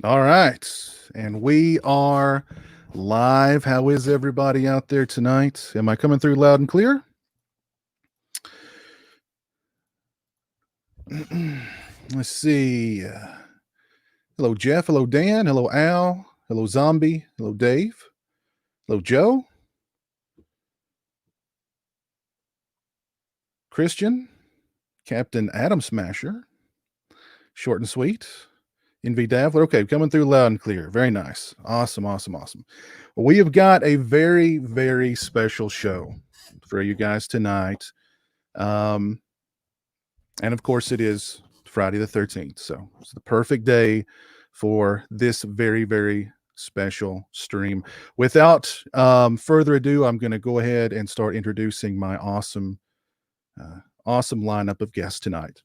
All right. And we are live. How is everybody out there tonight? Am I coming through loud and clear? Let's see. Hello, Jeff. Hello, Dan. Hello, Al. Hello, Zombie. Hello, Dave. Hello, Joe. Christian. Captain Adam Smasher. Short and sweet. NV Davler. Okay, coming through loud and clear. Very nice. Awesome. We have got a very, very special show for you guys tonight. And of course, it is Friday the 13th. So it's the perfect day for this very, very special stream. Without further ado, I'm going to go ahead and start introducing my awesome lineup of guests tonight.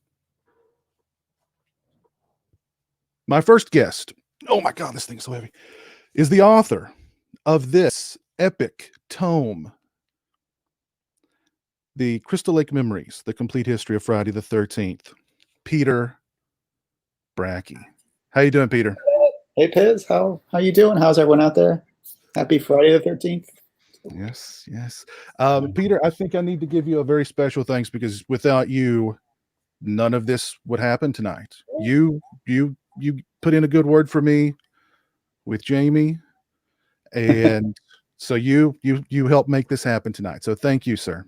My first guest, oh my God, this thing is so heavy, is the author of this epic tome, The Crystal Lake Memories, The Complete History of Friday the 13th, Peter Bracke. How you doing, Peter? Hey, Piz, how you doing? How's everyone out there? Happy Friday the 13th. Yes. Peter, I think I need to give you a very special thanks because without you, none of this would happen tonight. You put in a good word for me with Jamie, and so you helped make this happen tonight. So thank you, sir.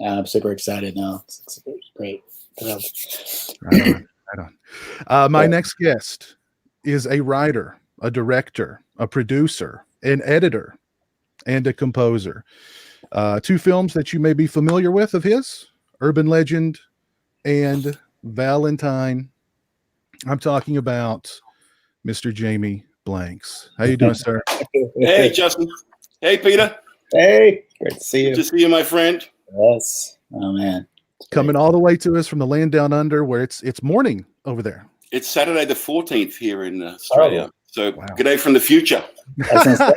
I'm super excited now. It's great. Right on. My next guest is a writer, a director, a producer, an editor, and a composer. Two films that you may be familiar with of his, Urban Legend and Valentine. I'm talking about Mr. Jamie Blanks. How you doing, sir? Hey, Justin. Hey, Peter. Hey, great to see you. Good to see you, my friend. Yes. Oh, man. Coming all the way to us from the land down under where it's morning over there. It's Saturday the 14th here in Australia. Oh, so wow. Good day from the future. I was gonna say,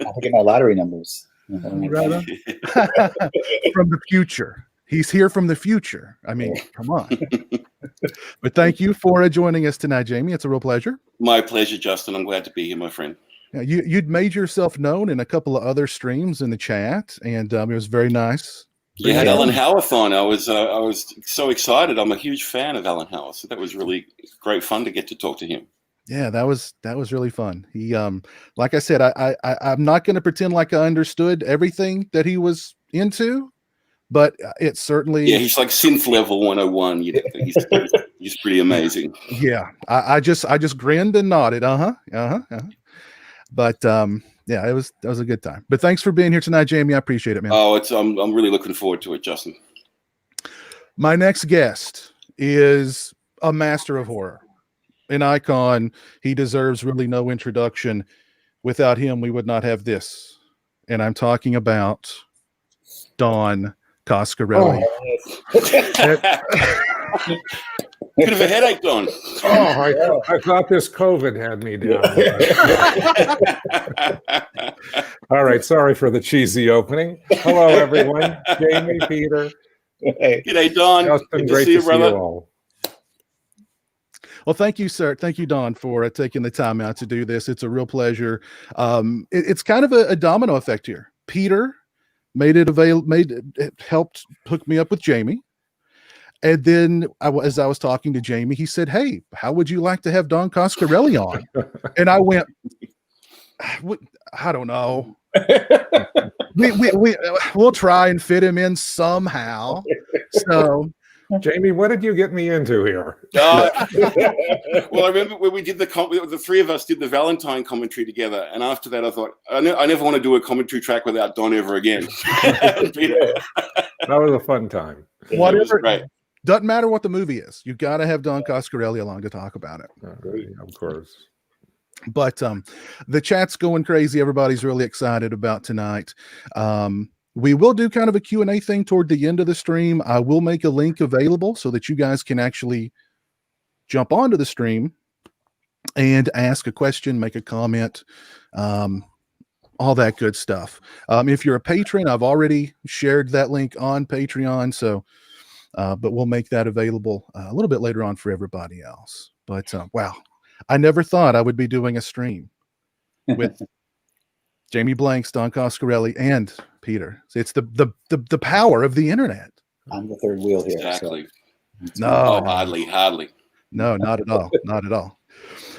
I'll get my lottery numbers. Right on. From the future. He's here from the future. I mean, come on. But thank you for joining us tonight, Jamie. It's a real pleasure. My pleasure, Justin. I'm glad to be here, my friend. Yeah, you'd made yourself known in a couple of other streams in the chat, and it was very nice. You had Alan Howarth on. I was so excited. I'm a huge fan of Alan Howarth. So that was really great fun to get to talk to him. Yeah, that was really fun. He, like I said, I'm not going to pretend like I understood everything that he was into, but it certainly. Yeah, he's like synth level 101. He's pretty amazing. Yeah, I just grinned and nodded. But yeah, that was a good time. But thanks for being here tonight, Jamie. I appreciate it, man. Oh, I'm really looking forward to it, Justin. My next guest is a master of horror, an icon. He deserves really no introduction. Without him, we would not have this. And I'm talking about Don Coscarelli. Bit of a headache, Don. I thought this COVID had me down. All right, sorry for the cheesy opening. Hello, everyone. Jamie, Peter. Hey. G'day, Don. Justin, Good great to see you, to brother. see you all. Well, thank you, sir. Thank you, Don, for taking the time out to do this. It's a real pleasure. It's kind of a domino effect here. Peter helped hook me up with Jamie. And then as I was talking to Jamie, he said, "Hey, how would you like to have Don Coscarelli on?" And I went, "I don't know. We'll try and fit him in somehow." So, Jamie, what did you get me into here? Well, I remember when we did the three of us did the Valentine commentary together, and after that, I thought I never want to do a commentary track without Don ever again. That was a fun time. whatever. Right. Doesn't matter what the movie is. You got to have Don Coscarelli along to talk about it. Of course. But the chat's going crazy. Everybody's really excited about tonight. We will do kind of a Q&A thing toward the end of the stream. I will make a link available so that you guys can actually jump onto the stream and ask a question, make a comment, all that good stuff. If you're a patron, I've already shared that link on Patreon. So, but we'll make that available a little bit later on for everybody else. But wow, I never thought I would be doing a stream with Jamie Blanks, Don Coscarelli, and Peter. It's the power of the internet. I'm the third wheel here. Exactly. No, Oh, no, hardly. no, not at all. Not at all.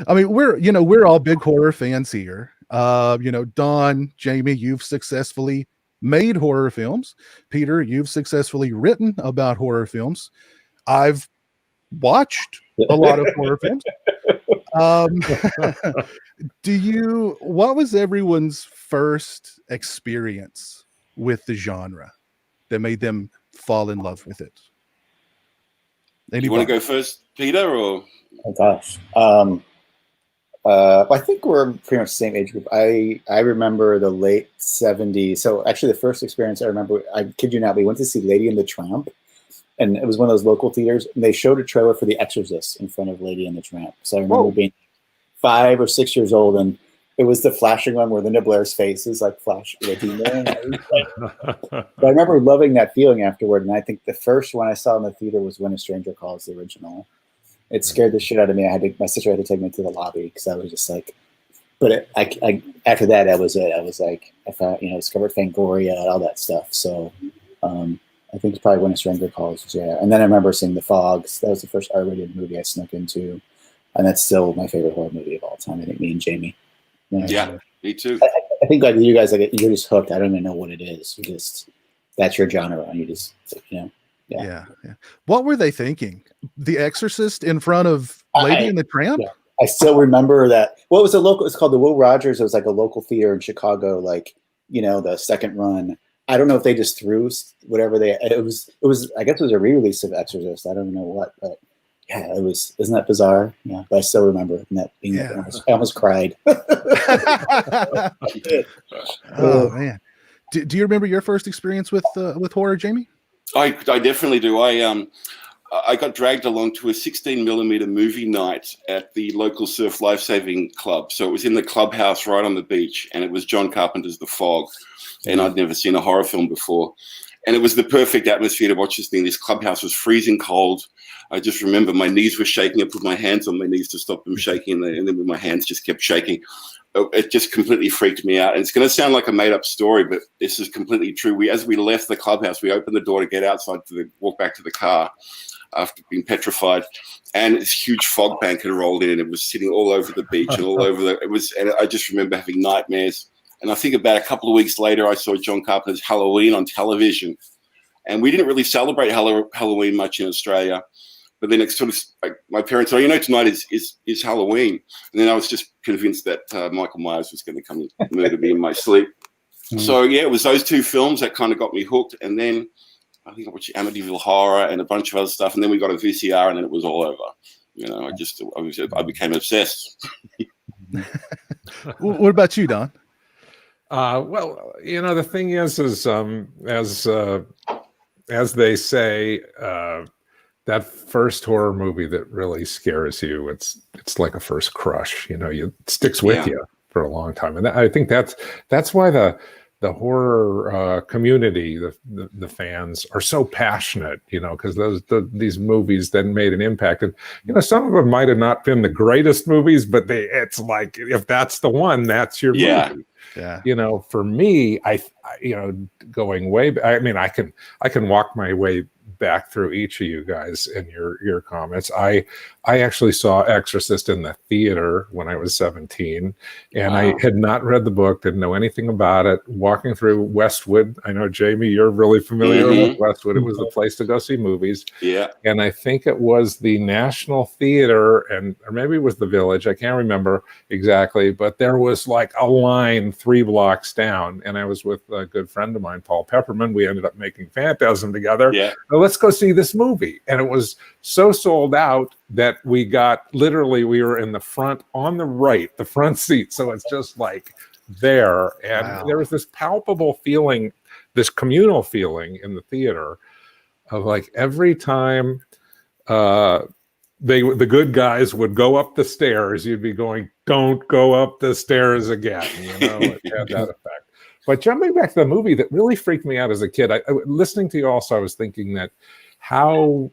I mean, we're all big horror fans here. Don, Jamie, you've successfully made horror films. Peter, you've successfully written about horror films. I've watched a lot of horror films. What was everyone's first experience with the genre that made them fall in love with it? You want to go first, Peter, or? Oh gosh. I think we're pretty much the same age group. I remember the late 70s. So actually the first experience I remember, I kid you not, we went to see Lady and the Tramp, and it was one of those local theaters, and they showed a trailer for The Exorcist in front of Lady and the Tramp. So I remember being 5 or 6 years old, and it was the flashing one where Linda Blair's face is like flash looking there. But I remember loving that feeling afterward, and I think the first one I saw in the theater was When a Stranger Calls, the original. It scared the shit out of me. My sister had to take me to the lobby because I was just like, but after that, that was it. I was like, I found, discovered Fangoria and all that stuff. So I think it's probably When a Stranger Calls. Yeah. And then I remember seeing The Fogs. That was the first R-rated movie I snuck into. And that's still my favorite horror movie of all time. I think me and Jamie. Yeah, me too. I think like you guys, like you're just hooked. I don't even know what it is. You just, that's your genre. And you just, Yeah. What were they thinking? The Exorcist in front of Lady and the Tramp? Yeah. I still remember that. Well, it was it's called the Will Rogers. It was like a local theater in Chicago, like, the second run. I don't know if they just threw whatever it was, I guess it was a re-release of Exorcist. I don't know what, but yeah, isn't that bizarre? Yeah, but I still remember that being I almost cried. Oh man. Do you remember your first experience with horror, Jamie? I definitely do. I got dragged along to a 16mm movie night at the local surf lifesaving club. So it was in the clubhouse right on the beach, and it was John Carpenter's The Fog, and I'd never seen a horror film before. And it was the perfect atmosphere to watch this thing. This clubhouse was freezing cold. I just remember my knees were shaking. I put my hands on my knees to stop them shaking, and then my hands just kept shaking. It just completely freaked me out. And it's going to sound like a made-up story, but this is completely true. As we left the clubhouse, we opened the door to get outside walk back to the car after being petrified, and this huge fog bank had rolled in, and it was sitting all over the beach and all over and I just remember having nightmares. And I think about a couple of weeks later, I saw John Carpenter's Halloween on television, and we didn't really celebrate Halloween much in Australia. But then it's sort of like my parents said, tonight is Halloween. And then I was just convinced that Michael Myers was going to come and murder me in my sleep. So, yeah, it was those two films that kind of got me hooked. And then I think I watched Amityville Horror and a bunch of other stuff. And then we got a VCR, and then it was all over. I became obsessed. What about you, Don? Well, the thing is as they say, that first horror movie that really scares you, it's like a first crush. It sticks with you for a long time, and I think that's why the horror community, the fans are so passionate. Because these movies then made an impact, and some of them might have not been the greatest movies, but it's like if that's the one, that's your movie. Yeah. For me, I going way back, I mean, I can walk my way back through each of you guys and your comments. I actually saw Exorcist in the theater when I was 17, and I had not read the book, didn't know anything about it. Walking through Westwood, I know, Jamie, you're really familiar with Westwood. It was the place to go see movies. Yeah. And I think it was the National Theater, or maybe it was the Village. I can't remember exactly, but there was like a line 3 blocks down, and I was with a good friend of mine, Paul Pepperman. We ended up making Phantasm together. Yeah. So let's go see this movie. And it was so sold out that we were in the front on the right, the front seat. So it's just like there. And there was this palpable feeling, this communal feeling in the theater of like every time the good guys would go up the stairs, you'd be going, don't go up the stairs again. It had that effect. But jumping back to the movie that really freaked me out as a kid, listening to you also, I was thinking that how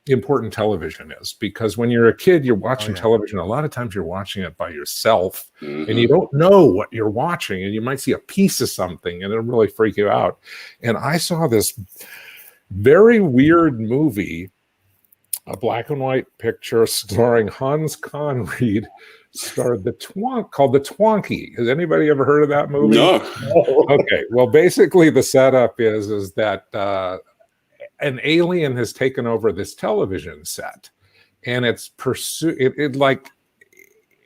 important television is, because when you're a kid, you're watching yeah. television. A lot of times you're watching it by yourself, Mhm. and you don't know what you're watching, and you might see a piece of something and it'll really freak you out. And I saw this very weird movie, a black and white picture starring Hans Conried, called The Twonky. Has anybody ever heard of that movie? No. Okay, well, basically the setup is that an alien has taken over this television set, and it's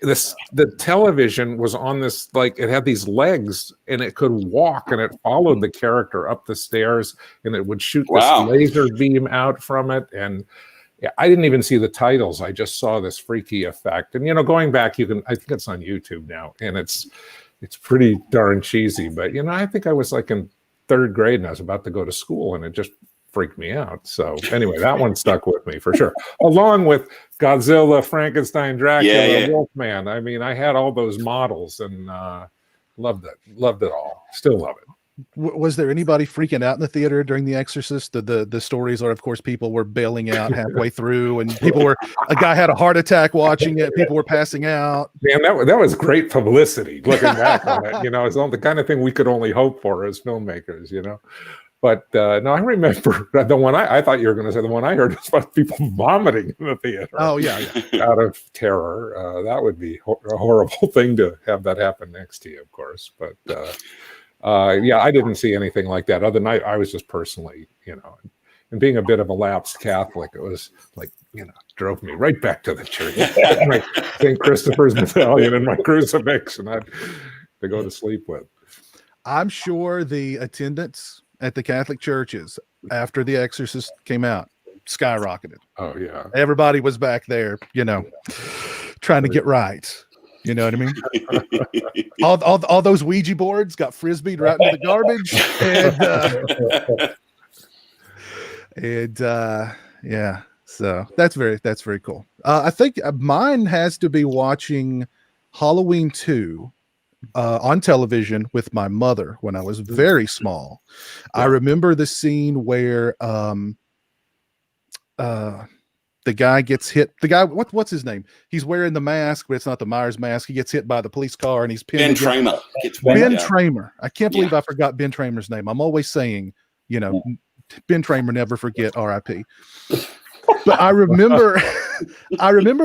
the television was on this, like, it had these legs and it could walk, and it followed the character up the stairs, and it would shoot this Wow. laser beam out from it. And yeah, I didn't even see the titles. I just saw this freaky effect. And, going back, I think it's on YouTube now, and it's pretty darn cheesy. But, I think I was like in 3rd grade and I was about to go to school, and it just freaked me out. So anyway, that one stuck with me for sure. Along with Godzilla, Frankenstein, Dracula, Wolfman. I mean, I had all those models and loved it all. Still love it. Was there anybody freaking out in the theater during The Exorcist? The stories are, of course, people were bailing out halfway through, and a guy had a heart attack watching it. People were passing out. Man, that was great publicity. Looking back on it, it's the kind of thing we could only hope for as filmmakers, But no, I remember the one I thought you were going to say. The one I heard was about people vomiting in the theater. Oh yeah. Out of terror. That would be a horrible thing to have that happen next to you, of course. But yeah, I didn't see anything like that. Other than I was just personally, and being a bit of a lapsed Catholic, it was like, drove me right back to the church. My St. Christopher's medallion and my crucifix, and I'd to go to sleep with. I'm sure the attendance at the Catholic churches after The Exorcist came out skyrocketed. Oh yeah, everybody was back there, trying to get right. You know what I mean? all those Ouija boards got frisbeed right into the garbage, and yeah. So that's very cool. I think mine has to be watching Halloween 2. On television with my mother when I was very small. I remember the scene where the guy gets hit. The guy, what's his name? He's wearing the mask, but it's not the Myers mask. He gets hit by the police car, and he's pinned. Ben Tramer. Ben Tramer. I can't believe I forgot Ben Tramer's name. I'm always saying, Ben Tramer, never forget, R.I.P. But I remember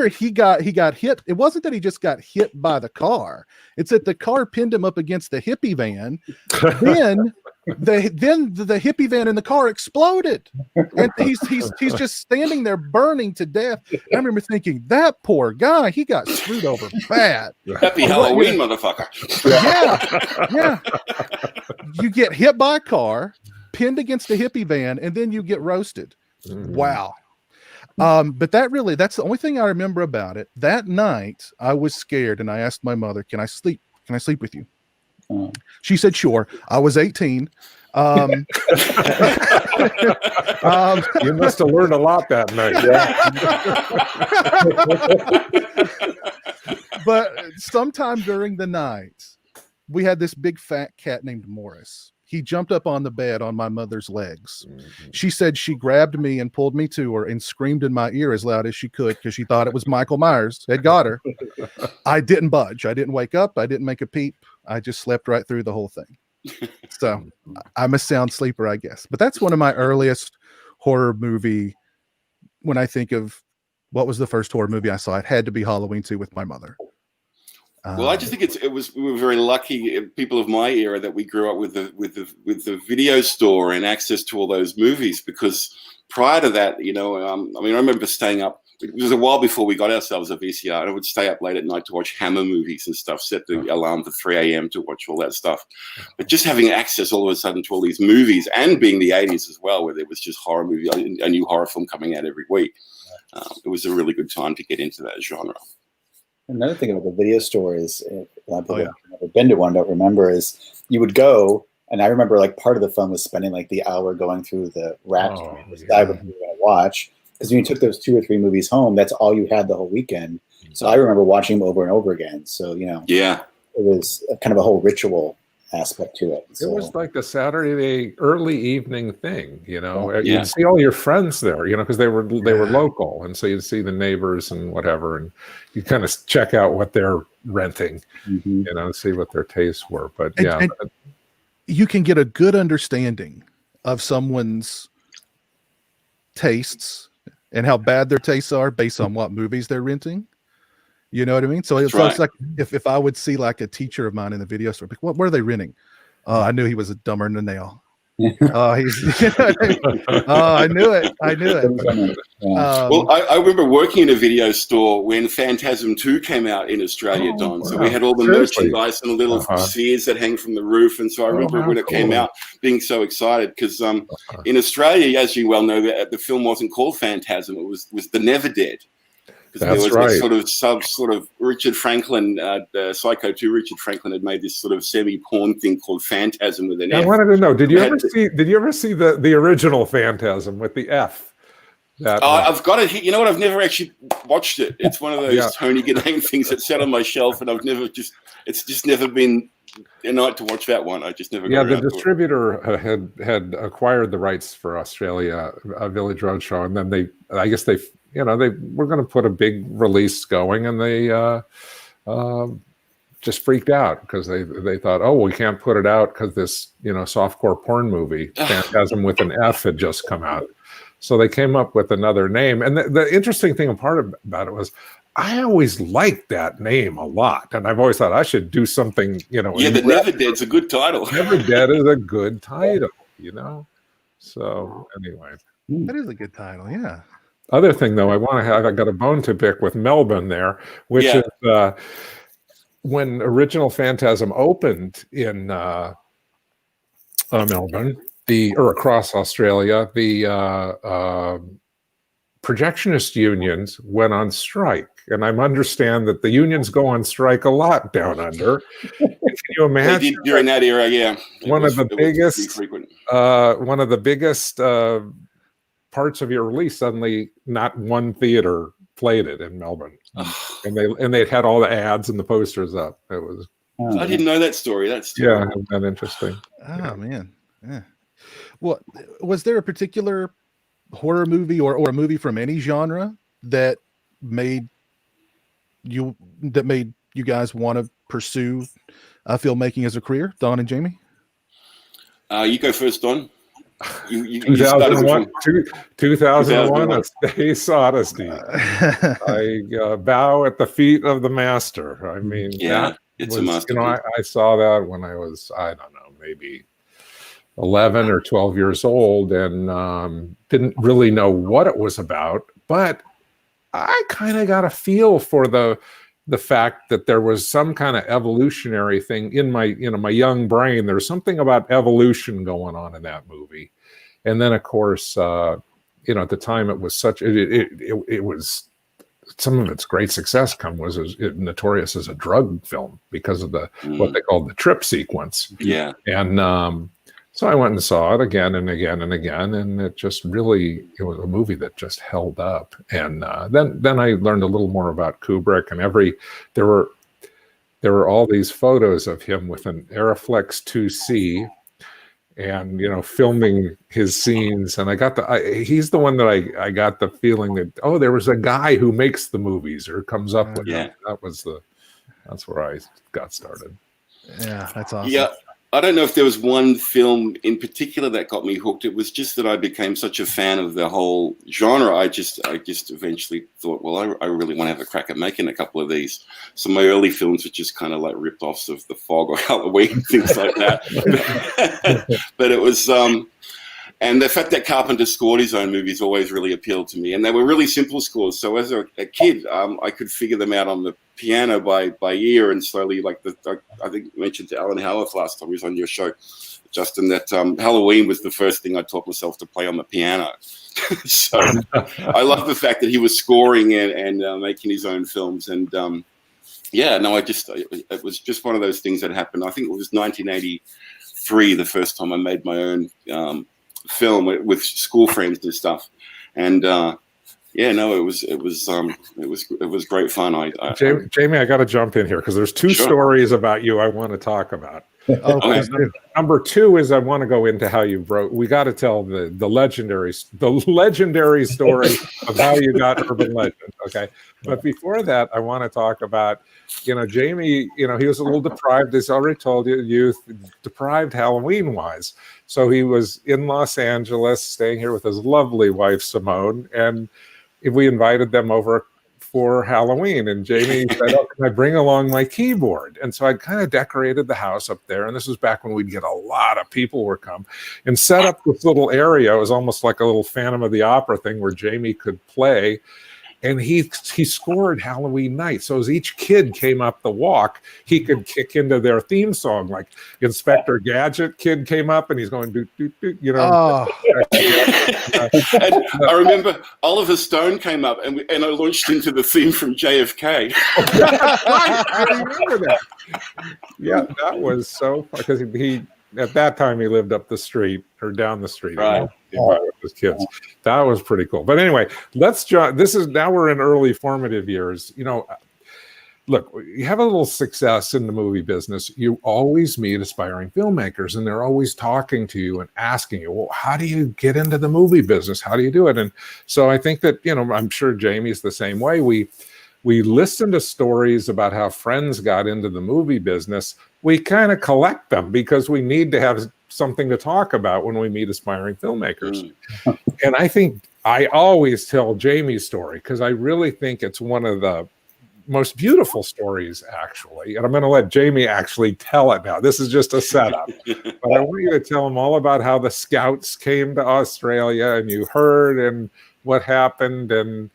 he got hit. It wasn't that he just got hit by the car. It's that the car pinned him up against the hippie van. Then the hippie van in the car exploded, and he's just standing there burning to death. I remember thinking, that poor guy, he got screwed over bad. Happy Halloween, motherfucker. Yeah. You get hit by a car, pinned against a hippie van, and then you get roasted. Wow. But that's the only thing I remember about it. That night I was scared, and I asked my mother, can I sleep with you? She said, sure. I was 18. You must have learned a lot that night. But sometime during the night, we had this big fat cat named Morris. He jumped up on the bed on my mother's legs. She said she grabbed me and pulled me to her and screamed in my ear as loud as she could because she thought it was Michael Myers had got her. I didn't budge. I didn't wake up. I didn't make a peep. I just slept right through the whole thing. So I'm a sound sleeper, I guess. But that's one of my earliest horror movie. When I think of what was the first horror movie I saw, it had to be Halloween 2 with my mother. Well, I just think we were very lucky, people of my era, that we grew up with the video store and access to all those movies. Because prior to that, I remember staying up. It was a while before we got ourselves a VCR, and I would stay up late at night to watch Hammer movies and stuff. Set the alarm for 3 a.m. to watch all that stuff. But just having access all of a sudden to all these movies, and being the 80s as well, where there was just horror movie, a new horror film coming out every week, it was a really good time to get into that genre. Another thing about the video store is, a lot of people have never been to one, don't remember, is you would go, and I remember like part of the fun was spending like the hour going through the rack to decide what you were going to watch. Because when you took those 2 or 3 movies home, that's all you had the whole weekend. So I remember watching them over and over again. So, it was kind of a whole ritual aspect to it. It was like the Saturday early evening thing, you know. Yeah. You'd see all your friends there, you know, because they were local, and so you'd see the neighbors and whatever, and you kind of check out what they're renting, you know, see what their tastes were. But and you can get a good understanding of someone's tastes and how bad their tastes are based on what movies they're renting. You know what I mean? So it's like if I would see like a teacher of mine in the video store, like, what are they renting? I knew he was a dumber than a nail. He's. You know what I mean? I knew it. Well, I remember working in a video store when Phantasm 2 came out in Australia, Don. So we had all the merchandise and the little spheres that hang from the roof. And so I remember when it came out, being so excited because in Australia, as you well know, the film wasn't called Phantasm. It was The Never Dead. That's there was this sort of Richard Franklin, Psycho 2. Richard Franklin had made this sort of semi-porn thing called Phantasm with an F. I wanted to know, did you ever see the original Phantasm with the F? I've got it. You know what? I've never actually watched it. It's one of those Tony Gannane things that sat on my shelf, and it's just never been a night to watch that one. I just never. Yeah, the distributor had acquired the rights for Australia, Village Roadshow, and then I guess they were going to put a big release going, and they just freaked out because they thought, oh, we can't put it out because this softcore porn movie Phantasm with an F had just come out. So they came up with another name. And the interesting thing about it was I always liked that name a lot. And I've always thought I should do something, Yeah, the Never Dead's a good title. Never Dead is a good title, So anyway. That is a good title, yeah. Other thing, though, I got a bone to pick with Melbourne there, which is when original Phantasm opened in Melbourne, or across Australia, the projectionist unions went on strike. And I understand that the unions go on strike a lot down under. Can you imagine? They did during that era, yeah. One of the biggest parts of your release, suddenly not one theater played it in Melbourne. And they had all the ads and the posters up. It was. I didn't know that story. That's that interesting. Oh man. Yeah. Well, was there a particular horror movie or a movie from any genre that made you guys want to pursue filmmaking as a career, Don and Jamie? You go first, Don. You 2001, A Space Odyssey. I bow at the feet of the master. I mean, it's a masterpiece. I saw that when I was, I don't know, maybe 11 or 12 years old, and didn't really know what it was about, but I kind of got a feel for the fact that there was some kind of evolutionary thing in my young brain. There's something about evolution going on in that movie. And then of course, at the time it was it was, some of its great success was notorious as a drug film because of what they called the trip sequence. Yeah. And so I went and saw it again and again and again, and it was a movie that just held up. And then I learned a little more about Kubrick, and there were all these photos of him with an Aeroflex 2C, and filming his scenes. And he's the one that I got the feeling that there was a guy who makes the movies or comes up with them. That's where I got started. Yeah, that's awesome. Yeah. I don't know if there was one film in particular that got me hooked. It was just that I became such a fan of the whole genre. I just eventually thought, well, I really want to have a crack at making a couple of these. So my early films were just kind of like rip-offs of The Fog or Halloween, things like that. But it was, and the fact that Carpenter scored his own movies always really appealed to me. And they were really simple scores. So as a kid, I could figure them out on the piano by ear, and slowly, I think you mentioned to Alan Howarth last time he was on your show, Justin, that Halloween was the first thing I taught myself to play on the piano. So I love the fact that he was scoring and making his own films. And it was just one of those things that happened. I think it was 1983 the first time I made my own film with school friends and stuff. And it was great fun. Jamie, I got to jump in here because there's two stories about you I want to talk about. Oh, Okay. please do. Number two is I want to go into how you wrote. We got to tell the legendary story of how you got urban legend. Okay, but before that, I want to talk about, Jamie. He was a little deprived. As I already told you, youth deprived Halloween wise. So he was in Los Angeles, staying here with his lovely wife Simone, and we invited them over for Halloween, and Jamie said, "Oh, can I bring along my keyboard?" And so I kind of decorated the house up there, and this was back when we'd get a lot of people would come, and set up this little area. It was almost like a little Phantom of the Opera thing where Jamie could play, and he scored Halloween night. So as each kid came up the walk, he could kick into their theme song. Like Inspector Gadget kid came up, and he's going doot doot doot, Oh, And I remember Oliver Stone came up, and I launched into the theme from JFK. I remember that. Yeah, that was so, because he at that time he lived up the street or down the street, Right. With his kids. That was pretty cool. But anyway, now we're in early formative years. Look, you have a little success in the movie business, you always meet aspiring filmmakers, and they're always talking to you and asking you, well, how do you get into the movie business? How do you do it? And so I think that, I'm sure Jamie's the same way. We listen to stories about how friends got into the movie business. We kind of collect them because we need to have something to talk about when we meet aspiring filmmakers. And I think I always tell Jamie's story because I really think it's one of the most beautiful stories, actually. And I'm going to let Jamie actually tell it now. This is just a setup. But I want you to tell him all about how the Scouts came to Australia and you heard and what happened, and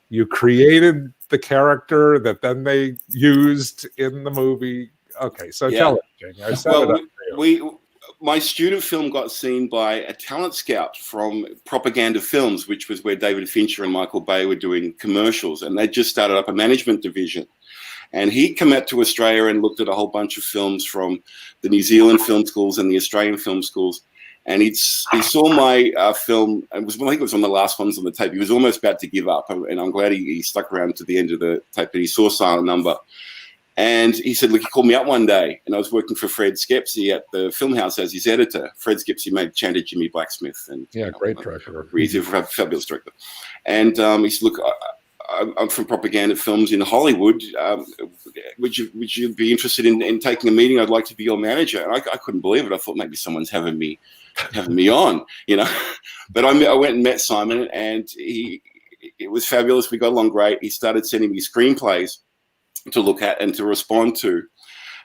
you created the character that then they used in the movie. Okay, so tell it, Jamie. I set it up for you. My student film got seen by a talent scout from Propaganda Films, which was where David Fincher and Michael Bay were doing commercials, and they just started up a management division. And he'd come out to Australia and looked at a whole bunch of films from the New Zealand film schools and the Australian film schools. And he saw my film. I think it was one of the last ones on the tape. He was almost about to give up, and I'm glad he stuck around to the end of the tape. But he saw Silent Number. And he said, look, he called me up one day, and I was working for Fred Skepsy at the film house as his editor. Fred Skepsy made Chanted Jimmy Blacksmith. And great director. He's a fabulous director. And he said, look, I'm from Propaganda Films in Hollywood. Would you be interested in taking a meeting? I'd like to be your manager. And I couldn't believe it. I thought maybe someone's having me on, But I went and met Simon, and it was fabulous. We got along great. He started sending me screenplays to look at and to respond to.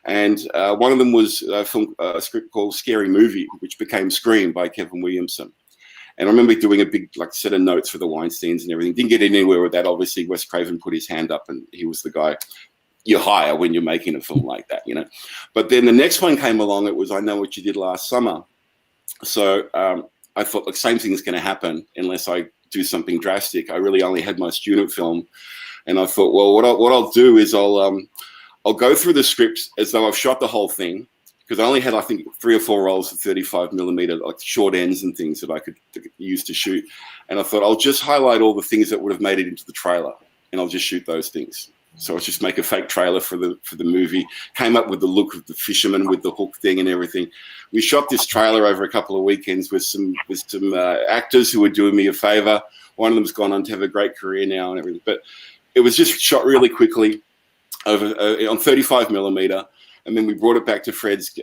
And one of them was a script called Scary Movie, which became Scream by Kevin Williamson. And I remember doing a big set of notes for the Weinsteins and everything. Didn't get anywhere with that. Obviously, Wes Craven put his hand up, and he was the guy you hire when you're making a film like that, But then the next one came along. It was I Know What You Did Last Summer. So I thought, look, same thing is going to happen unless I do something drastic. I really only had my student film. And I thought, well, what I'll do is I'll go through the script as though I've shot the whole thing, because I only had, I think, 3 or 4 rolls of 35mm, like short ends and things that I could use to shoot. And I thought I'll just highlight all the things that would have made it into the trailer, and I'll just shoot those things. So I'll just make a fake trailer for the movie. Came up with the look of the fisherman with the hook thing and everything. We shot this trailer over a couple of weekends with some actors who were doing me a favor. One of them's gone on to have a great career now and everything. But it was just shot really quickly over on 35mm, and then we brought it back to Fred's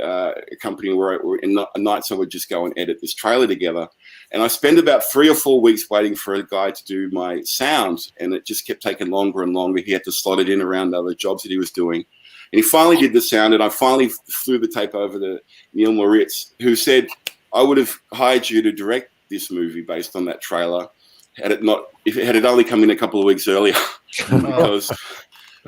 company where in nights I would just go and edit this trailer together. And I spent about 3 or 4 weeks waiting for a guy to do my sound, and it just kept taking longer and longer. He had to slot it in around other jobs that he was doing. And he finally did the sound, and I finally flew the tape over to Neil Moritz, who said, I would have hired you to direct this movie based on that trailer had it only come in a couple of weeks earlier, because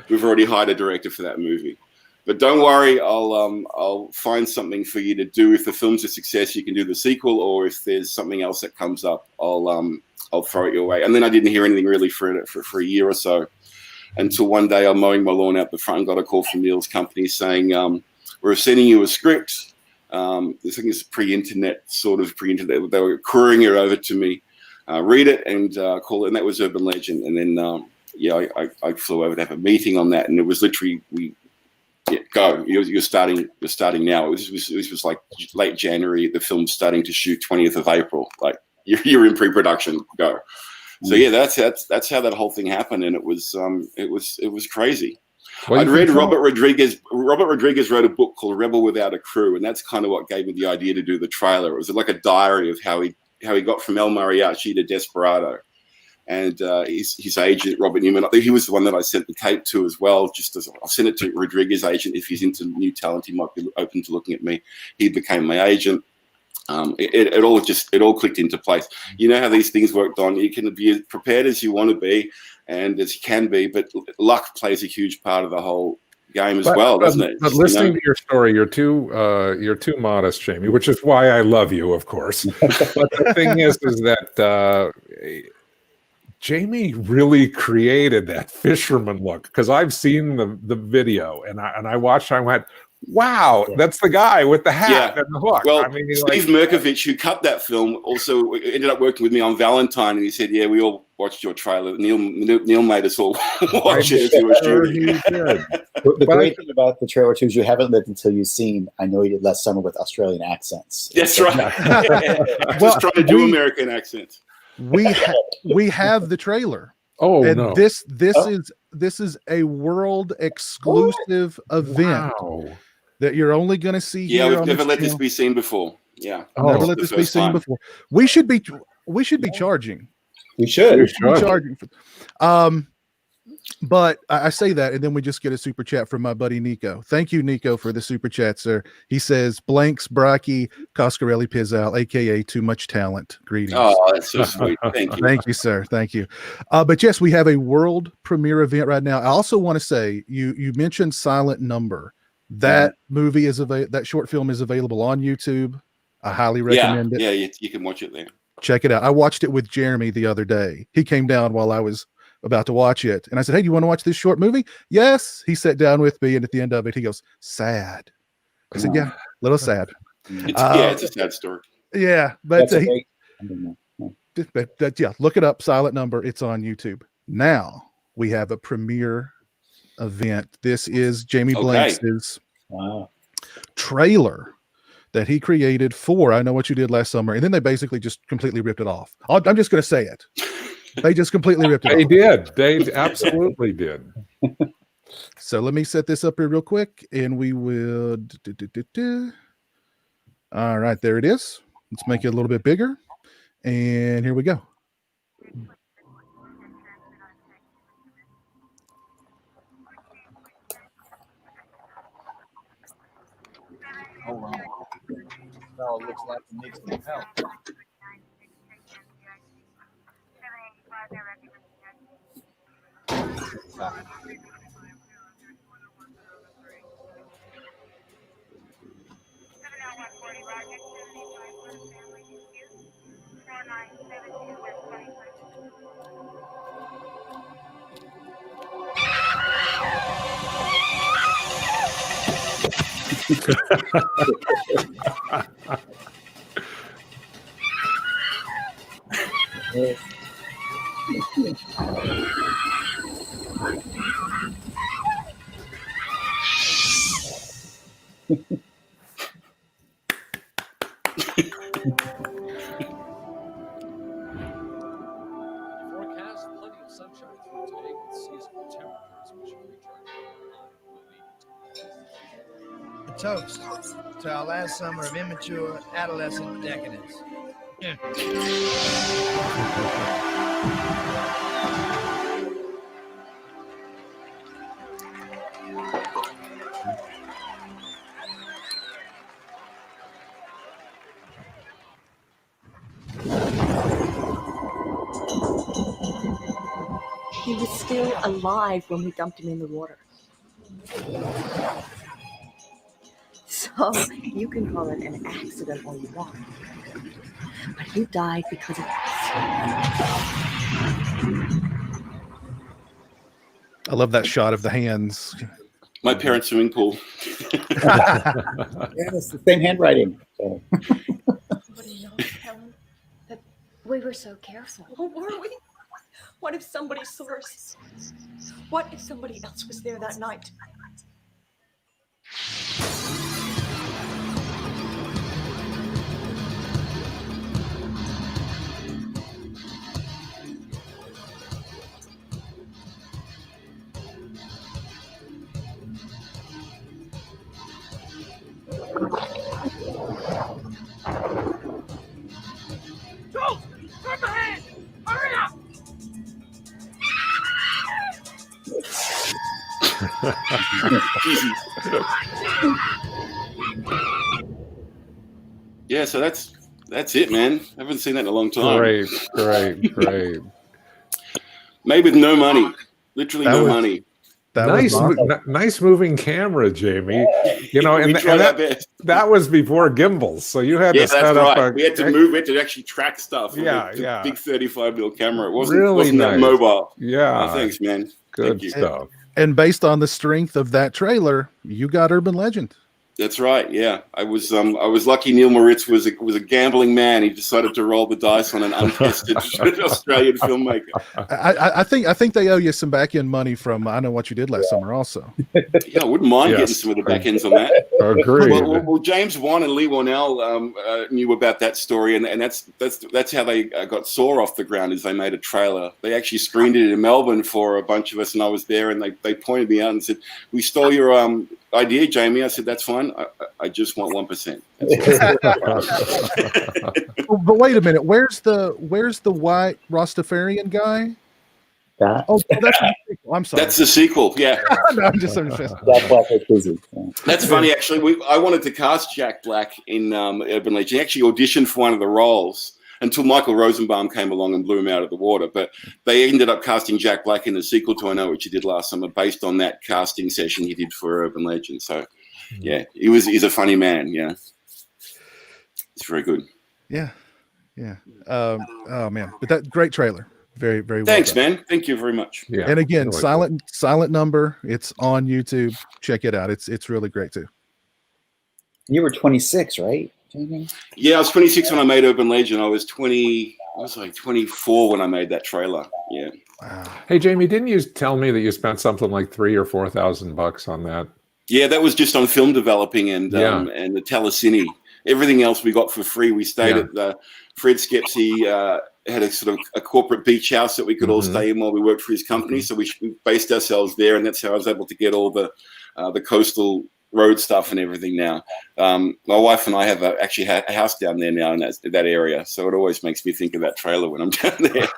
we've already hired a director for that movie. But don't worry, I'll find something for you to do. If the film's a success, you can do the sequel, or if there's something else that comes up, I'll throw it your way. And then I didn't hear anything really for a year or so, until one day I'm mowing my lawn out the front and got a call from Neil's company saying, we're sending you a script. This thing is pre-internet. They were couriering it over to me. Read it and call it, and that was Urban Legend. And then I flew over to have a meeting on that, and it was literally we Yeah, go. You're starting now. This was like late January. The film's starting to shoot 20th of April. Like you're in pre-production. Go. So yeah, that's how that whole thing happened, and it was crazy. Well, I'd read Robert Rodriguez. Robert Rodriguez wrote a book called Rebel Without a Crew, and that's kind of what gave me the idea to do the trailer. It was like a diary of how he got from El Mariachi to Desperado. And his agent, Robert Newman, I think he was the one that I sent the tape to as well. I'll send it to Rodriguez's agent. If he's into new talent, he might be open to looking at me. He became my agent. It all clicked into place. You know how these things work, Don. You can be as prepared as you want to be and as you can be, but luck plays a huge part of the whole game as well, doesn't it? But listening to your story, you're too modest, Jamie, which is why I love you, of course. But the thing is that Jamie really created that fisherman look, because I've seen the video and I watched. I went, wow, that's the guy with the hat and the hook. Well, I mean, Steve Merkovich, who cut that film, also ended up working with me on Valentine, and he said, "Yeah, we all watched your trailer. Neil made us all watch it as he was shooting." The great thing about the trailer too is you haven't lived until you've seen I Know You Did Last Summer with Australian accents. That's right. Just trying to do American accents. We have the trailer. Oh, and no. This is a world exclusive event that you're only going to see. Yeah, here we've never let this be seen before. Yeah, never let this be seen before. We should be charging. We should be charging. But I say that, and then we just get a super chat from my buddy Nico. Thank you, Nico, for the super chat, sir. He says, "Blanks, Bracke, Coscarelli, pizowell, aka Too Much Talent. Greetings." Oh, that's so sweet. Thank you. Thank you, sir. Thank you. But yes, we have a world premiere event right now. I also want to say, you mentioned Silent Number. That movie that short film is available on YouTube. I highly recommend it. Yeah, you can watch it there. Check it out. I watched it with Jeremy the other day. He came down while I was about to watch it, and I said, "Hey, do you want to watch this short movie?" Yes. He sat down with me, and at the end of it, he goes, "Sad." I said, "Yeah, a little sad." It's a sad story. Yeah, but look it up. Silent Number. It's on YouTube. Now we have a premiere event. This is Jamie Blanks' trailer that he created for I Know What You Did Last Summer, and then they basically just completely ripped it off. I'm just going to say it. They just completely ripped it off. They did. They absolutely did. So let me set this up here real quick, and we will. All right, there it is. Let's make it a little bit bigger, and here we go. Hold on. Fellow looks like he needs some help. Forecast plenty of sunshine through today with seasonal temperatures, which should recharge. A toast to our last summer of immature adolescent decadence. Yeah. He was still alive when we dumped him in the water. So you can call it an accident all you want. But he died because of us. I love that shot of the hands. My parents' swimming pool. Yeah, it's the same handwriting. So. Somebody yelled, Helen, that we were so careful. Oh, were we? What if somebody saw us? What if somebody else was there that night? Jules, turn the hand. Hurry up. Yeah, so that's it, man. I haven't seen that in a long time. Great. Made with no money, literally That no was- money. That was awesome. Nice moving camera, Jamie. You know, we tried our best. that was before gimbals, so you had Yeah, to set that's up right. We had to move. We had to actually track stuff. With Yeah. a big 35mm camera. It Really wasn't that nice. mobile. Yeah, Oh, thanks, man. good Thank you. stuff. And based on the strength of that trailer, you got Urban Legend. That's right. Yeah, I was lucky. Neil Moritz was a gambling man. He decided to roll the dice on an untested Australian filmmaker. I think they owe you some back end money from I Know What You Did Last Summer also. Yeah, I wouldn't mind Yes. getting some of the back ends on that. Agreed. Well, James Wan and Lee Warnell knew about that story, and that's how they got Saw off the ground. Is they made a trailer. They actually screened it in Melbourne for a bunch of us, and I was there, and they pointed me out and said, "We stole your idea, Jamie." I said, "That's fine. I just want 1%." But wait a minute, where's the white Rastafarian guy? That Oh, that's the sequel. I'm sorry. That's the sequel. Yeah, No, I'm just understanding. Jack Black was busy. Yeah. that's funny. Actually, I wanted to cast Jack Black in Urban Legend. He actually auditioned for one of the roles until Michael Rosenbaum came along and blew him out of the water. But they ended up casting Jack Black in the sequel to I Know What You Did Last Summer, based on that casting session he did for Urban Legend. So, yeah, he's a funny man. Yeah, it's very good. Yeah. Oh man, but that great trailer. Very, very well Thanks, done. man. Thank you very much. Yeah, And again, really silent number. It's on YouTube. Check it out. It's really great too. You were 26, right, Jamie? Yeah, I was 26 when I made Urban Legend. I was 24 when I made that trailer. Yeah. Wow. Hey, Jamie, didn't you tell me that you spent something like $3,000 or $4,000 on that? Yeah, that was just on film developing and Yeah. and the telecine. Everything else we got for free. We stayed Yeah. at the Fred Skepsy had a sort of a corporate beach house that we could all Mhm. stay in while we worked for his company. So we based ourselves there, and that's how I was able to get all the coastal road stuff and everything now. My wife and I have actually had a house down there now in that area, so it always makes me think of that trailer when I'm down there.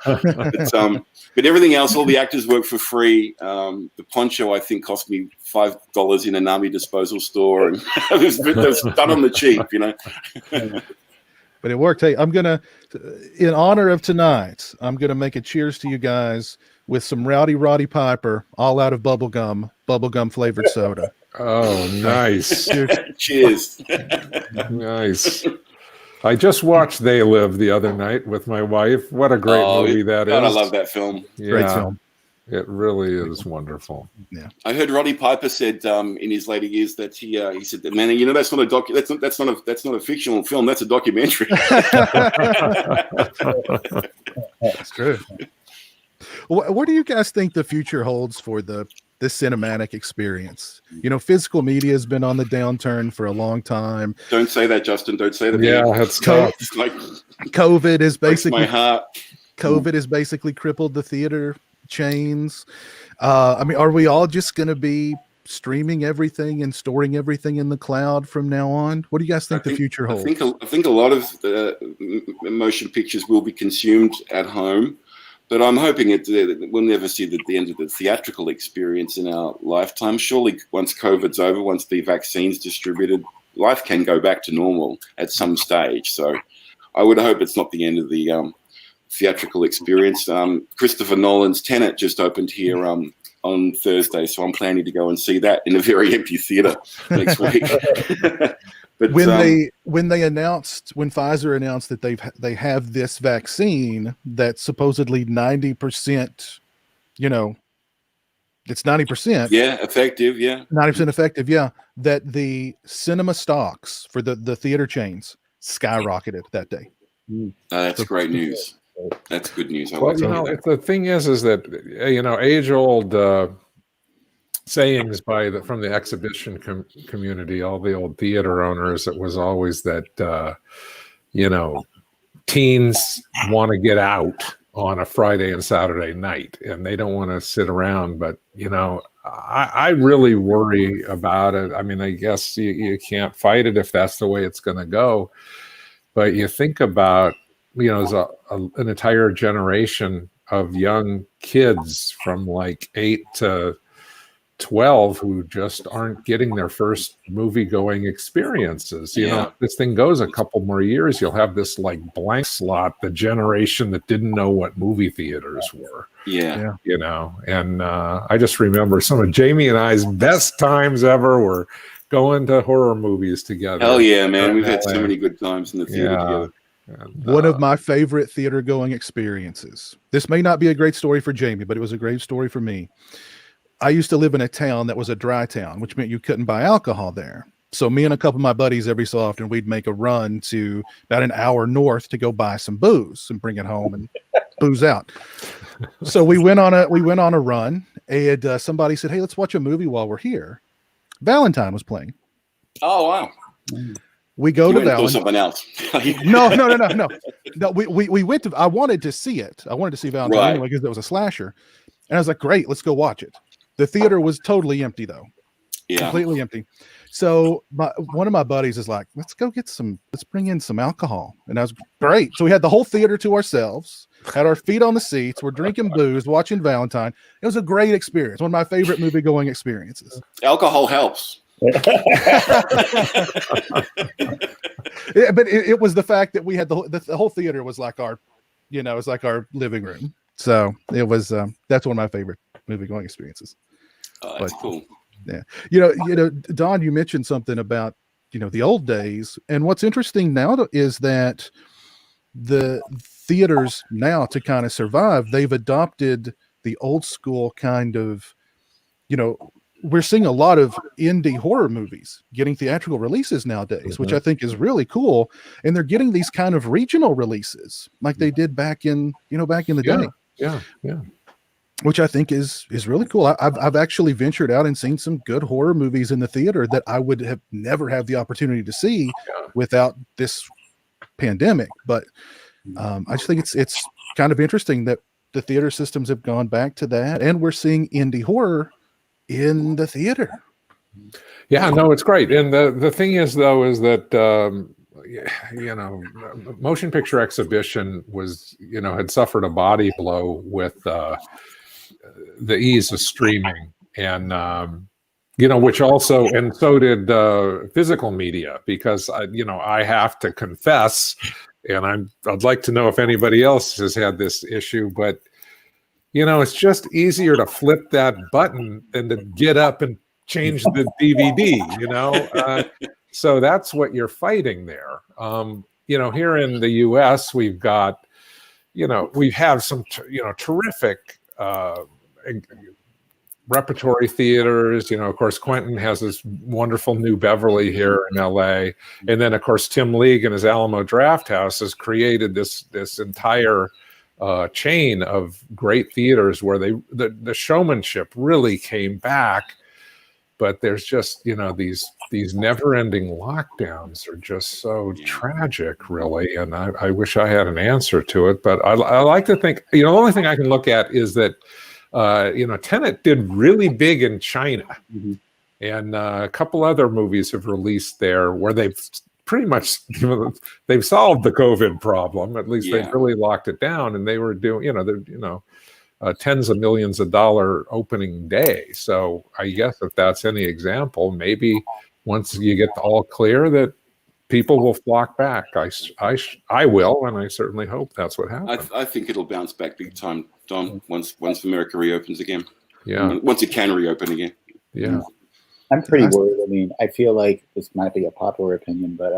But everything else, all the actors work for free. The poncho, I think, cost me $5 in a Nami disposal store, and it was done on the cheap, you know. But it worked. Hey, I'm gonna, in honor of tonight, I'm gonna make a cheers to you guys with some Rowdy Roddy Piper, all out of bubblegum flavored soda. Oh, nice. Cheers. Nice. I just watched They Live the other night with my wife. What a great movie that is. God, I love that film. Yeah, Great film. It really is wonderful. I heard Roddy Piper said in his later years that he said that, man, you know, that's not a that's not a fictional film. That's a documentary. That's true. What do you guys think the future holds for this cinematic experience? You know, physical media has been on the downturn for a long time. Don't say that, Justin. Don't say that. Yeah, man. that's tough. It's like COVID is breaks my basically heart. COVID has basically crippled the theater chains. I mean, are we all just going to be streaming everything and storing everything in the cloud from now on? What do you guys think the future holds? I think a lot of motion pictures will be consumed at home, but I'm hoping we'll never see the end of the theatrical experience in our lifetime. Surely, once COVID's over, once the vaccine's distributed, life can go back to normal at some stage. So, I would hope it's not the end of the theatrical experience. Christopher Nolan's Tenet just opened here on Thursday, so I'm planning to go and see that in a very empty theater next week. But when Pfizer announced that they have this vaccine that's supposedly 90%, you know, it's 90%. Yeah, effective. Yeah, 90% effective. Yeah, that the cinema stocks for the theater chains skyrocketed that day. That's great news. That's good news. Well, you know, the thing is that, you know, age-old sayings from the exhibition community, all the old theater owners, it was always that, you know, teens want to get out on a Friday and Saturday night, and they don't want to sit around. But I really worry about it. I mean, I guess you can't fight it if that's the way it's going to go. But you think about, there's an entire generation of young kids from like 8 to 12 who just aren't getting their first movie going experiences. If this thing goes a couple more years, you'll have this like blank slot, the generation that didn't know what movie theaters were. And I just remember some of Jamie and I's best times ever were going to horror movies together. Hell yeah, man. We've had so many good times in the theater together. And, one of my favorite theater going experiences. This may not be a great story for Jamie, but it was a great story for me. I used to live in a town that was a dry town, which meant you couldn't buy alcohol there. So me and a couple of my buddies, every so often, we'd make a run to about an hour north to go buy some booze and bring it home and booze out. So we went on a run, and somebody said, "Hey, let's watch a movie while we're here." Valentine was playing. Oh wow! We go to Valentine. Something else. No. We went to. I wanted to see it. I wanted to see Valentine anyway because it was a slasher, and I was like, "Great, let's go watch it." The theater was totally empty though. Completely empty. So one of my buddies is like, let's bring in some alcohol. And I was great. So we had the whole theater to ourselves, had our feet on the seats. We're drinking booze, watching Valentine. It was a great experience. One of my favorite movie going experiences. Alcohol helps. But it was the fact that we had the whole theater was like our, it's like our living room. So it was, that's one of my favorite movie going experiences. Oh, that's cool. Yeah. Don, you mentioned something about, the old days. And what's interesting now is that the theaters now, to kind of survive, they've adopted the old school kind of, we're seeing a lot of indie horror movies getting theatrical releases nowadays, which I think is really cool. And they're getting these kind of regional releases like they did back in the day. Yeah. Which I think is really cool. I've actually ventured out and seen some good horror movies in the theater that I would have never had the opportunity to see without this pandemic. But I just think it's kind of interesting that the theater systems have gone back to that, and we're seeing indie horror in the theater. Yeah, no, it's great. And the thing is, though, is that motion picture exhibition was had suffered a body blow with the ease of streaming, and which also, and so did physical media, because I have to confess, and I'd like to know if anybody else has had this issue, but it's just easier to flip that button than to get up and change the DVD. So that's what you're fighting there. Here in the U.S., we've got, we have some, terrific repertory theaters. Of course, Quentin has this wonderful New Beverly here in L.A., and then of course Tim League and his Alamo Drafthouse has created this entire chain of great theaters where the showmanship really came back. But there's just, these never-ending lockdowns are just so tragic, really. And I wish I had an answer to it. But I like to think, the only thing I can look at is that, Tenet did really big in China. Mm-hmm. And a couple other movies have released there where they've pretty much, they've solved the COVID problem. At least they've really locked it down. And they were doing, tens of millions of dollars opening day. So I guess if that's any example, maybe once you get all clear, that people will flock back. I will, and I certainly hope that's what happens. I think it'll bounce back big time, Don, once America reopens again. Yeah. Once it can reopen again. Yeah. I'm pretty worried. I mean, I feel like this might be a popular opinion, but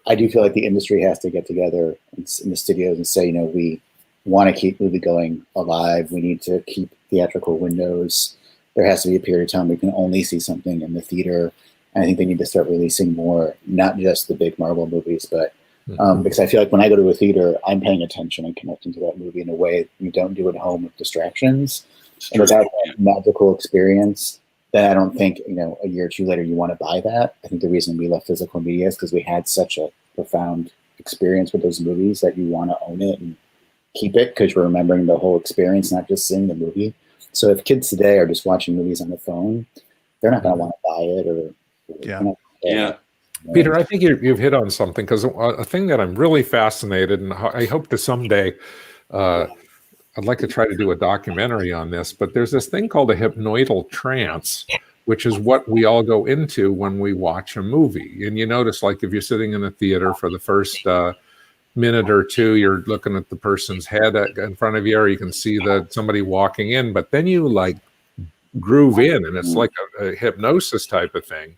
I do feel like the industry has to get together in the studios and say, we want to keep movie going alive. We need to keep theatrical windows. There has to be a period of time we can only see something in the theater. And I think they need to start releasing more, not just the big Marvel movies, but because I feel like when I go to a theater, I'm paying attention and connecting to that movie in a way you don't do at home with distractions. And without that magical experience, then I don't think, a year or two later you want to buy that. I think the reason we left physical media is because we had such a profound experience with those movies that you want to own it and keep it because you're remembering the whole experience, not just seeing the movie. So if kids today are just watching movies on the phone, they're not going to want to buy it or Yeah. Peter, I think you've hit on something, because a thing that I'm really fascinated, and I hope to someday, I'd like to try to do a documentary on this, but there's this thing called a hypnoidal trance, which is what we all go into when we watch a movie. And you notice, like, if you're sitting in a theater for the first minute or two, you're looking at the person's head in front of you, or you can see somebody walking in, but then you like groove in, and it's like a hypnosis type of thing.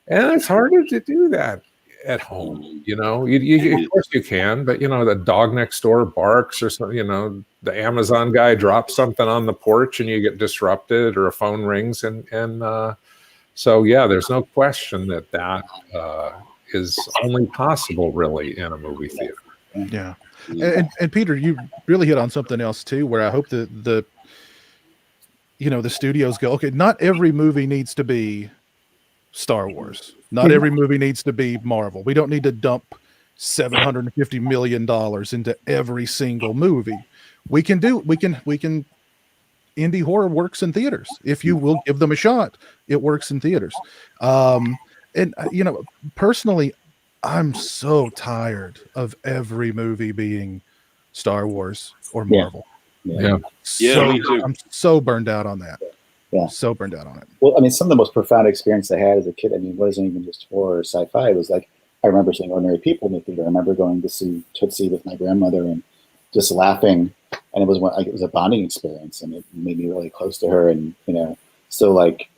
And it's harder to do that at home. You of course you can, but the dog next door barks, or something, the Amazon guy drops something on the porch and you get disrupted, or a phone rings, and so there's no question that is only possible really in a movie theater. Yeah. And Peter, you really hit on something else too, where I hope the studios go, okay, not every movie needs to be Star Wars. Not every movie needs to be Marvel. We don't need to dump $750 million into every single movie. We can indie horror works in theaters. If you will give them a shot, it works in theaters. Personally, I'm so tired of every movie being Star Wars or Marvel. Yeah, me too. I'm so burned out on that. Yeah. So burned out on it. Well, I mean, some of the most profound experience I had as a kid, I mean, it wasn't even just horror or sci-fi. It was like, I remember seeing Ordinary People in the theater. I remember going to see Tootsie with my grandmother and just laughing. And it was a bonding experience, and it made me really close to her. And, so like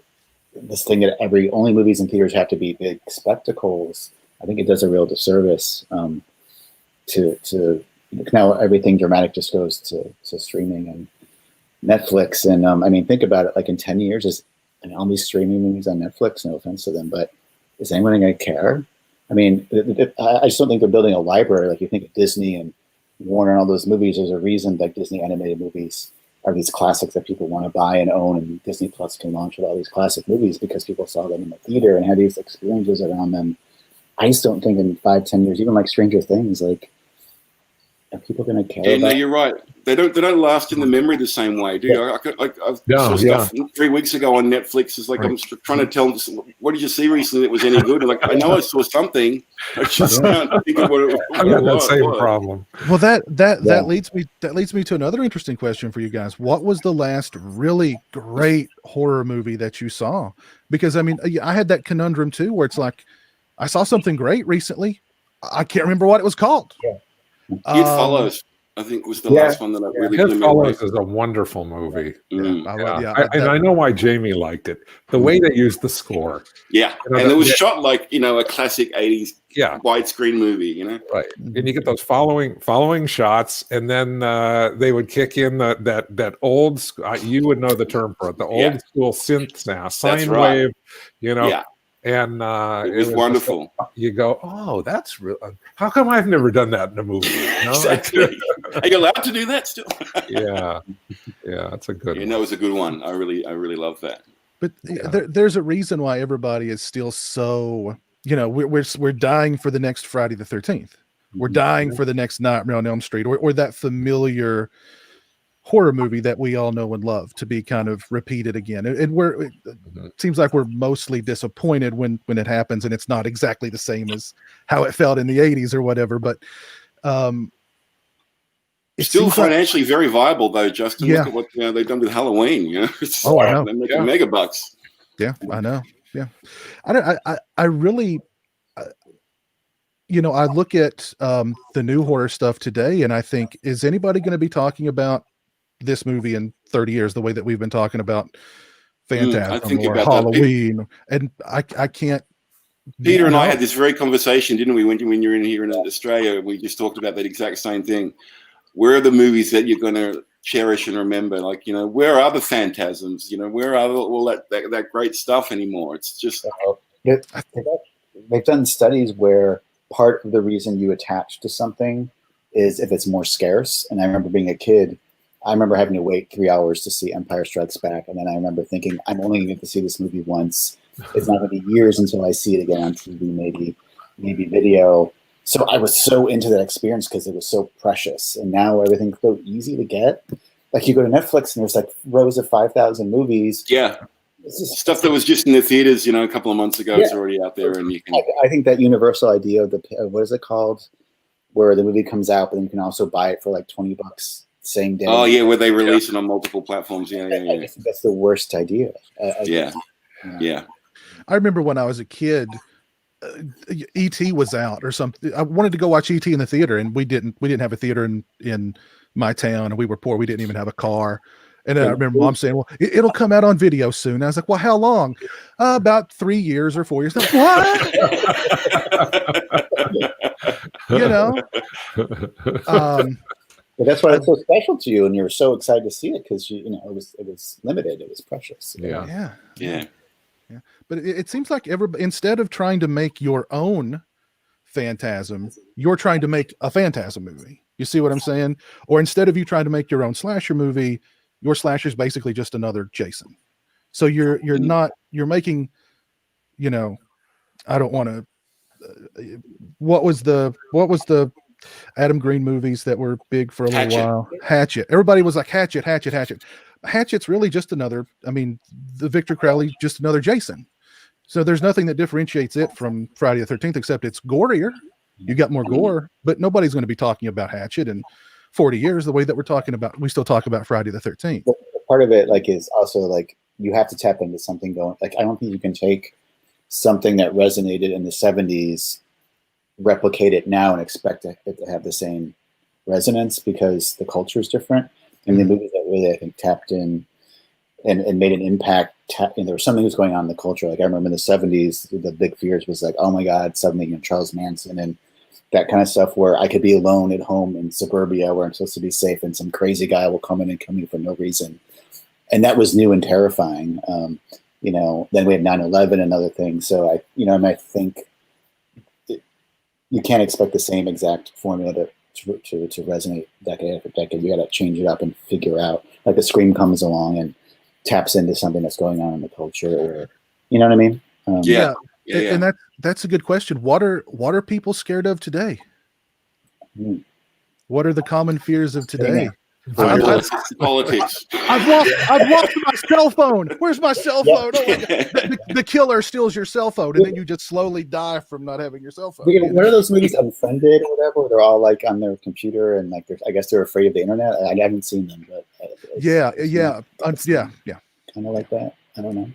this thing that only movies in theaters have to be big spectacles, I think it does a real disservice to now everything dramatic just goes to streaming and Netflix. And I mean, think about it, like in 10 years, all these streaming movies on Netflix, no offense to them, but is anyone going to care? I mean, I just don't think they're building a library. Like you think of Disney and Warner and all those movies, there's a reason like Disney animated movies are these classics that people want to buy and own, and Disney Plus can launch with all these classic movies because people saw them in the theater and had these experiences around them. I just don't think in 5-10 years, even like Stranger Things, like, are people going to care? Yeah, no, you're right. They don't last in the memory the same way, do you? I saw stuff 3 weeks ago on Netflix. It's like I'm trying to tell them, what did you see recently that was any good? And like, I know I saw something. I just can't think of what it was. I've got that same problem. Well, that leads me to another interesting question for you guys. What was the last really great horror movie that you saw? Because I mean, I had that conundrum too, where it's like, I saw something great recently. I can't remember what it was called. Yeah. It Follows, I think, was the last one that I really It Follows is a wonderful movie. I know why Jamie liked it. The way they used the score. Yeah, and it was shot like a classic 80s widescreen movie. Right, and you get those following shots, and then they would kick in that old. You would know the term for it. The old school synth now, sine wave. And it was wonderful. You go, oh, that's real. How come I've never done that in a movie? Exactly. Are you allowed to do that still? yeah, that's a good one. That was a good one. I really love that. But there's a reason why everybody is still so, we're dying for the next Friday the 13th. We're dying for the next Nightmare on Elm Street, or that familiar horror movie that we all know and love to be kind of repeated again. And it seems like we're mostly disappointed when it happens and it's not exactly the same as how it felt in the 80s or whatever. But it's still financially very viable though, Justin. Yeah. Look at what they've done with Halloween. I know. They're making mega bucks. Yeah, I know. Yeah. I really I look at the new horror stuff today and I think, is anybody going to be talking about this movie in 30 years the way that we've been talking about Phantasm or Halloween? And I can't. Peter and I had this very conversation, didn't we, when you were in here in Australia? We just talked about that exact same thing. Where are the movies that you're going to cherish and remember? Like, where are the Phantasms? Where are all that great stuff anymore? It's just they've done studies where part of the reason you attach to something is if it's more scarce. And I remember being a kid, I remember having to wait 3 hours to see Empire Strikes Back. And then I remember thinking, I'm only going to get to see this movie once. It's not going to be years until I see it again on TV, maybe video. So I was so into that experience because it was so precious, and now everything's so easy to get. Like you go to Netflix and there's like rows of 5,000 movies. Yeah. Stuff that was just in the theaters, a couple of months ago, it's already out there, and you can. I think that universal idea of the what is it called, where the movie comes out, but then you can also buy it for like $20 same day. Oh yeah, where they release it on multiple platforms. Yeah. I guess that's the worst idea. Yeah. I remember when I was a kid, E.T. was out or something. I wanted to go watch E.T. in the theater, and we didn't have a theater in my town, and we were poor. We didn't even have a car. And then I remember Mom saying, "Well, it'll come out on video soon." And I was like, "Well, how long?" About 3 years or 4 years. Like, what? But that's why it's so special to you, and you're so excited to see it because it was limited, it was precious. Yeah. Yeah. But it seems like instead of trying to make your own Phantasm, you're trying to make a Phantasm movie. You see what I'm saying? Or instead of you trying to make your own slasher movie, your slasher is basically just another Jason. So you're making, I don't want to. What was the Adam Green movies that were big for a little while? Hatchet. Everybody was like Hatchet. Hatchet's really just another. I mean, the Victor Crowley, just another Jason. So there's nothing that differentiates it from Friday the 13th except it's gorier. You got more gore, but nobody's going to be talking about Hatchet in 40 years the way that we still talk about Friday the 13th. But part of it is also you have to tap into something going. I don't think you can take something that resonated in the 70s, replicate it now, and expect it to have the same resonance because the culture is different. And the movies that really, I think, tapped in and made an impact. There was something that was going on in the culture. Like I remember in the 70s, the big fears was like, oh my God, suddenly Charles Manson and that kind of stuff where I could be alone at home in suburbia where I'm supposed to be safe and some crazy guy will come in and kill me for no reason. And that was new and terrifying. Then we had 9/11 and other things. So I think you can't expect the same exact formula to resonate decade after decade. You got to change it up and figure out. Like the Scream comes along and taps into something that's going on in the culture, or you know what I mean? Yeah. And that's a good question. What are people scared of today? What are the common fears of today? Politics. I've lost my cell phone. Where's my cell phone? Oh my God. The killer steals your cell phone, and then you just slowly die from not having your cell phone. What are those movies, Unfriended or whatever? Where they're all on their computer and I guess they're afraid of the internet. I haven't seen them, but yeah. Kind of like that. I don't know.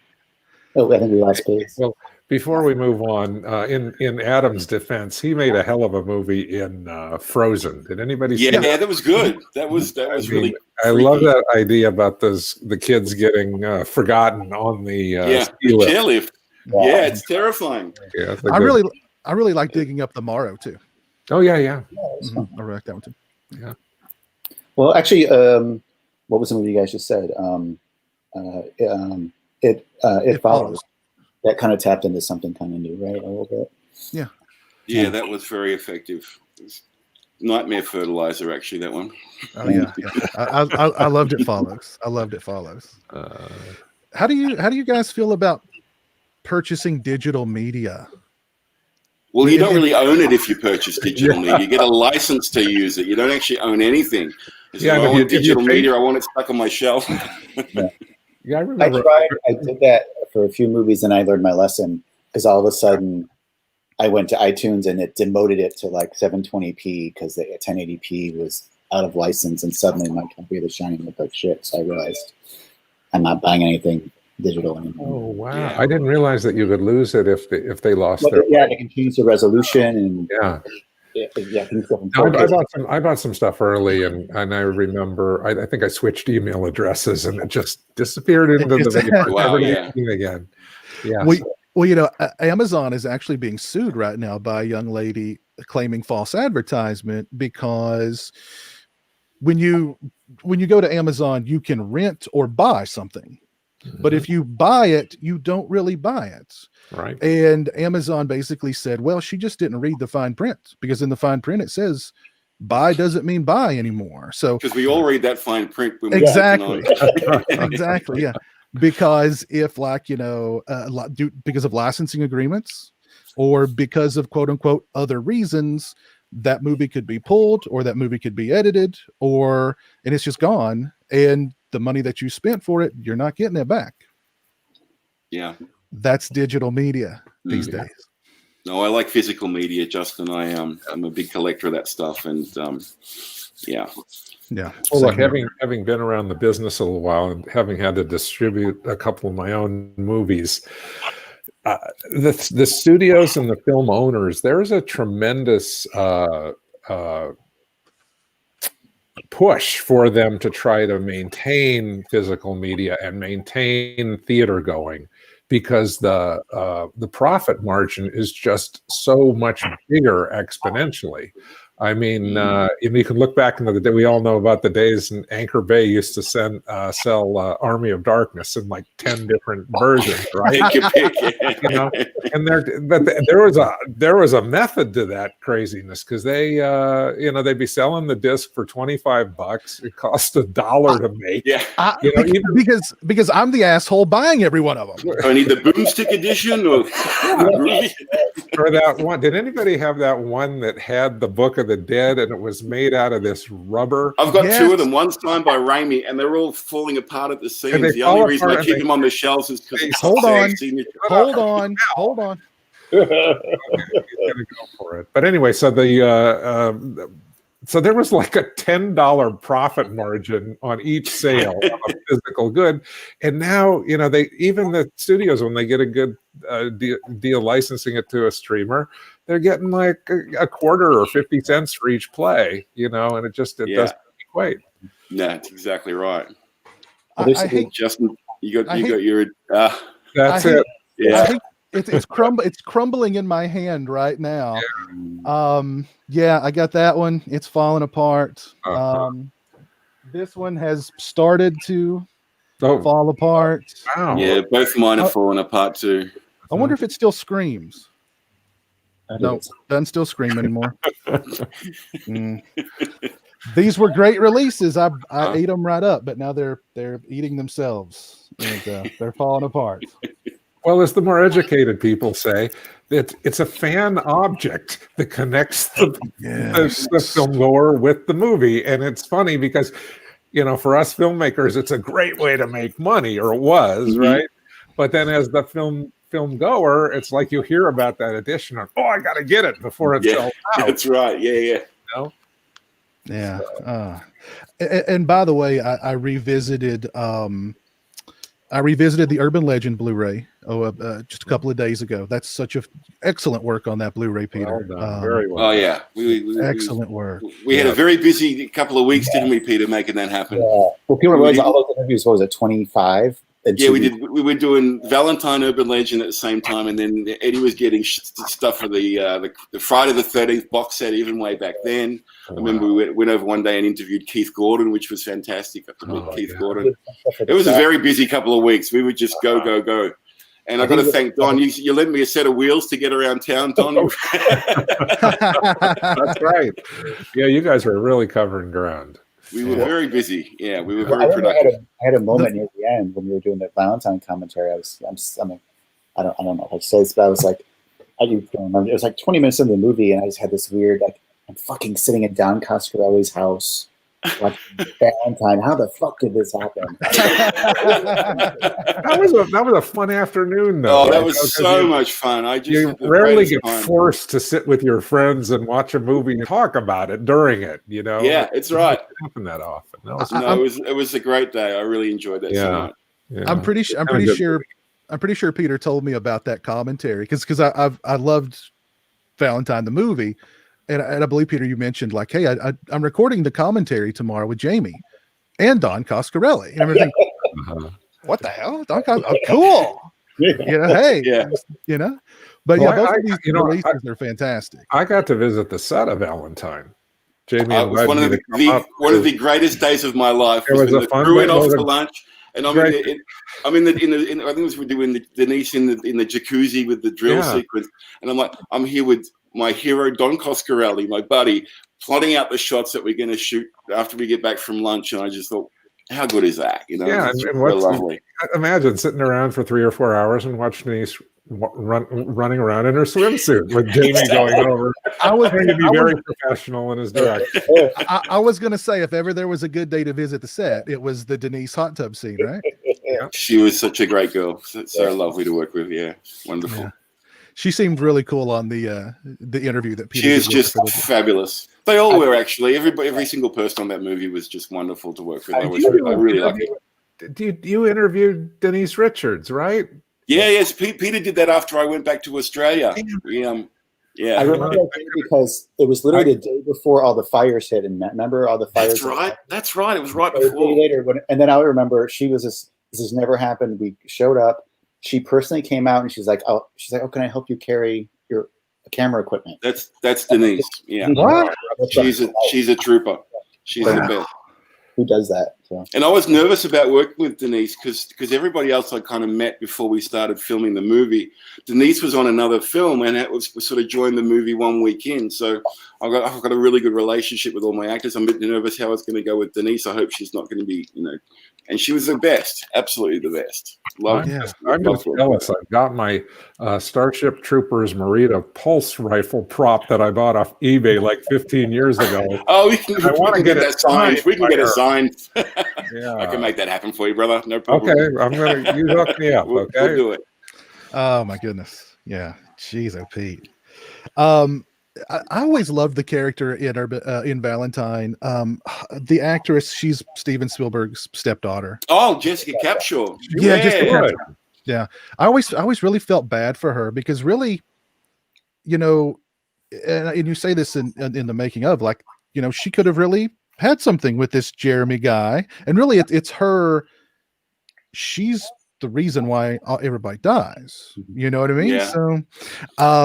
Oh, I think we lost pace. Well, before we move on, in Adam's defense, he made a hell of a movie in Frozen. Did anybody see that? Yeah, that was good. That was really I love that idea about the kids getting forgotten on the ski lift. Chairlift. Yeah, it's terrifying. Yeah, I really like digging up the Morrow too. Oh yeah. I like that one too. Yeah. Well, actually, what was the movie you guys just said? It Follows. That kind of tapped into something kind of new, right? A little bit. Yeah, that was very effective. Nightmare Fertilizer, actually, that one. Oh yeah. I loved It Follows. How do you guys feel about purchasing digital media? Well, you don't really own it if you purchase digital media. You get a license to use it. You don't actually own anything. I want digital media. I want it stuck on my shelf. Yeah, I remember. I did that for a few movies, and I learned my lesson because all of a sudden I went to iTunes and it demoted it to 720p because the 1080p was out of license, and suddenly my computer was shining looked like shit. So I realized I'm not buying anything digital anymore. Oh wow! Yeah. I didn't realize that you could lose it if they lost their. Yeah, they can change the resolution and I bought some stuff early, and I remember I think I switched email addresses, and it just disappeared into the video. Wow, again. Yeah. Well, Amazon is actually being sued right now by a young lady claiming false advertisement because when you go to Amazon, you can rent or buy something. But if you buy it, you don't really buy it. Right. And Amazon basically said, well, she just didn't read the fine print, because in the fine print it says buy doesn't mean buy anymore. So because we all read that fine print when exactly. Exactly. Yeah. Because if because of licensing agreements, or because of quote unquote other reasons, that movie could be pulled or that movie could be edited and it's just gone. And the money that you spent for it, you're not getting it back. Yeah. That's digital media these days. No, I like physical media, Justin. I'm a big collector of that stuff, and yeah. Well, look, having been around the business a little while and having had to distribute a couple of my own movies, the studios and the film owners, there's a tremendous push for them to try to maintain physical media and maintain theater going, because the profit margin is just so much bigger exponentially. I mean, you can look back into the day. We all know about the days in Anchor Bay used to sell Army of Darkness in like 10 different versions, right? You know, and there was a method to that craziness, because they they'd be selling the disc for $25. It cost $1 to make. Because I'm the asshole buying every one of them. I need the boomstick edition or that one. Did anybody have that one that had the Book of the Dead and it was made out of this rubber? I've got two of them. One's signed by Raimi, and they're all falling apart at the seams. The only reason I keep them on the shelves is because hold on. Okay, go for it. But anyway, so so there was like a $10 profit margin on each sale of a physical good, and now even the studios, when they get a good deal licensing it to a streamer, they're getting like a quarter or 50 cents for each play, and it doesn't equate. Yeah, that's exactly right. I hate Justin. You got your. That's it. Yeah. It's crumbling in my hand right now. I got that one. It's falling apart. This one has started to fall apart. Wow. Yeah, both mine are falling apart too. I wonder if it still screams. No, doesn't still scream anymore. These were great releases. I ate them right up, but now they're eating themselves, and they're falling apart. Well, as the more educated people say, that it's a fan object that connects the film goer with the movie. And it's funny because, for us filmmakers, it's a great way to make money, or it was, right? But then as the film goer, it's like you hear about that edition of, I got to get it before it sells out. That's right. Yeah. Yeah. And by the way, I revisited the Urban Legend Blu-ray just a couple of days ago. That's such excellent work on that Blu-ray, Peter. Well done. Very well. Oh yeah, excellent work. We had a very busy couple of weeks, didn't we, Peter, making that happen? Yeah. Well, people realize all those interviews. What was it, 25? Yeah, we did. We were doing Valentine Urban Legend at the same time, and then Eddie was getting stuff for the Friday the 13th box set even way back then. I remember we went over one day and interviewed Keith Gordon, which was fantastic. I got to meet Keith Gordon. It was a very busy couple of weeks. We would just go. And I've got to thank Don. You lent me a set of wheels to get around town, Don. That's right. Yeah, you guys were really covering ground. We were very busy. Yeah, we were very productive. I had a moment near the end when we were doing the Valentine commentary. I don't know how to say this, but I was like, I do remember. It was like 20 minutes into the movie, and I just had this weird, like, I'm fucking sitting at Don Coscarelli's house watching Valentine. How the fuck did this happen? That was a fun afternoon, though. Oh, that was so much fun. You rarely get forced to sit with your friends and watch a movie and talk about it during it. Yeah, it's right. It doesn't happen that often. It was a great day. I really enjoyed that. Yeah. I'm pretty sure Peter told me about that commentary because I loved Valentine the movie. And I believe, Peter, you mentioned like, hey, I'm recording the commentary tomorrow with Jamie and Don Coscarelli. And everything. What the hell? Don Coscarelli? Oh, cool. Hey, But both of these releases are fantastic. I got to visit the set of Valentine. Jamie it was one of the greatest days of my life. It was a fun crew went off to lunch. And I think we're doing Denise in the jacuzzi with the drill sequence. And I'm like, I'm here with my hero, Don Coscarelli, my buddy, plotting out the shots that we're going to shoot after we get back from lunch. And I just thought, how good is that? Yeah, and lovely. Imagine sitting around for 3 or 4 hours and watching Denise running around in her swimsuit with Jamie going over. I was Trying to be very professional in his direction. I was going to say, if ever there was a good day to visit the set, it was the Denise hot tub scene, right? She was such a great girl. So lovely to work with. Yeah, wonderful. Yeah. She seemed really cool on the interview that Peter She is did just with her. fabulous. They all were actually. Every single person on that movie was just wonderful to work with. I really like it. You interviewed Denise Richards, right? Yeah, yes. Peter did that after I went back to Australia. I remember that day because it was literally the day before all the fires hit. And remember all the fires? That's right. It was right a day before. later, and then I remember she was this has never happened. We showed up. She personally came out and she's like, oh, can I help you carry your camera equipment? That's Denise. Yeah. What? She's a trooper. She's the best. Who does that? So. And I was nervous about working with Denise because everybody else I kind of met before we started filming the movie. Denise was on another film and it was sort of joined the movie 1 week in. So I've got a really good relationship with all my actors. I'm a bit nervous how it's going to go with Denise. I hope she's not going to be, and she was the best, absolutely the best. I'm just jealous. I've got my Starship Troopers Merida pulse rifle prop that I bought off eBay like 15 years ago. Oh, we can get that signed. We can get it signed. Yeah. I can make that happen for you, brother. No problem. Okay, you hook me up. Okay, we'll do it. Oh my goodness, yeah. Jeez, oh Pete. I always loved the character in Valentine. The actress, she's Steven Spielberg's stepdaughter. Oh, Jessica Capshaw. Yeah, Jessica Capshaw. Yeah, I always really felt bad for her because really, and you say this in the making of, like, she could have really had something with this Jeremy guy, and really it's her. She's the reason why everybody dies. You know what I mean? Yeah. So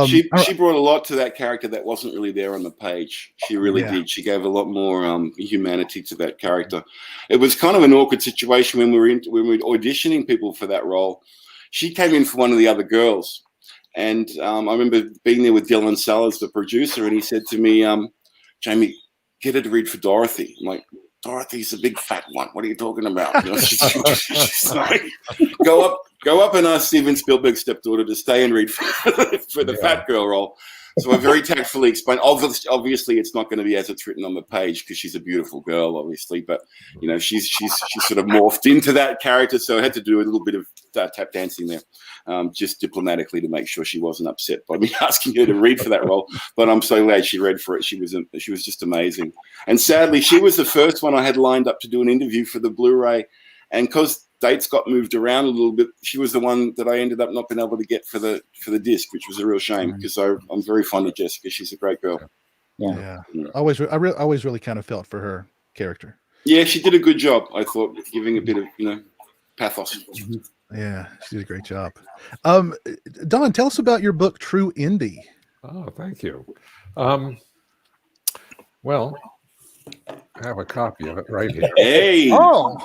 she brought a lot to that character that wasn't really there on the page. She really did. She gave a lot more humanity to that character. It was kind of an awkward situation when we were auditioning people for that role. She came in for one of the other girls, and I remember being there with Dylan Sellers, the producer, and he said to me, "Jamie, get her to read for Dorothy." I'm like, "Dorothy's the big fat one. What are you talking about?" She's like, go up and ask Steven Spielberg's stepdaughter to stay and read for the fat girl role. So I very tactfully explained. Obviously, it's not going to be as it's written on the page because she's a beautiful girl, obviously. But she's sort of morphed into that character, so I had to do a little bit of tap dancing there, just diplomatically to make sure she wasn't upset by me asking her to read for that role. But I'm so glad she read for it. She was just amazing. And sadly, she was the first one I had lined up to do an interview for the Blu-ray, and because dates got moved around a little bit, she was the one that I ended up not being able to get for the disc, which was a real shame because I'm very fond of Jessica. She's a great girl. Yeah. I always really kind of felt for her character. Yeah, she did a good job, I thought, giving a bit of pathos. Yeah, she did a great job. Don, tell us about your book, True Indie. Oh, thank you. Well, I have a copy of it right here. Hey! Oh!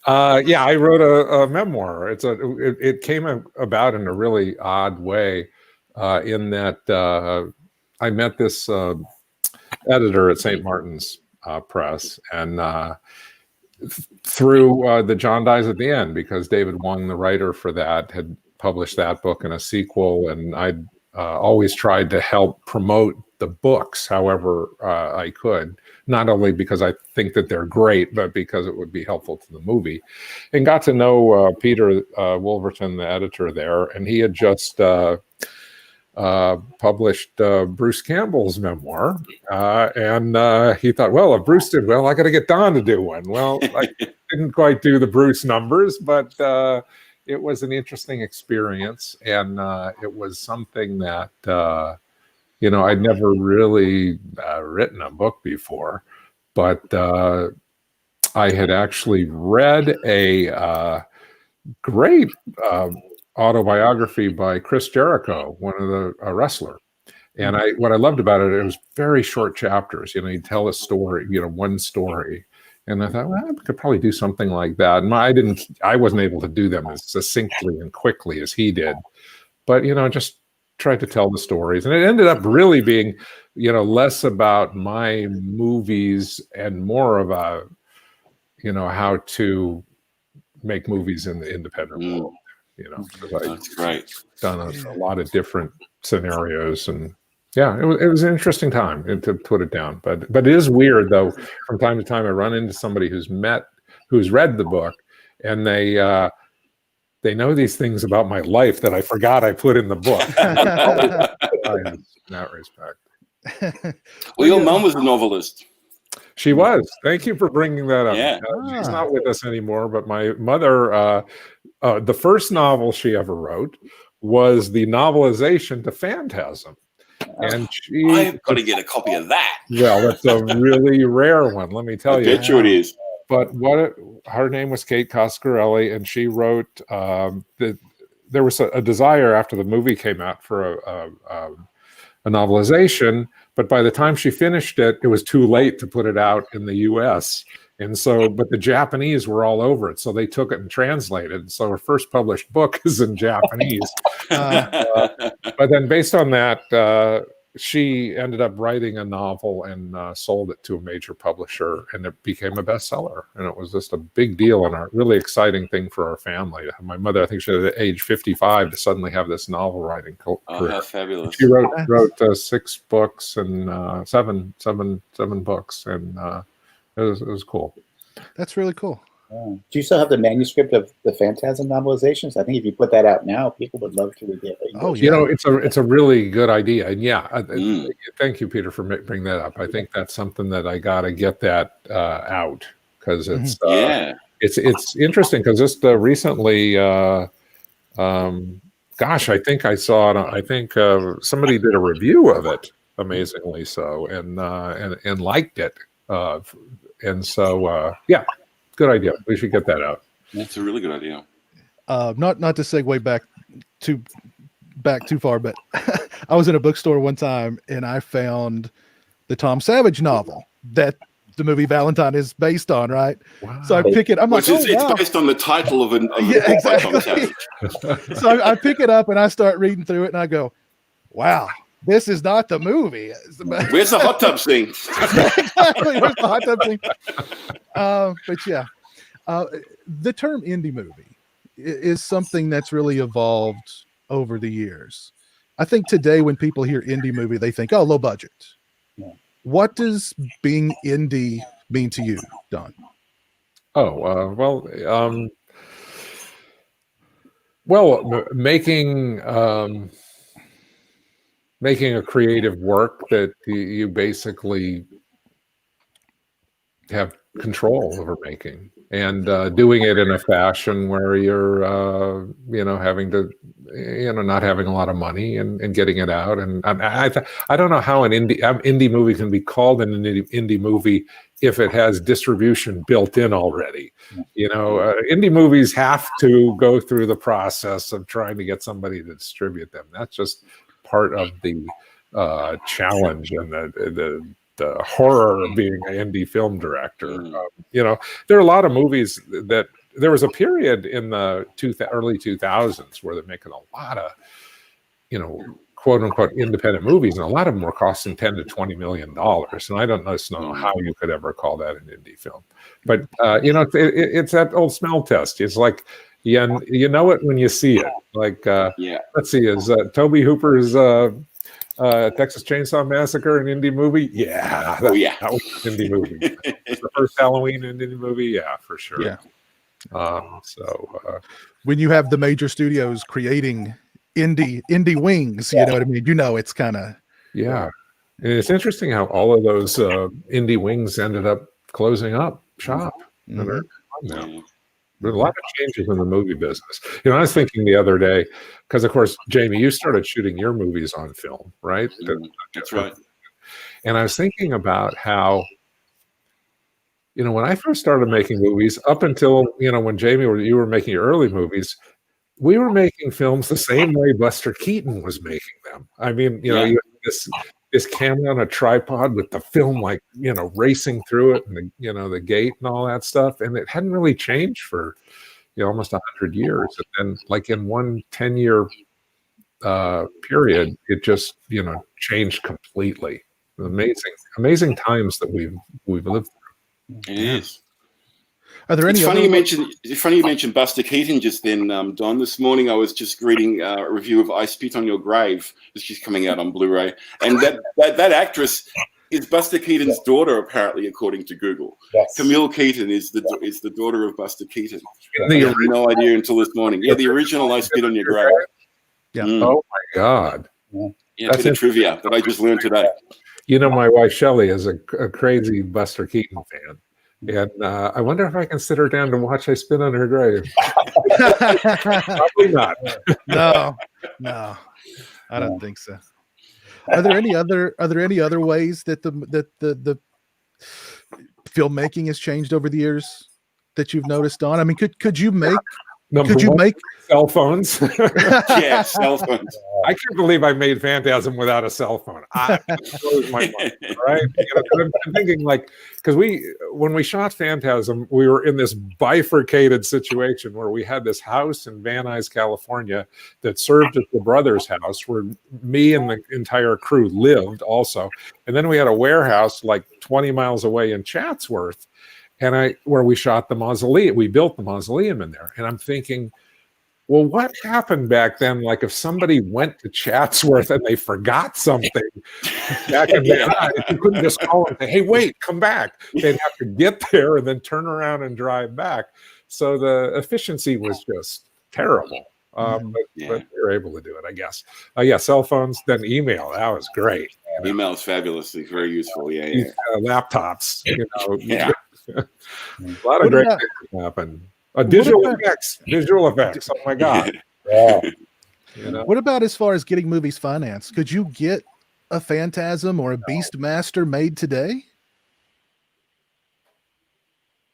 I wrote a memoir. It came about in a really odd way, in that I met this editor at St. Martin's Press, and through the John Dies at the End, because David Wong, the writer for that, had published that book and a sequel, and I'd always tried to help promote the books however I could, not only because I think that they're great, but because it would be helpful to the movie. And got to know Peter Wolverton, the editor there, and he had just published Bruce Campbell's memoir, and he thought, well, if Bruce did well, I got to get Don to do one. Well, I didn't quite do the Bruce numbers, but it was an interesting experience, and it was something that I'd never really written a book before, but I had actually read a great autobiography by Chris Jericho, one of the wrestler. And what I loved about it, it was very short chapters. He'd tell a story, one story. And I thought, well, I could probably do something like that. And I wasn't able to do them as succinctly and quickly as he did. But, just tried to tell the stories. And it ended up really being, less about my movies and more about, how to make movies in the independent world. You know, because That's great. done a lot of different scenarios, and yeah, it was an interesting time to put it down. But it is weird though. From time to time, I run into somebody who's read the book, and they know these things about my life that I forgot I put in the book. In that respect. Well, your mum was a novelist. She was. Thank you for bringing that up. Yeah. She's not with us anymore, but my mother, the first novel she ever wrote was the novelization to Phantasm. And I've got to get a copy of that. Well, that's a really rare one, let me tell you. I bet you it is. But her name was Kate Coscarelli, and she wrote there was a desire after the movie came out for a novelization, but by the time she finished it, it was too late to put it out in the U.S. And so, but the Japanese were all over it, so they took it and translated. So her first published book is in Japanese. But then, based on that, she ended up writing a novel and sold it to a major publisher, and it became a bestseller. And it was just a big deal and a really exciting thing for our family. My mother, I think she was at age 55 to suddenly have this novel writing career. Oh, how fabulous! She wrote 6 books and seven books, and it was cool. That's really cool. Do you still have the manuscript of the Phantasm novelizations? I think if you put that out now, people would love to read it. Oh, yeah. You know, it's a really good idea, and yeah, thank you, Peter, for bringing that up. I think that's something that I got to get that out, because it's it's interesting, because just recently, gosh, I think I saw it. I think somebody did a review of it, amazingly so, and liked it, and so yeah. Good idea. We should get that out. That's a really good idea. Not to segue back too far, but I was in a bookstore one time and I found the Tom Savage novel that the movie Valentine is based on, right? Wow. So I pick it. I'm like, it's based on the title of a book by Tom Savage. So I pick it up and I start reading through it and I go, wow. This is not the movie. Where's the hot tub scene? Exactly. Where's the hot tub scene? But yeah, the term indie movie is something that's really evolved over the years. I think today when people hear indie movie, they think, oh, low budget. Yeah. What does being indie mean to you, Don? Oh, making a creative work that you basically have control over making, and doing it in a fashion where you're having to not having a lot of money and getting it out. And I don't know how an indie movie can be called an indie movie if it has distribution built in already. Indie movies have to go through the process of trying to get somebody to distribute them. That's just part of the challenge and the horror of being an indie film director. There are a lot of movies that there was a period in the early 2000s where they're making a lot of, quote unquote independent movies, and a lot of them were costing $10 to $20 million. And I don't know how you could ever call that an indie film. But it's that old smell test. It's like, you know it when you see it. Like, let's see, is Tobe Hooper's Texas Chainsaw Massacre an indie movie? Yeah. That was an indie movie. The first Halloween indie movie? Yeah, for sure. Yeah. So when you have the major studios creating indie wings, you know what I mean? It's kind of... Yeah. And it's interesting how all of those indie wings ended up closing up shop. Mm-hmm. There's a lot of changes in the movie business. I was thinking the other day, because of course, Jamie, you started shooting your movies on film, right? That's right. And I was thinking about how, when I first started making movies, up until, when Jamie you were making your early movies, we were making films the same way Buster Keaton was making them. I mean, you had this camera on a tripod with the film racing through it, and the gate and all that stuff, and it hadn't really changed for almost 100 years. And then like in one 10-year period, it just changed completely. Amazing times that we've lived through. It is. Are there any It's other? funny you mentioned Buster Keaton just then, Don. This morning I was just reading a review of I Spit on Your Grave, which is coming out on Blu-ray, and that actress is Buster Keaton's daughter, apparently, according to Google. Yes. Camille Keaton is the daughter of Buster Keaton. The I had no idea until this morning. Yeah, the original I Spit on Your Grave. Yeah. Oh my God. Yeah, a bit of trivia that I just learned today. You know, my wife Shelley is a crazy Buster Keaton fan. And I wonder if I can sit her down to watch I Spit on Her Grave. Probably not. No, I don't think so. Are there any other ways that the filmmaking has changed over the years that you've noticed, Don? I mean, could you make cell phones? Yeah, cell phones. I can't believe I made Phantasm without a cell phone. It blows my mind, right? I'm thinking because when we shot Phantasm, we were in this bifurcated situation where we had this house in Van Nuys, California, that served as the brother's house, where me and the entire crew lived also, and then we had a warehouse 20 miles away in Chatsworth, and where we shot the mausoleum. We built the mausoleum in there, and I'm thinking, well, what happened back then? Like if somebody went to Chatsworth and they forgot something back in the day, you couldn't just call and say, hey, wait, come back. They'd have to get there and then turn around and drive back. So the efficiency was just terrible. But we were able to do it, I guess. Cell phones, then email. That was great. Email is fabulous. It's very useful. Laptops, Yeah. A lot of great things happen. Visual effects. Oh my God. Yeah. What about as far as getting movies financed? Could you get a Phantasm or a Beastmaster made today?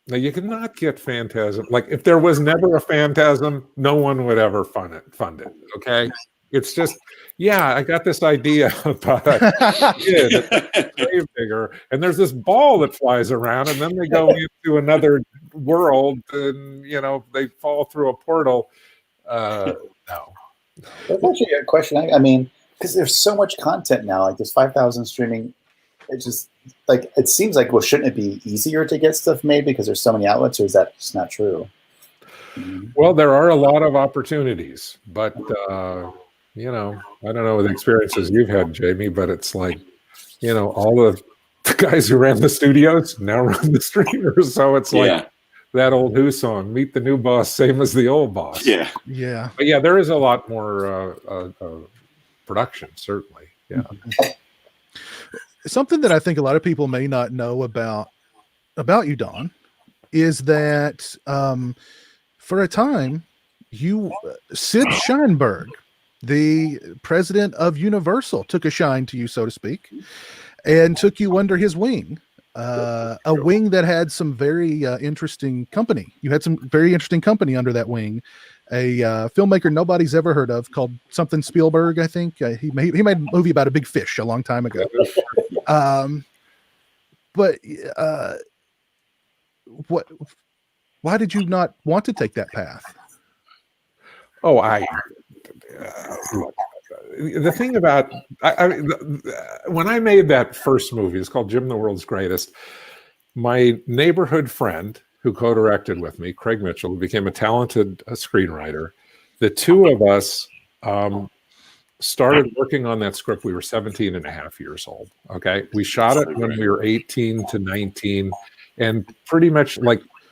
Now you cannot get Phantasm. Like if there was never a Phantasm, no one would ever fund it. Okay. It's just, I got this idea about a kid that's way bigger, and there's this ball that flies around, and then they go into another world, and they fall through a portal. No. That's actually a question. I mean, because there's so much content now, like there's 5,000 streaming. It's just it seems like, well, shouldn't it be easier to get stuff made because there's so many outlets, or is that just not true? Well, there are a lot of opportunities, but I don't know the experiences you've had, Jamie, but it's all the guys who ran the studios now run the streamers. So it's like that old Who song, meet the new boss, same as the old boss. Yeah. But there is a lot more production, certainly. Yeah. Something that I think a lot of people may not know about you, Don, is that for a time, Sid Sheinberg, the president of Universal, took a shine to you, so to speak, and took you under his wing, a wing that had some very interesting company. You had some very interesting company under that wing, a filmmaker nobody's ever heard of called something Spielberg, I think. He made a movie about a big fish a long time ago. Why did you not want to take that path? Oh, the thing about when I made that first movie, it's called Jim the World's Greatest. My neighborhood friend who co-directed with me, Craig Mitchell, who became a talented screenwriter, the two of us started working on that script. We were 17 and a half years old. Okay. We shot it when we were 18 to 19, and pretty much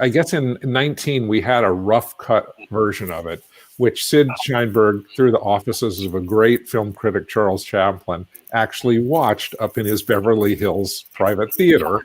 I guess in 19, we had a rough cut version of it, which Sid Sheinberg, through the offices of a great film critic, Charles Chaplin, actually watched up in his Beverly Hills private theater.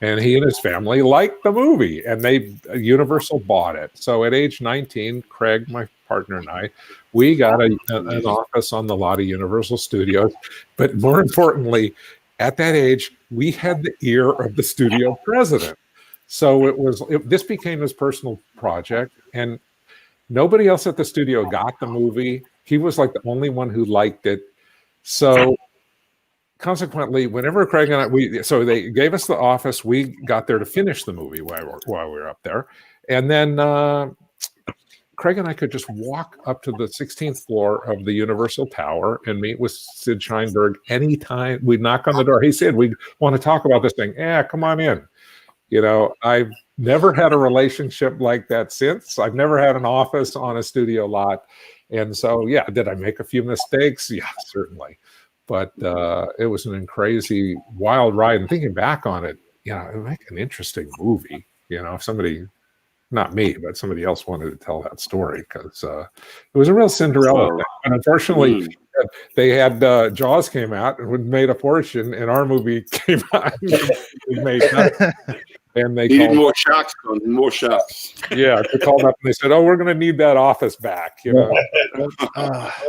And he and his family liked the movie, and Universal bought it. So at age 19, Craig, my partner, and I, we got an office on the lot of Universal Studios. But more importantly, at that age, we had the ear of the studio president. So this became his personal project, and nobody else at the studio got the movie. He was the only one who liked it. So consequently, whenever Craig and I, so they gave us the office, we got there to finish the movie while we were up there. And then Craig and I could just walk up to the 16th floor of the Universal Tower and meet with Sid Sheinberg anytime. We'd knock on the door. Hey, Sid, we want to talk about this thing. Yeah, come on in. You know, I've never had a relationship like that since. I've never had an office on a studio lot. And so, yeah, did I make a few mistakes? Yeah, certainly. But it was an crazy, wild ride. And thinking back on it, you know, it would make an interesting movie. You know, if somebody, not me, but somebody else wanted to tell that story, because it was a real Cinderella thing. And unfortunately, they had Jaws came out and made a fortune, and our movie came out and we made nothing. And they needed called, more sharks, Con, more sharks. yeah, they called up and they said, "Oh, we're going to need that office back." You know, don't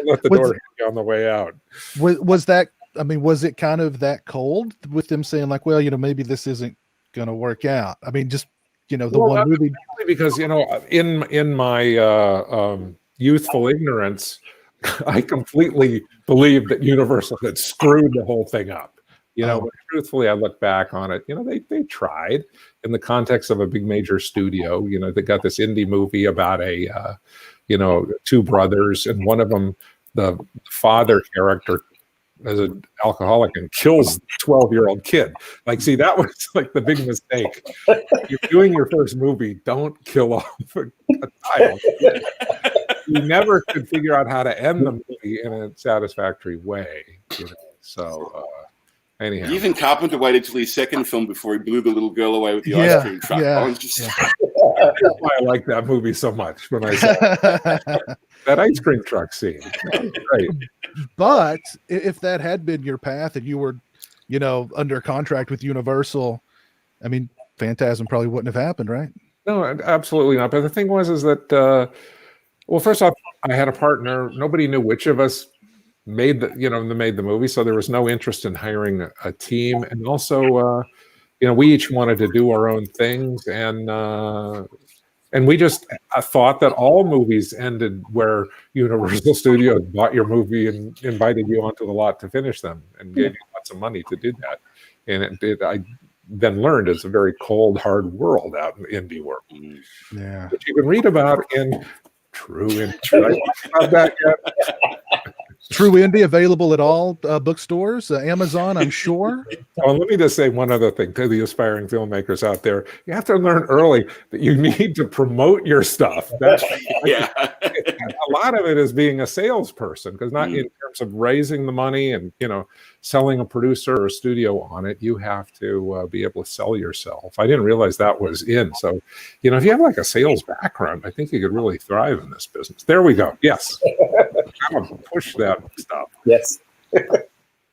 let the door hit you on the way out. Was that? I mean, was it kind of that cold with them saying like, "Well, you know, maybe this isn't going to work out"? I mean, just you know, the one movie, because you know, in my youthful ignorance, I completely believed that Universal had screwed the whole thing up. You know, but truthfully, I look back on it. You know, they tried in the context of a big major studio. You know, they got this indie movie about a, you know, two brothers, and one of them, the father character, as an alcoholic and kills 12-year-old kid. Like, see, that was like the big mistake. You're doing your first movie, don't kill off a child. You never could figure out how to end the movie in a satisfactory way. You know? So. Anyhow. Even Carpenter waited till his second film before he blew the little girl away with the ice cream truck. I was just... That's why I like that movie so much. When I saw that ice cream truck scene, right? But if that had been your path and you were, you know, under contract with Universal, I mean, Phantasm probably wouldn't have happened, right? No, absolutely not. But the thing was, is that, well, first off, I had a partner. Nobody knew which of us made the movie, so there was no interest in hiring a team. And also, you know, we each wanted to do our own things, and we just thought that all movies ended where Universal Studios bought your movie and invited you onto the lot to finish them and gave you lots of money to do that. And I then learned it's a very cold, hard world out in the indie world. Yeah, which you can read about in True Indie. Not that yet. True Indie available at all bookstores, Amazon, I'm sure. Well, let me just say one other thing to the aspiring filmmakers out there. You have to learn early that you need to promote your stuff. That's a lot of it is being a salesperson, because not in terms of raising the money and, you know, selling a producer or a studio on it, you have to be able to sell yourself. I didn't realize that was in. So, you know, if you have like a sales background, I think you could really thrive in this business. There we go. Yes. I'm gonna push that stuff. Yes.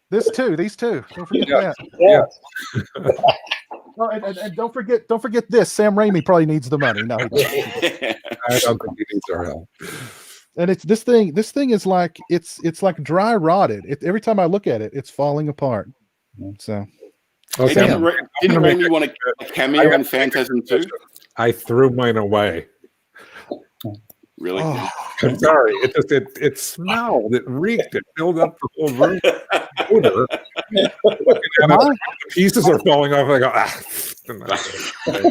These two. Don't forget that. Yeah. Well, and don't forget this. Sam Raimi probably needs the money. No, he doesn't. I don't think he needs our help. And it's this thing. This thing is like it's like dry rotted. Every time I look at it, it's falling apart. So, hey, didn't Raimi want a cameo in Phantasm too? I threw mine away. Really? Oh. I'm sorry. It smelled. It reeked. It filled up the whole room. Odor. The pieces are falling off. I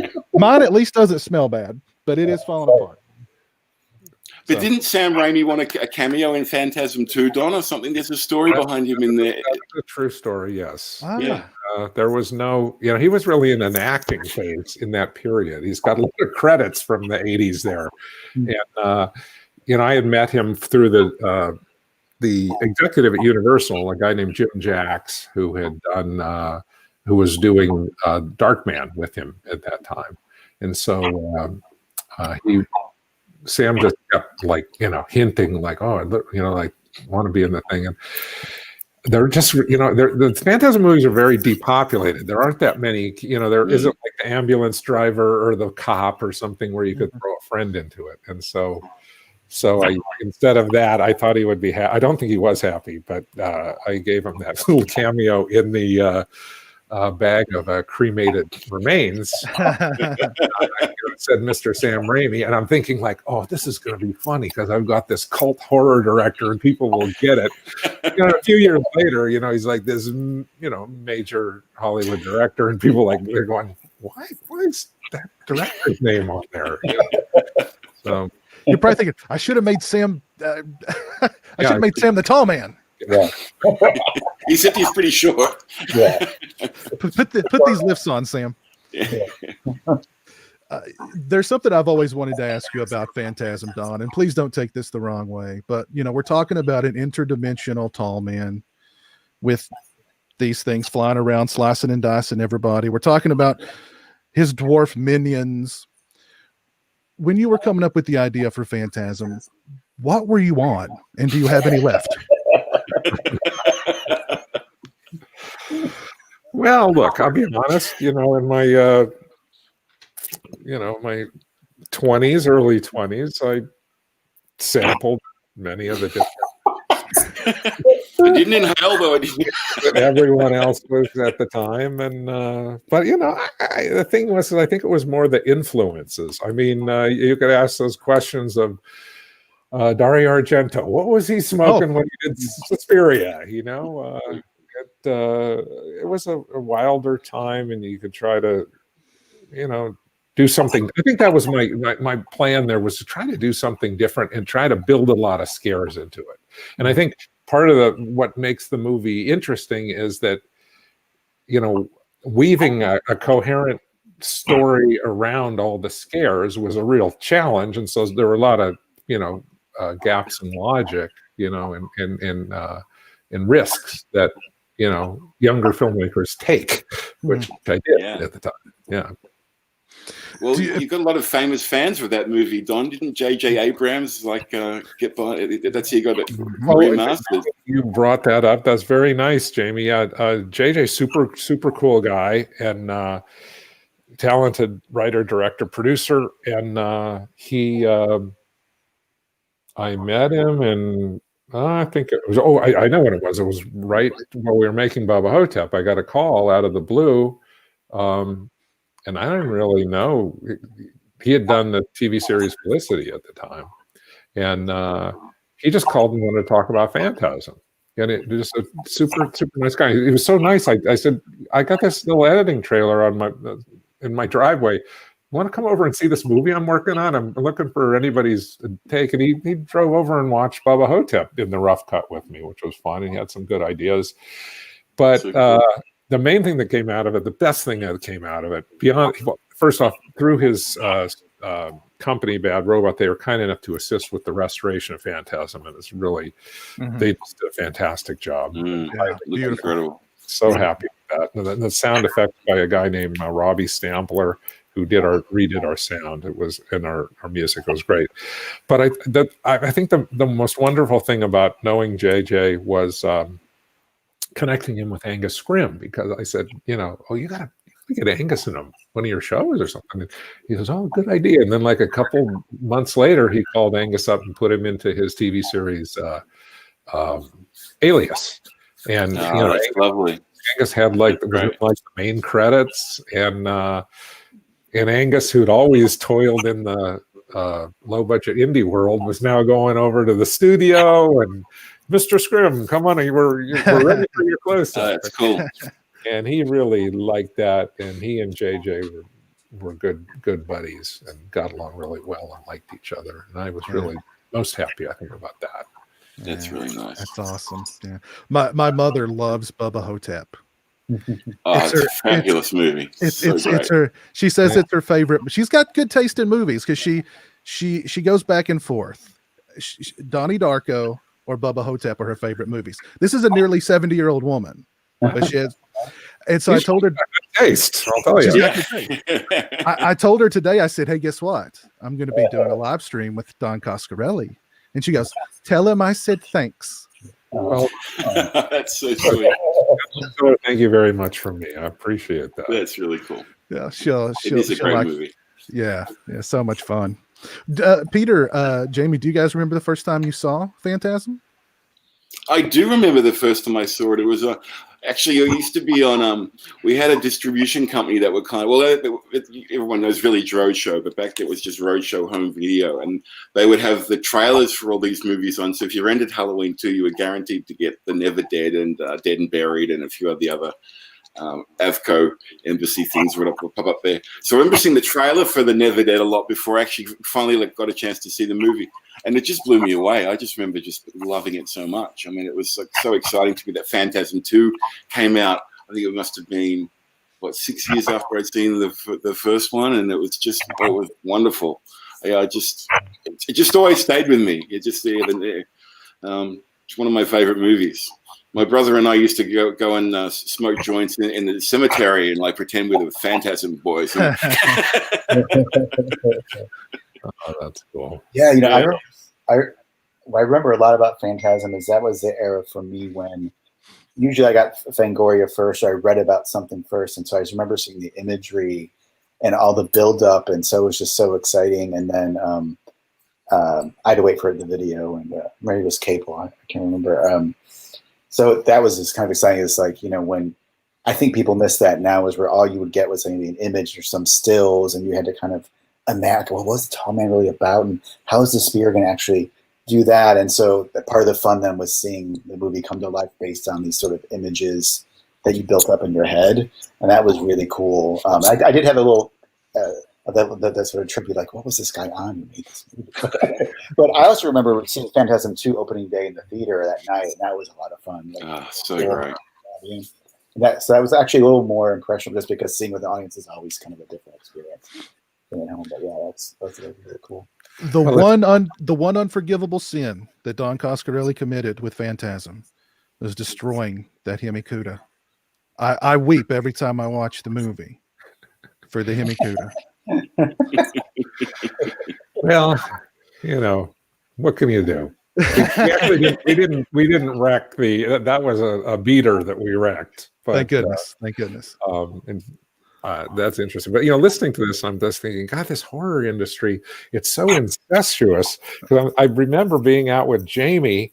go, Mine at least doesn't smell bad, but it is falling apart. But didn't Sam Raimi want a cameo in Phantasm 2, Don, or something? There's a story behind him in there. That's a true story, yes. Yeah. There was no, you know, he was really in an acting phase in that period. He's got a lot of credits from the 80s there. And, you know, I had met him through the executive at Universal, a guy named Jim Jax, who had done, who was doing Darkman with him at that time. And so Sam just kept, like, you know, hinting like, oh, you know, like, want to be in the thing. And they're just, you know, the Phantasm movies are very depopulated. There aren't that many, you know, there isn't like the ambulance driver or the cop or something where you could throw a friend into it. And so I, instead of that, I thought he would be I don't think he was happy, but I gave him that little cameo in the bag of cremated remains. It said Mr. Sam Raimi, and I'm thinking like, oh, this is going to be funny because I've got this cult horror director and people will get it. You know, a few years later, you know, he's like this, you know, major Hollywood director, and people like they're going, why is that director's name on there? You know? So you're probably thinking, I should have made Sam. I should have made Sam the tall man. Yeah. He said he's pretty short. Yeah. Put these lifts on, Sam. There's something I've always wanted to ask you about Phantasm, Don, and please don't take this the wrong way, but we're talking about an interdimensional tall man with these things flying around, slicing and dicing everybody. We're talking about his dwarf minions. When you were coming up with the idea for Phantasm, what were you on, and do you have any left? Well, look, I'll be honest. In my my 20s, early 20s, I sampled many of the different. I didn't inhale though. Everyone else was at the time, and but the thing was, I think it was more the influences. I mean, you could ask those questions of Dario Argento. What was he smoking when he did Suspiria? It was a wilder time, and you could try to, do something. I think that was my plan. There was to try to do something different and try to build a lot of scares into it. And I think part of what makes the movie interesting is that, weaving a coherent story around all the scares was a real challenge. And so there were a lot of, gaps in logic, and risks that, younger filmmakers take, which I did at the time. Yeah. Well, you've got a lot of famous fans for that movie, Don. Didn't J.J. Abrams get by? That's he got it remastered. You brought that up. That's very nice, Jamie. Yeah, J.J. super cool guy and talented writer, director, producer, and he. I met him, and I think it was. Oh, I know what it was. It was right while we were making Baba Hotep. I got a call out of the blue. And I didn't really know he had done the TV series Felicity at the time, and he just called and wanted to talk about Phantasm. And it was a super nice guy. He was so nice. I said, I got this little editing trailer on in my driveway. Want to come over and see this movie I'm working on? I'm looking for anybody's take. And he drove over and watched Baba Hotep in the rough cut with me, which was fun. And he had some good ideas, but. So cool. The main thing that came out of it, the best thing that came out of it, first off, through his company, Bad Robot, they were kind enough to assist with the restoration of Phantasm, and it's really, they just did a fantastic job. Beautiful. Incredible. So happy with that. And the sound effect by a guy named Robbie Stampler, who redid our sound. It was in our music. It was great. But I think the most wonderful thing about knowing JJ was connecting him with Angus Scrimm, because I said, you gotta get Angus in one of your shows or something. And he goes, oh, good idea. And then like a couple months later, he called Angus up and put him into his TV series Alias. And that's lovely. Angus had like the main credits, and Angus, who'd always toiled in the low budget indie world, was now going over to the studio, and Mr. Scrimm, come on, we're ready for your close-up. That's cool. And he really liked that, and he and JJ were good buddies and got along really well and liked each other. And I was really most happy, I think, about that. That's really nice. That's awesome. Yeah, my mother loves Bubba Hotep. It's a fabulous movie. It's her. She says it's her favorite. She's got good taste in movies because she goes back and forth. Donnie Darko or Bubba Hotep are her favorite movies. This is a nearly 70-year-old woman, but she has. And so I told her, taste. I'll tell you. I told her today. I said, "Hey, guess what? I'm going to be doing a live stream with Don Coscarelli." And she goes, "Tell him I said thanks." Well, that's so sweet. Thank you very much from me. I appreciate that. That's really cool. Yeah, it is a great movie. Yeah, so much fun. Peter, Jamie, do you guys remember the first time you saw Phantasm? I do remember the first time I saw it. It was actually, it used to be on. We had a distribution company that were everyone knows Village Roadshow, but back then it was just Roadshow Home Video, and they would have the trailers for all these movies on. So if you rented Halloween 2, you were guaranteed to get The Never Dead and Dead and Buried and a few of the other Avco Embassy things would pop up there. So I remember seeing the trailer for The Never Dead a lot before I actually finally got a chance to see the movie. And it just blew me away. I just remember just loving it so much. I mean, it was so exciting to me that Phantasm 2 came out. I think it must have been what, 6 years after I'd seen the first one, and it was wonderful. It just always stayed with me. It's one of my favorite movies. My brother and I used to go and smoke joints in the cemetery and like pretend we were Phantasm boys. Oh, that's cool. Yeah, I remember a lot about Phantasm. Is that was the era for me when usually I got Fangoria first, or I read about something first, and so I just remember seeing the imagery and all the build-up, and so it was just so exciting. And then I had to wait for the video, and maybe it was cable. I can't remember. So that was just kind of exciting. It's like, when I think people miss that now, is where all you would get was maybe an image or some stills, and you had to kind of imagine, well, what's the tall man really about, and how is the spear going to actually do that? And so part of the fun then was seeing the movie come to life based on these sort of images that you built up in your head, and that was really cool. I did have a little that sort of trippy, like, what was this guy on who made this movie? But I also remember seeing Phantasm 2 opening day in the theater that night, and that was a lot of fun. So great. So that was actually a little more impressionable, just because seeing with the audience is always kind of a different experience. But yeah, that's really, really cool. The one unforgivable sin that Don Coscarelli committed with Phantasm was destroying that Himikuta. I weep every time I watch the movie for the Himikuta. Well, what can you do? We didn't wreck that was a beater that we wrecked. But, thank goodness. And that's interesting. But listening to this, I'm just thinking, God, this horror industry, it's so incestuous. Because I remember being out with Jamie.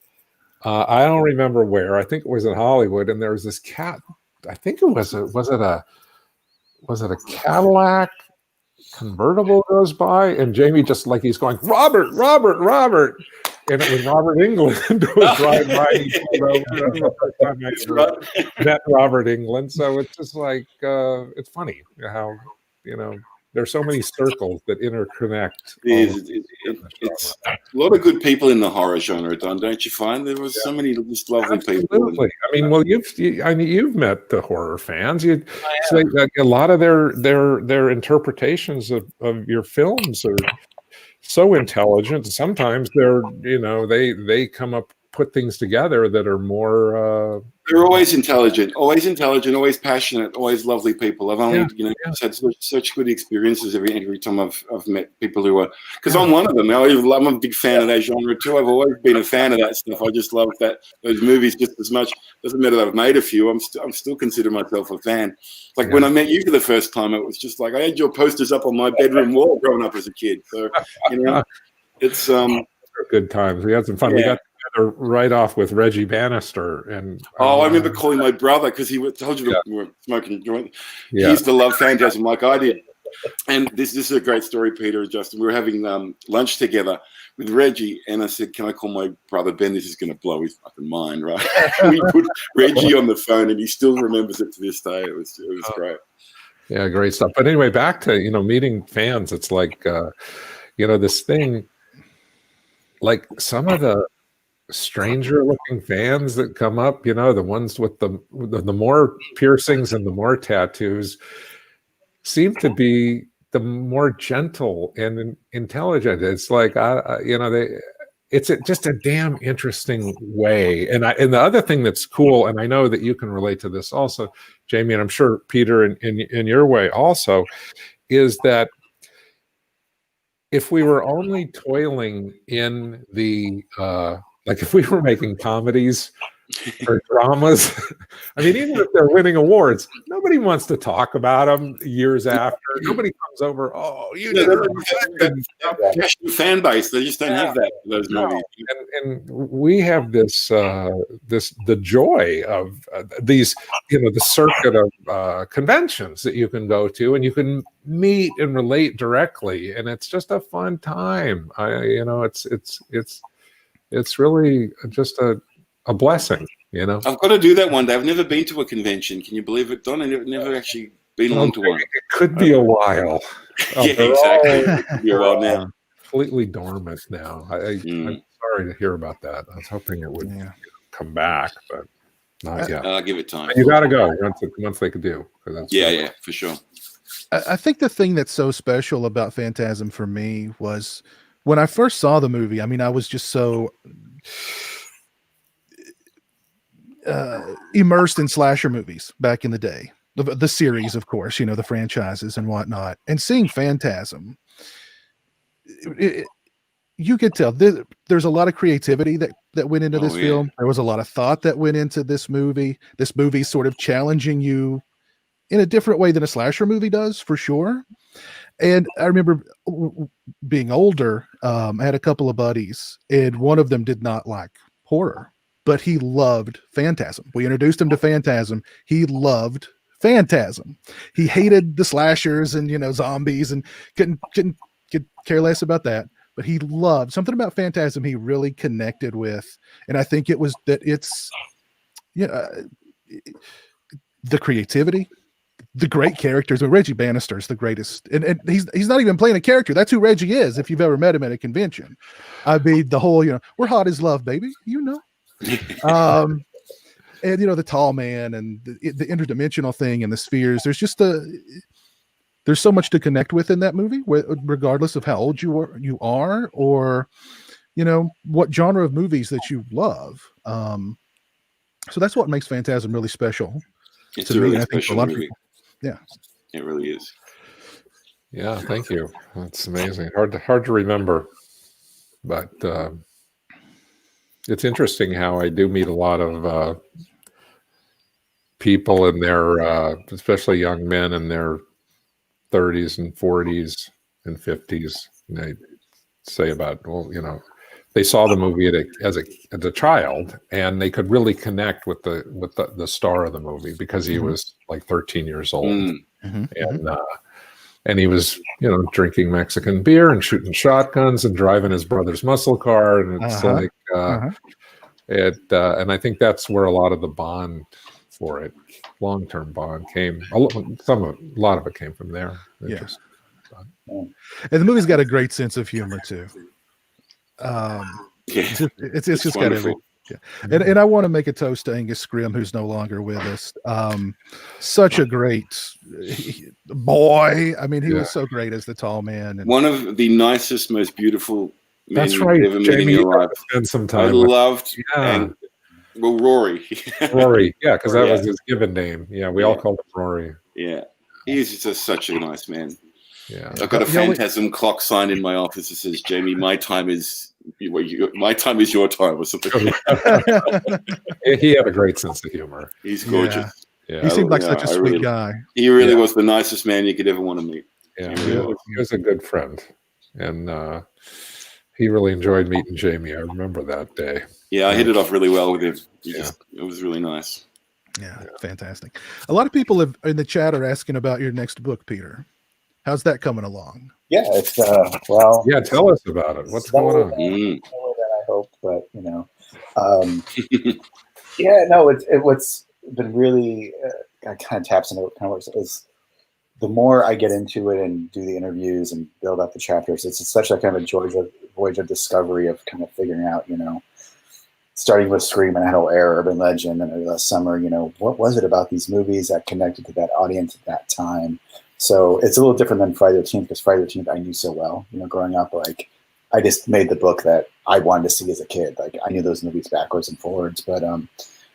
I don't remember where. I think it was in Hollywood, and there was this cat. I think it was a Cadillac convertible goes by, and Jamie just like he's going, Robert, and it was Robert England who was driving by. The first time I ever met Robert England, so it's just like it's funny how there's so many circles that interconnect. It's a lot of good people in the horror genre, Don. Don't you find there was so many just lovely people? Absolutely. I mean, well, you've met the horror fans. A lot of their interpretations of your films are so intelligent. Sometimes they come up, put things together that are more. They're always intelligent, always passionate, always lovely people. I've only had such good experiences every time I've met people who are, because I'm one of them. I'm a big fan of that genre too. I've always been a fan of that stuff. I just love those movies just as much. Doesn't matter that I've made a few. I'm still consider myself a fan. Like when I met you for the first time, it was just like I had your posters up on my bedroom wall growing up as a kid. So it's good times. We had some fun. Yeah. We got right off with Reggie Bannister, and I remember calling my brother because he told you we were smoking joint. He used to love Phantasm like I did. And this is a great story, Peter and Justin. We were having lunch together with Reggie, and I said, "Can I call my brother Ben? This is going to blow his fucking mind, right?" We put Reggie on the phone, and he still remembers it to this day. It was great. Yeah, great stuff. But anyway, back to meeting fans. It's like this thing. Like some of the stranger looking fans that come up, the ones with the more piercings and the more tattoos seem to be the more gentle and intelligent. It's like it's just a damn interesting way. And the other thing that's cool, and I know that you can relate to this also, Jamie, and I'm sure Peter in your way also, is that if we were only toiling in the like if we were making comedies or dramas, I mean, even if they're winning awards, nobody wants to talk about them years after. Nobody comes over, you did that fan base. They just don't have that for those movies. And we have this the joy of these, the circuit of conventions that you can go to and you can meet and relate directly, and it's just a fun time. It's really just a blessing, I've got to do that one day. I've never been to a convention. Can you believe it, Don? I've never actually been along to one. It could be a while. Yeah, exactly. It could be a while now. Completely dormant now. I'm sorry to hear about that. I was hoping it would come back, but Not yet. I'll give it time. You got to go once they could do. Yeah, for sure. I think the thing that's so special about Phantasm for me was when I first saw the movie. I mean, I was just so immersed in slasher movies back in the day, the series, of course, the franchises and whatnot, and seeing Phantasm, you could tell there's a lot of creativity that went into this film. There was a lot of thought that went into this movie. This movie sort of challenging you in a different way than a slasher movie does, for sure. And I remember being older, I had a couple of buddies, and one of them did not like horror, but he loved Phantasm. We introduced him to Phantasm. He loved Phantasm. He hated the slashers and zombies, and couldn't care less about that. But he loved something about Phantasm. He really connected with, and I think it was that it's the creativity, the great characters. And Reggie Bannister's the greatest, and he's not even playing a character. That's who Reggie is. If you've ever met him at a convention, I mean, the whole we're hot as love, baby. And the tall man and the interdimensional thing and the spheres. There's just there's so much to connect with in that movie, regardless of how old you are, or what genre of movies that you love. So that's what makes Phantasm really special. It's a really special movie. Yeah, it really is. Yeah, thank you. That's amazing. Hard to remember, but it's interesting how I do meet a lot of people in their, especially young men in their 30s and 40s and 50s. And they say about, they saw the movie as a child, and they could really connect with the star of the movie because he was like 13 years old, and he was drinking Mexican beer and shooting shotguns and driving his brother's muscle car, and it's and I think that's where a lot of the bond for it, long-term bond, came. A lot of it came from there. Yes. And the movie's got a great sense of humor too. It's just got everything. Yeah. And I want to make a toast to Angus Scrimm, who's no longer with us. Such a great boy. I mean, he was so great as the tall man. And one of the nicest, most beautiful men you've ever met in your life. Spend some time. I loved and Rory. Rory, yeah, because that was his given name. Yeah, we all called him Rory. Yeah, he's just such a nice man. Yeah, I've got a Phantasm clock signed in my office that says, "Jamie, my time is your time," or something. He had a great sense of humor. He's gorgeous. Yeah. He seemed like such a sweet guy. He really was the nicest man you could ever want to meet. Yeah, he was a good friend, and he really enjoyed meeting Jamie. I remember that day. Yeah, I hit it off really well with him. It was really nice. Yeah, fantastic. A lot of people in the chat are asking about your next book, Peter. How's that coming along? Yeah, it's well. Yeah, tell us about it. What's going on? I hope, but what's been really kind of taps into what kind of works is the more I get into it and do the interviews and build up the chapters, it's such a kind of voyage of discovery of kind of figuring out, starting with Scream and Idle Air, Urban Legend, and last summer, what was it about these movies that connected to that audience at that time? So it's a little different than Friday the 13th, because Friday the 13th I knew so well, growing up. Like, I just made the book that I wanted to see as a kid. Like, I knew those movies backwards and forwards, but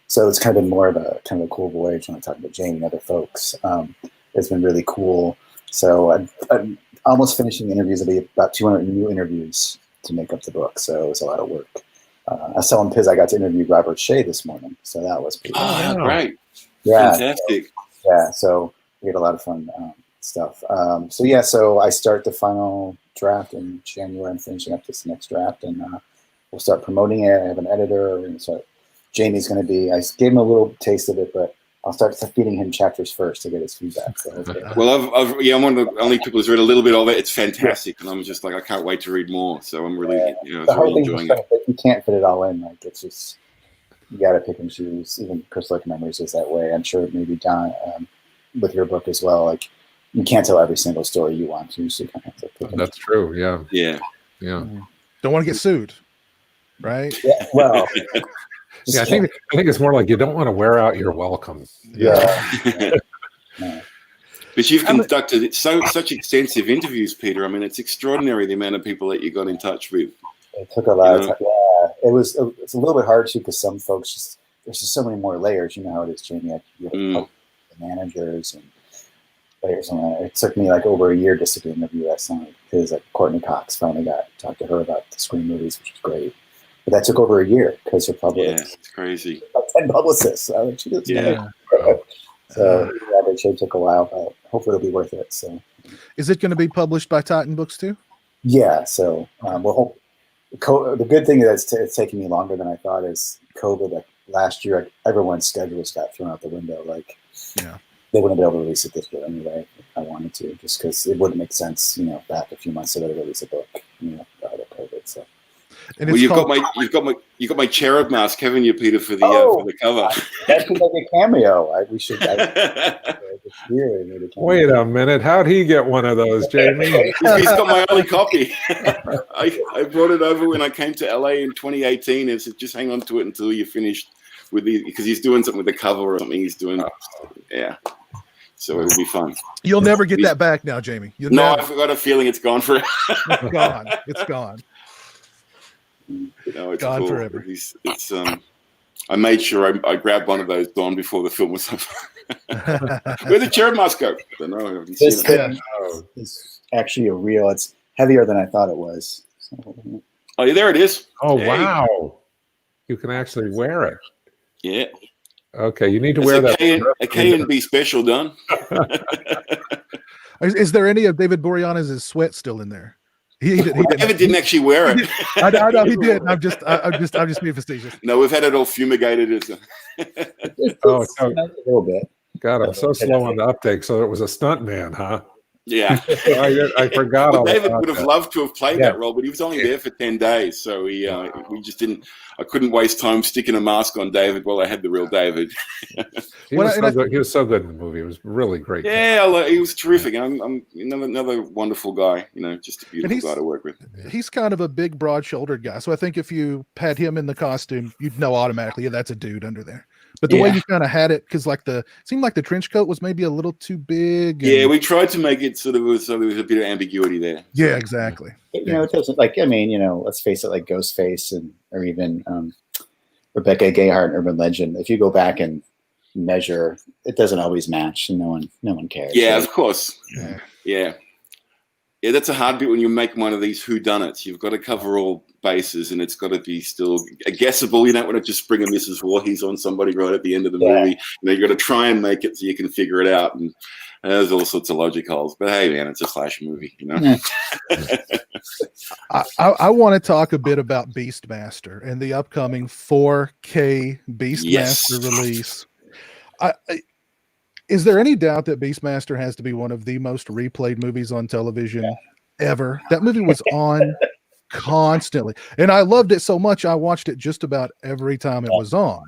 so it's kind of been more of a kind of a cool voyage when I talk about Jane and other folks. It's been really cool. So I'm almost finishing the interviews. It'll be about 200 new interviews to make up the book. So it was a lot of work. I was telling Piz I got to interview Robert Shea this morning, so that was pretty cool. Great. Yeah. Fantastic. So we had a lot of fun stuff. So I start the final draft in January. I'm finishing up this next draft, and we'll start promoting it. I have an editor. And so Jamie's going to be, I gave him a little taste of it, but I'll start feeding him chapters first to get his feedback. So, well, I'm one of the only people who's read a little bit of it. It's fantastic, and I'm just like, I can't wait to read more. So I'm really, really enjoying it. You can't fit it all in. Like, it's just, you got to pick and choose. Even Chris Lake Memories is that way. I'm sure maybe Don, with your book as well. Like, you can't tell every single story you want to. So you kind of have to pick. That's true. Yeah. Yeah. Don't want to get sued, right? Yeah. Well. Yeah, I think it's more like you don't want to wear out your welcome. Yeah. No. But you've conducted such extensive interviews, Peter. I mean, it's extraordinary the amount of people that you got in touch with. It took a lot of time. Yeah, it's a little bit hard too because some folks there's just so many more layers. You know how it is, Jamie. You have the managers and layers, and it took me like over a year just to get an interview last night because like Courtney Cox finally got to talk to her about the Scream movies, which was great. But that took over a year because her publicist, it's crazy. about 10 publicists. So that show took a while, but hopefully it'll be worth it. So, is it going to be published by Titan Books too? Yeah. So we'll hope. The good thing is it's taking me longer than I thought is COVID. Like last year, everyone's schedules got thrown out the window. Like, they wouldn't be able to release it this year anyway. If I wanted to, just because it wouldn't make sense, back a few months ago to release a book, out of COVID. So. And you've got my cherub mask, haven't you, Peter, for the cover? That could make a cameo. We should. Wait a minute, how'd he get one of those, Jamie? He's got my only copy. I brought it over when I came to LA in 2018, and said just hang on to it until you're finished with because he's doing something with the cover or something. He's doing, So it'll be fun. You'll never get that back now, Jamie. I've got a feeling it's gone forever. It's gone. It's gone. No, it's gone cool. forever. It's I made sure I grabbed one of those Dawn before the film was over. Where'd the cherub mask go? I don't know. I haven't seen This thing is actually a real. It's heavier than I thought it was. So. Oh, yeah, there it is. Oh, wow. You can actually wear it. Yeah. Okay, you need to wear that. A K&B special done. Is there any of David Boreanaz's sweat still in there? David didn't actually wear it. I know he did. I'm just being facetious. No, we've had it all fumigated. A little bit. God, I'm so slow on the uptake. So it was a stunt man, huh? Yeah. I forgot. Well, David would have loved to have played that role, but he was only there for 10 days. So we just didn't. I couldn't waste time sticking a mask on David while I had the real David. He was so good in the movie. It was really great. Yeah, he was terrific. I'm another wonderful guy. Just a beautiful guy to work with. He's kind of a big, broad-shouldered guy. So I think if you had him in the costume, you'd know automatically that's a dude under there. But the way you kind of had it, because it seemed like the trench coat was maybe a little too big. Yeah, we tried to make it so there was a bit of ambiguity there. Yeah, exactly. It doesn't let's face it, like Ghostface or even Rebecca Gayheart in Urban Legend. If you go back and measure, it doesn't always match, and no one cares. Yeah, of course. Yeah, that's a hard bit when you make one of these whodunits. You've got to cover all bases, and it's got to be still guessable. You don't want to just spring a Mrs. Voorhees on somebody right at the end of the movie. You've got to try and make it so you can figure it out. And there's all sorts of logic holes. But hey, man, it's a slasher movie, I want to talk a bit about Beastmaster and the upcoming 4K Beastmaster release. Is there any doubt that Beastmaster has to be one of the most replayed movies on television ever? That movie was on constantly, and I loved it so much I watched it just about every time it was on.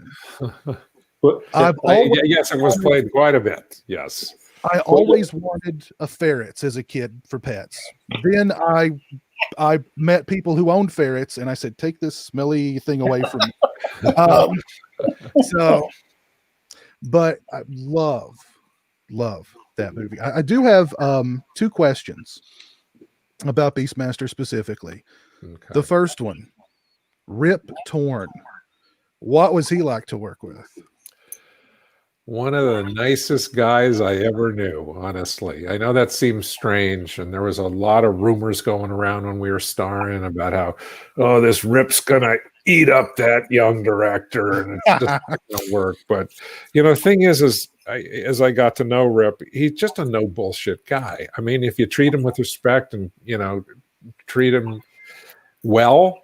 Yes, it was played quite a bit. Yes, I always wanted a ferrets as a kid for pets. Then I met people who owned ferrets, and I said, "Take this smelly thing away from me." But I love that movie. I do have two questions about Beastmaster specifically. Okay. The first one, Rip Torn. What was he like to work with? One of the nicest guys I ever knew, honestly. I know that seems strange, and there was a lot of rumors going around when we were starring about how, this Rip's gonna eat up that young director, and it's just not gonna work. But the thing is as I got to know Rip, he's just a no bullshit guy. I mean, if you treat him with respect and treat him well,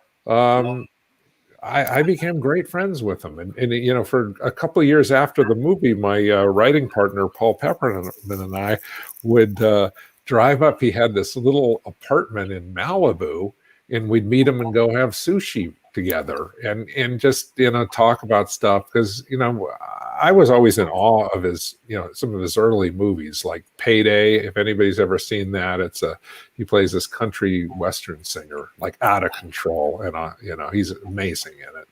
I became great friends with him, and for a couple of years after the movie, my writing partner Paul Pepperman and I would drive up. He had this little apartment in Malibu, and we'd meet him and go have sushi together and just, talk about stuff. Because, I was always in awe of his, some of his early movies, like Payday. If anybody's ever seen that, he plays this country western singer, like out of control. And, he's amazing in it.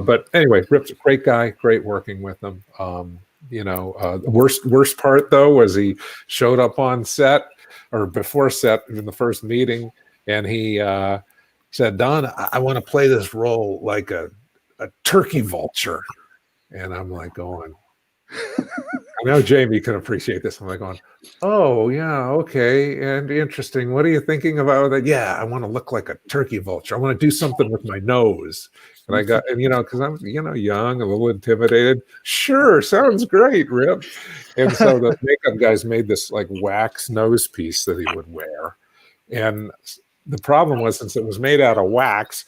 But anyway, Rip's a great guy, great working with him. The worst part though was he showed up on set or before set in the first meeting, and he said, "Don, I want to play this role like a turkey vulture." And I'm like going, I know Jamie can appreciate this. I'm like going, "Oh yeah, okay, and interesting. What are you thinking about that?" "Yeah, I want to look like a turkey vulture. I want to do something with my nose." And I got, because I'm, young, a little intimidated. "Sure, sounds great, Rip." And so the makeup guys made this like wax nose piece that he would wear. And the problem was, since it was made out of wax,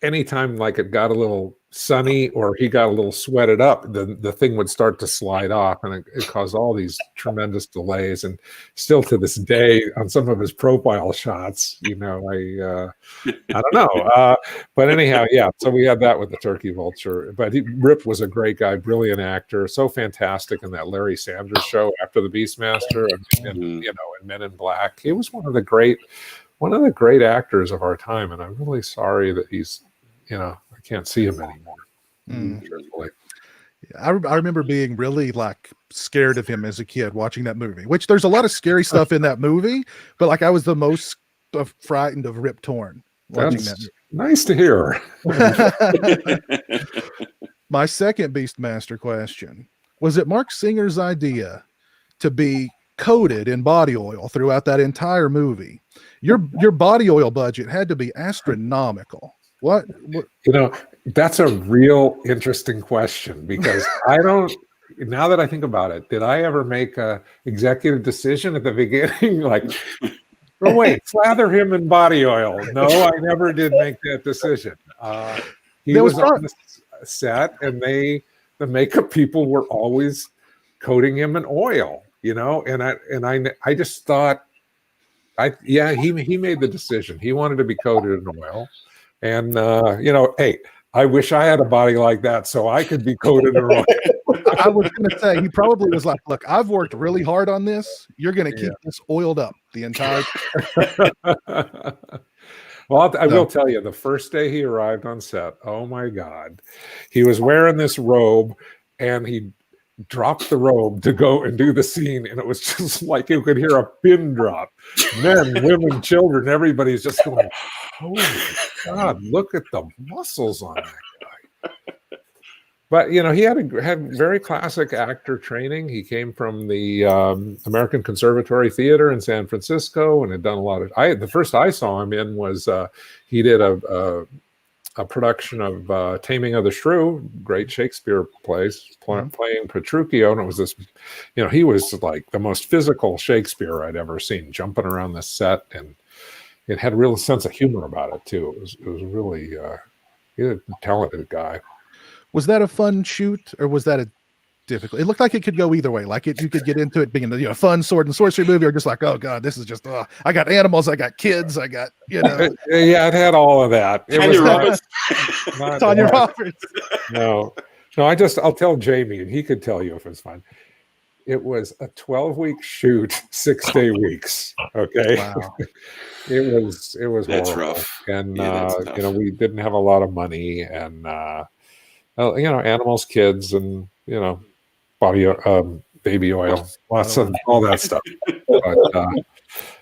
anytime like it got a little sunny or he got a little sweated up, the thing would start to slide off, and it caused all these tremendous delays. And still to this day, on some of his profile shots, I don't know. But anyhow, yeah. So we had that with the turkey vulture. But Rip was a great guy, brilliant actor, so fantastic in that Larry Sanders show after the Beastmaster, and Men in Black. He was one of the great actors of our time, and I'm really sorry that he's, I can't see him anymore. I remember being really like scared of him as a kid watching that movie, which there's a lot of scary stuff in that movie, but like I was the most frightened of Rip Torn watching that movie. Nice to hear. My second Beastmaster question: was it Mark Singer's idea to be coated in body oil throughout that entire movie? Your body oil budget had to be astronomical. What? That's a real interesting question, because now that I think about it, did I ever make a executive decision at the beginning? Like, oh wait, slather him in body oil. No, I never did make that decision. He was on the set, and the makeup people were always coating him in oil, and I just thought, he made the decision. He wanted to be coated in oil. And, hey, I wish I had a body like that so I could be coated in oil. I was going to say, he probably was like, "Look, I've worked really hard on this. You're going to keep this oiled up the entire." Well, I will tell you, the first day he arrived on set, oh my God, he was wearing this robe, and he dropped the robe to go and do the scene, and it was just like you could hear a pin drop. Men, women, children, everybody's just going, "Holy God, look at the muscles on that guy." But he had very classic actor training. He came from the American Conservatory Theater in San Francisco and had done a lot of. The first I saw him in was he did a production of Taming of the Shrew, great Shakespeare plays, playing Petruchio, and it was this, he was like the most physical Shakespeare I'd ever seen, jumping around the set, and it had a real sense of humor about it too. It was really he was a talented guy. Was that a fun shoot, or was that a difficult? It looked like it could go either way. Like you could get into it being a fun sword and sorcery movie, or just like, "Oh God, this is just I got animals, I got kids, I got Yeah, it had all of that. Tanya Roberts. Tanya Roberts. No, I'll tell Jamie, and he could tell you if it's fun. It was a 12-week shoot, 6-day weeks. Okay. Wow. It was That's horrible. rough. And Yeah, that's tough. we didn't have a lot of money, and animals, kids, and baby oil, lots of all that stuff.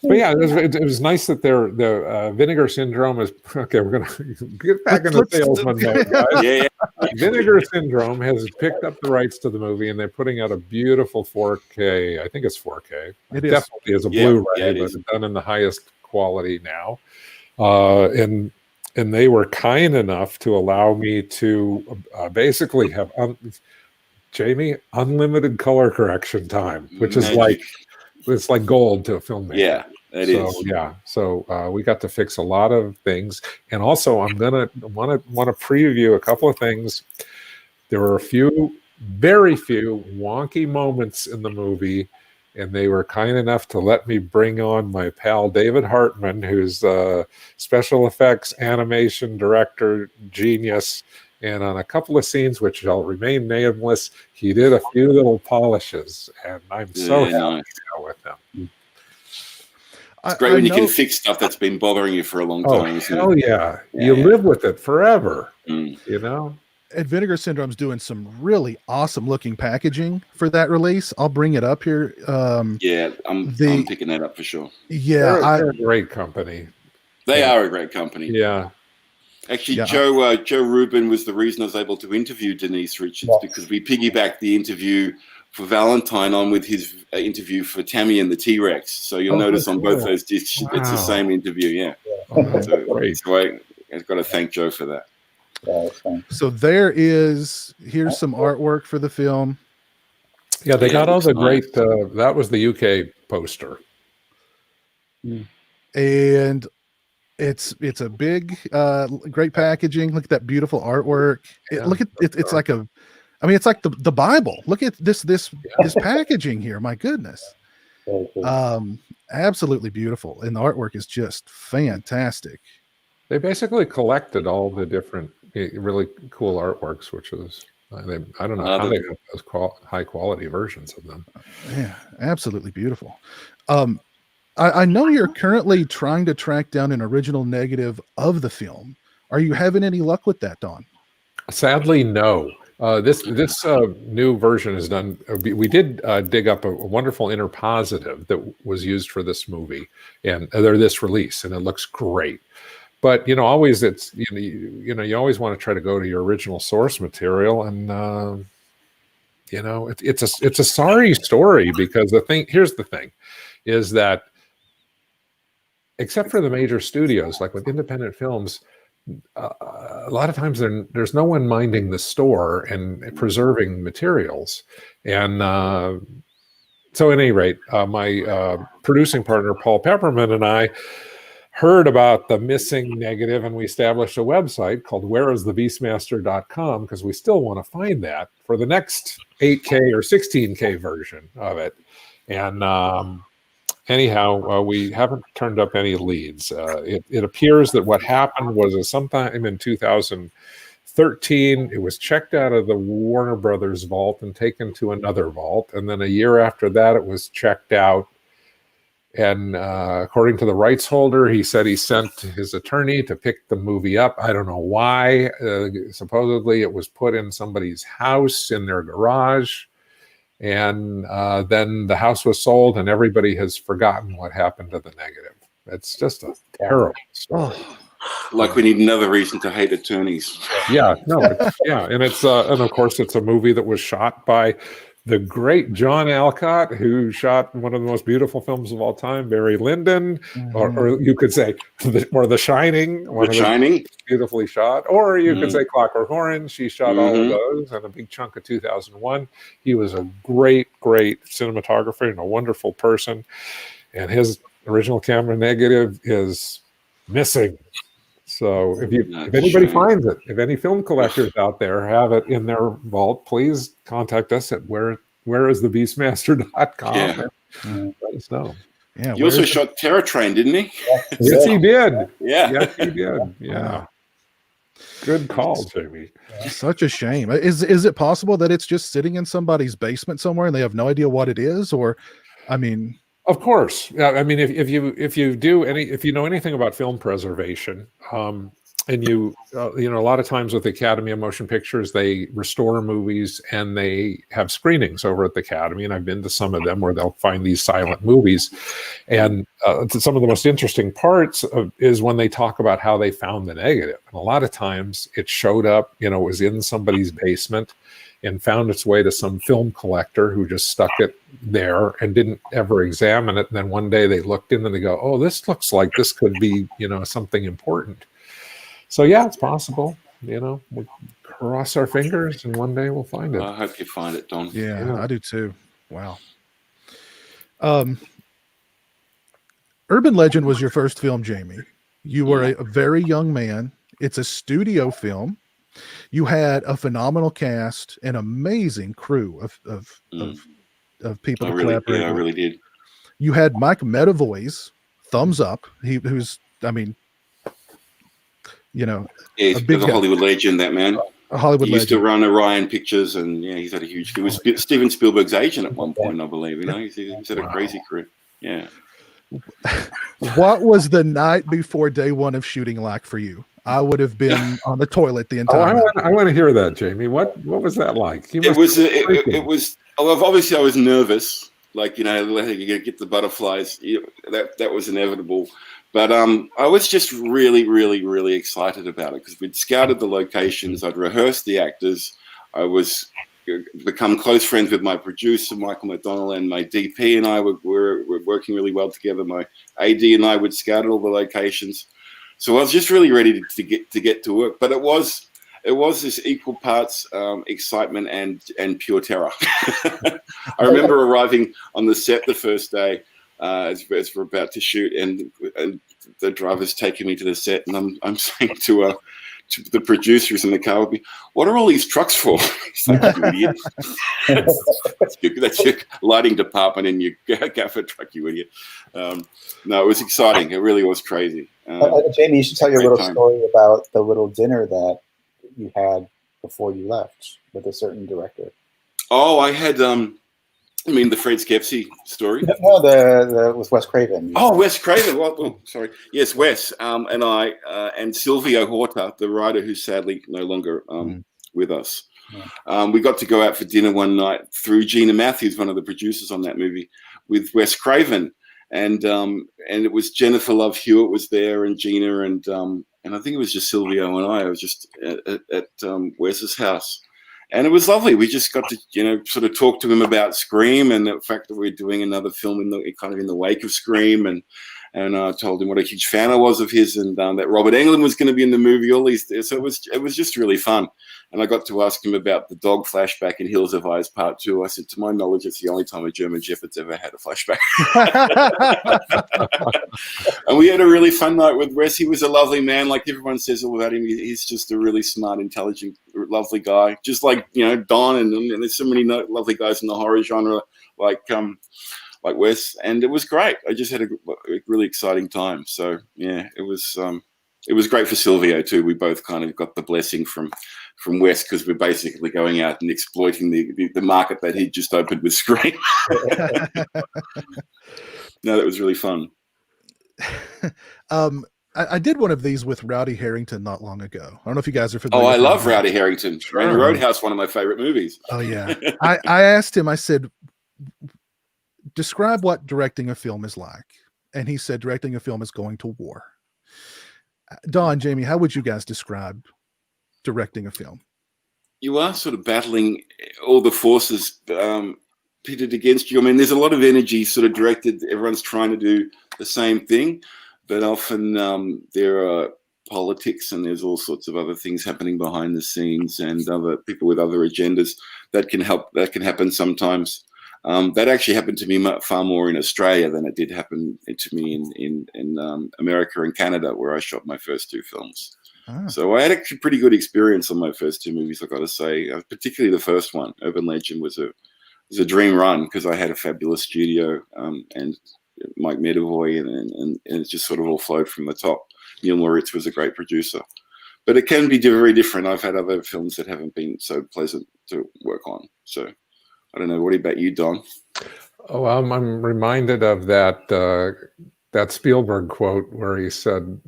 But yeah, it was nice that the Vinegar Syndrome is okay. We're gonna get back into salesman mode, guys. Yeah. Vinegar Syndrome has picked up the rights to the movie, and they're putting out a beautiful 4K. I think it's 4K. It definitely is a Yeah, Blu-ray, yeah, it but is. it's done in the highest quality now. And they were kind enough to allow me to basically have Jamie unlimited color correction time, which is Magic. like it's like gold to a filmmaker. Yeah, it is. Yeah, so we got to fix a lot of things, and also I'm gonna want to preview a couple of things. There were very few wonky moments in the movie, and they were kind enough to let me bring on my pal David Hartman, who's special effects animation director genius. And on a couple of scenes, which shall remain nameless, he did a few little polishes, and I'm so happy nice. to go with them. It's great when you can fix stuff that's been bothering you for a long time. Oh, hell yeah. You live with it forever, you know? And Vinegar Syndrome's doing some really awesome looking packaging for that release. I'll bring it up here. I'm picking that up for sure. Yeah, they're a great company. They are a great company. Yeah. Actually, Joe Rubin was the reason I was able to interview Denise Richards, because we piggybacked the interview for Valentine on with his interview for Tammy and the T-Rex. So you'll notice on both those discs, it's the same interview. Yeah. So I've got to thank Joe for that. So here's some artwork for the film. Yeah, they got all the great, that was the UK poster. And it's a big, great packaging. Look at that beautiful artwork. Look at it. It's like it's like the Bible. Look at this packaging here. My goodness. Absolutely beautiful. And the artwork is just fantastic. They basically collected all the different really cool artworks, which is, I don't know how they got those high quality versions of them. Yeah, absolutely beautiful. I know you're currently trying to track down an original negative of the film. Are you having any luck with that, Don? Sadly, no. This new version is done. We did dig up a wonderful interpositive that was used for this movie and this release, and it looks great. But always you always want to try to go to your original source material, and it's a sorry story, because here's the thing, is that except for the major studios, like with independent films, a lot of times there's no one minding the store and preserving materials. And so at any rate, my producing partner, Paul Pepperman, and I heard about the missing negative, and we established a website called whereisthebeastmaster.com, because we still want to find that for the next 8K or 16K version of it. And anyhow, we haven't turned up any leads. It appears that what happened was sometime in 2013, it was checked out of the Warner Brothers vault and taken to another vault. And then a year after that, it was checked out. And according to the rights holder, he said he sent his attorney to pick the movie up. I don't know why. Supposedly it was put in somebody's house in their garage. And then the house was sold, and everybody has forgotten what happened to the negative. It's just a terrible story. Like we need another reason to hate attorneys. Yeah, no, and it's and of course it's a movie that was shot by the great John Alcott, who shot one of the most beautiful films of all time, Barry Lyndon, or you could say, The Shining. The Shining. Beautifully shot. Or you could say Clockwork Orange. She shot all of those, and a big chunk of 2001. He was a great, great cinematographer and a wonderful person. And his original camera negative is missing. So if anybody finds it, if any film collectors out there have it in their vault, please contact us at whereisthebeastmaster.com. Yeah. Let us know. Yeah, he also shot Terror Train, didn't he? Yes, he did. Yeah. Yes, he did. Yeah. Good call, Jamie. Such a shame. Is it possible that it's just sitting in somebody's basement somewhere and they have no idea what it is? Or, I mean... Of course. I mean, if you know anything about film preservation, and a lot of times with the Academy of Motion Pictures, they restore movies and they have screenings over at the Academy. And I've been to some of them where they'll find these silent movies. And some of the most interesting parts is when they talk about how they found the negative. And a lot of times it showed up, it was in somebody's basement and found its way to some film collector who just stuck it there and didn't ever examine it. And then one day they looked in and they go, oh, this looks like this could be, something important. So yeah, it's possible, we cross our fingers and one day we'll find it. I hope you find it, Don. Yeah, I do too. Wow. Urban Legend was your first film, Jamie. You were a very young man. It's a studio film. You had a phenomenal cast, an amazing crew of of people I to really, collaborate I with. really did. You had Mike Medavoy's thumbs up. Who's, I mean, Yeah, a he's big a guy, Hollywood legend, that man. a Hollywood He used to legend. run Orion Pictures, and yeah, he's had a huge. He was Steven Spielberg's agent at one point, I believe. He's had a crazy career. Yeah. What was the night before day one of shooting like for you? I would have been on the toilet the entire night. I want to hear that, Jamie. What was that like? It was. Well, obviously, I was nervous. Like, you get the butterflies. That was inevitable. But I was just really, really, really excited about it because we'd scouted the locations. I'd rehearsed the actors. I was become close friends with my producer, Michael McDonnell, and my DP and I were working really well together. My AD and I would scout all the locations. So I was just really ready to get to work. But it was this equal parts excitement and pure terror. I remember arriving on the set the first day as we're about to shoot, and the driver's taking me to the set, and I'm saying to the producers in the car with me, "What are all these trucks for?" He's like, "You idiot! That's your lighting department in your gaffer truck, you idiot." No, it was exciting. It really was crazy. Jamie, you should tell your little time. story about the little dinner that you had before you left with a certain director. Oh, I had I mean the Fred Skepsy story. No, the with Wes Craven. Oh, Wes Craven. Well, sorry. Yes, Wes and I and Silvio Horta, the writer who's sadly no longer with us. Yeah. We got to go out for dinner one night through Gina Matthews, one of the producers on that movie, with Wes Craven, and it was Jennifer Love Hewitt was there, and Gina, and I think it was just Silvio and I. I was just at Wes's house. And it was lovely. We just got to, sort of talk to him about Scream and the fact that we're doing another film in the wake of Scream, and I told him what a huge fan I was of his, and that Robert Englund was going to be in the movie. All these, so it was just really fun. And I got to ask him about the dog flashback in Hills of Eyes Part 2. I said, to my knowledge, it's the only time a German Shepherd's ever had a flashback. And we had a really fun night with Wes. He was a lovely man. Like everyone says all about him, he's just a really smart, intelligent, lovely guy. Just like, Don, and there's so many lovely guys in the horror genre like Wes. And it was great. I just had a really exciting time. So, yeah, it was great for Silvio too. We both kind of got the blessing from Wes because we're basically going out and exploiting the market that he'd just opened with Scream. No, that was really fun. I did one of these with Rowdy Harrington not long ago. I don't know if you guys are familiar. Oh, I love Rowdy Harrington. Randy Roadhouse, one of my favorite movies. Oh yeah. I asked him, I said, describe what directing a film is like. And he said, directing a film is going to war. Don, Jamie, how would you guys describe directing a film? You are sort of battling all the forces pitted against you. I mean, there's a lot of energy sort of directed. Everyone's trying to do the same thing, but often there are politics and there's all sorts of other things happening behind the scenes and other people with other agendas that can happen sometimes. That actually happened to me far more in Australia than it did happen to me in America and Canada, where I shot my first two films. So I had a pretty good experience on my first two movies, I've got to say. Particularly the first one, Urban Legend, was a dream run because I had a fabulous studio and Mike Medavoy, and it just sort of all flowed from the top. Neil Moritz was a great producer. But it can be very different. I've had other films that haven't been so pleasant to work on. So I don't know. What about you, Don? Oh, I'm reminded of that Spielberg quote where he said,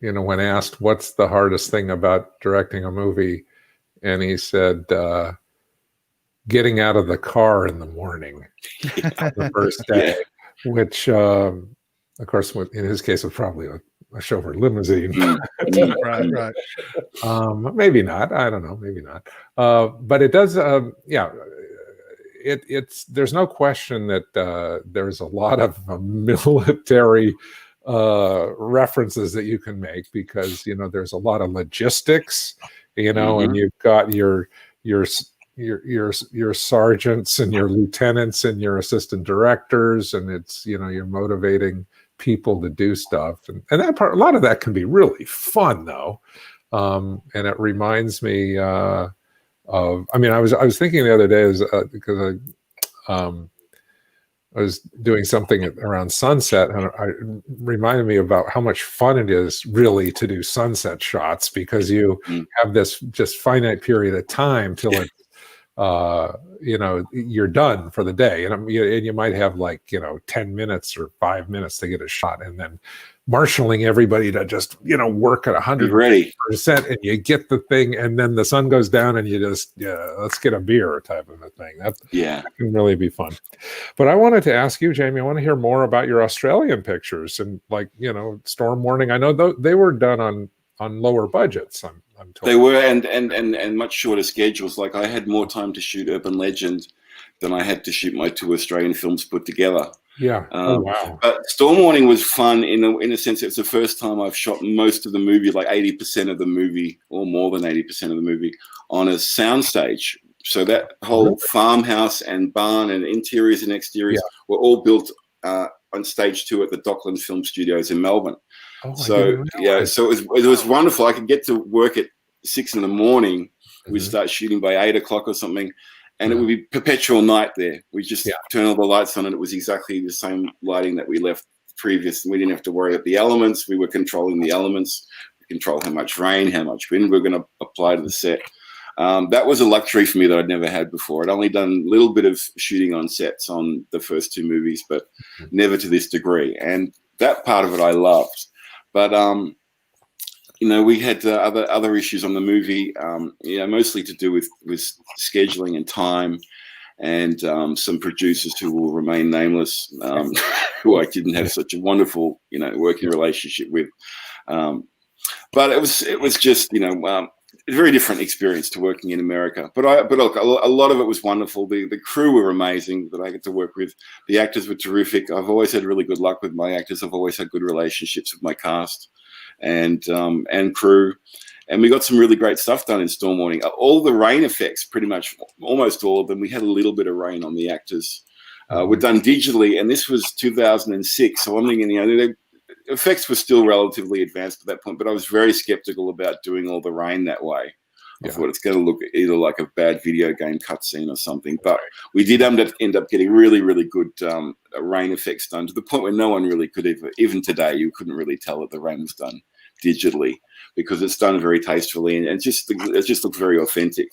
when asked what's the hardest thing about directing a movie, and he said, getting out of the car in the morning, the first day, which, of course, in his case, was probably a chauffeur limousine. Right. Maybe not. I don't know. Maybe not. But it does. There's no question that there's a lot of military references that you can make because there's a lot of logistics, and you've got your sergeants and your lieutenants and your assistant directors, and it's you're motivating people to do stuff, and that part, a lot of that can be really fun though, and it reminds me of. I mean, I was thinking the other day because I was doing something around sunset, and it reminded me about how much fun it is really to do sunset shots, because you have this just finite period of time till it, you're done for the day, and you might have 10 minutes or 5 minutes to get a shot, and then marshaling everybody to just work at 100%, and you get the thing, and then the sun goes down, and you just let's get a beer type of a thing. That can really be fun. But I wanted to ask you, Jamie, I want to hear more about your Australian pictures, and Storm Warning. I know they were done on lower budgets. I'm told they were, and much shorter schedules. Like, I had more time to shoot Urban Legend than I had to shoot my 2 Australian films put together. Yeah. Oh, wow. But Storm Warning was fun in a sense. It's the first time I've shot most of the movie, like 80% of the movie, or more than 80% of the movie, on a soundstage. So that whole farmhouse and barn and interiors and exteriors were all built on stage 2 at the Dockland Film Studios in Melbourne. So it was wonderful. I could get to work at 6 a.m. We'd start shooting by 8 o'clock or something. And it would be perpetual night there. We just turn all the lights on, and it was exactly the same lighting that we left previous. We didn't have to worry about the elements. We were controlling the elements. We control how much rain, how much wind we're going to apply to the set. That was a luxury for me that I'd never had before. I'd only done a little bit of shooting on sets on the first 2 movies, but never to this degree. And that part of it I loved. But we had other issues on the movie, mostly to do with scheduling and time, and some producers who will remain nameless, who I didn't have such a wonderful, working relationship with. But it was just, a very different experience to working in America. But look, a lot of it was wonderful. The crew were amazing that I get to work with. The actors were terrific. I've always had really good luck with my actors. I've always had good relationships with my cast and crew, and we got some really great stuff done in Storm Warning. All the rain effects, pretty much almost all of them, we had a little bit of rain on the actors, were done digitally, and this was 2006, so I'm thinking, the effects were still relatively advanced at that point, but I was very skeptical about doing all the rain that way. I thought it's going to look either like a bad video game cutscene or something, but we did end up getting really, really good rain effects done, to the point where no one really could even today, you couldn't really tell that the rain was done digitally, because it's done very tastefully, and it just looked very authentic.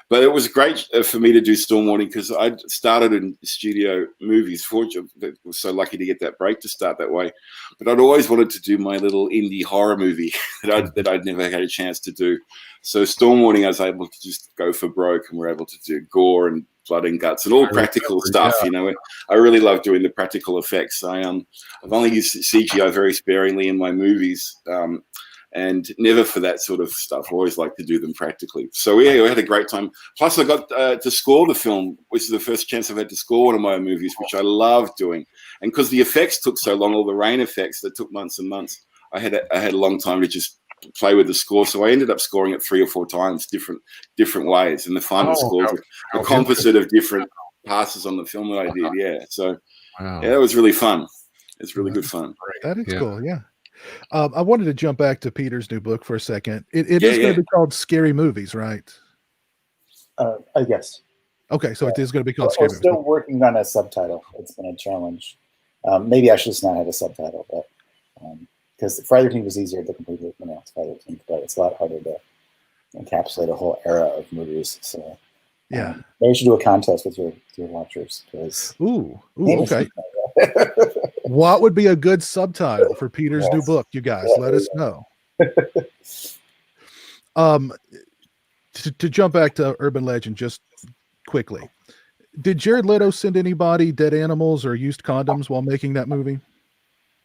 But it was great for me to do Storm Warning, because I started in studio movies. Fortunately, I was so lucky to get that break to start that way. But I'd always wanted to do my little indie horror movie that I'd never had a chance to do. So Storm Warning, I was able to just go for broke, and we're able to do gore and blood and guts and all practical stuff. I really love doing the practical effects. I've only used CGI very sparingly in my movies. And never for that sort of stuff. I always like to do them practically. So we had a great time. Plus, I got to score the film, which is the first chance I've had to score one of my movies, which I love doing. And because the effects took so long, all the rain effects that took months and months, I had a long time to just play with the score. So I ended up scoring it 3 or 4 times, different ways. And the final score was a composite of different passes on the film that I did. Yeah. So it was really fun. It's really good fun. That is cool. Yeah. I wanted to jump back to Peter's new book for a second. It is going to be called Scary Movies, right? Yes. Okay, so it is going to be called We're Scary Movies. still working on a subtitle. It's been a challenge. Maybe I should just not have a subtitle, but because Friday the 13th was easier to completely pronounce Friday the 13th, but it's a lot harder to encapsulate a whole era of movies. So maybe you should do a contest with your watchers. Ooh, okay. What would be a good subtitle for Peter's new book, you guys? Let us know. To jump back to Urban Legend just quickly, did Jared Leto send anybody dead animals or used condoms while making that movie?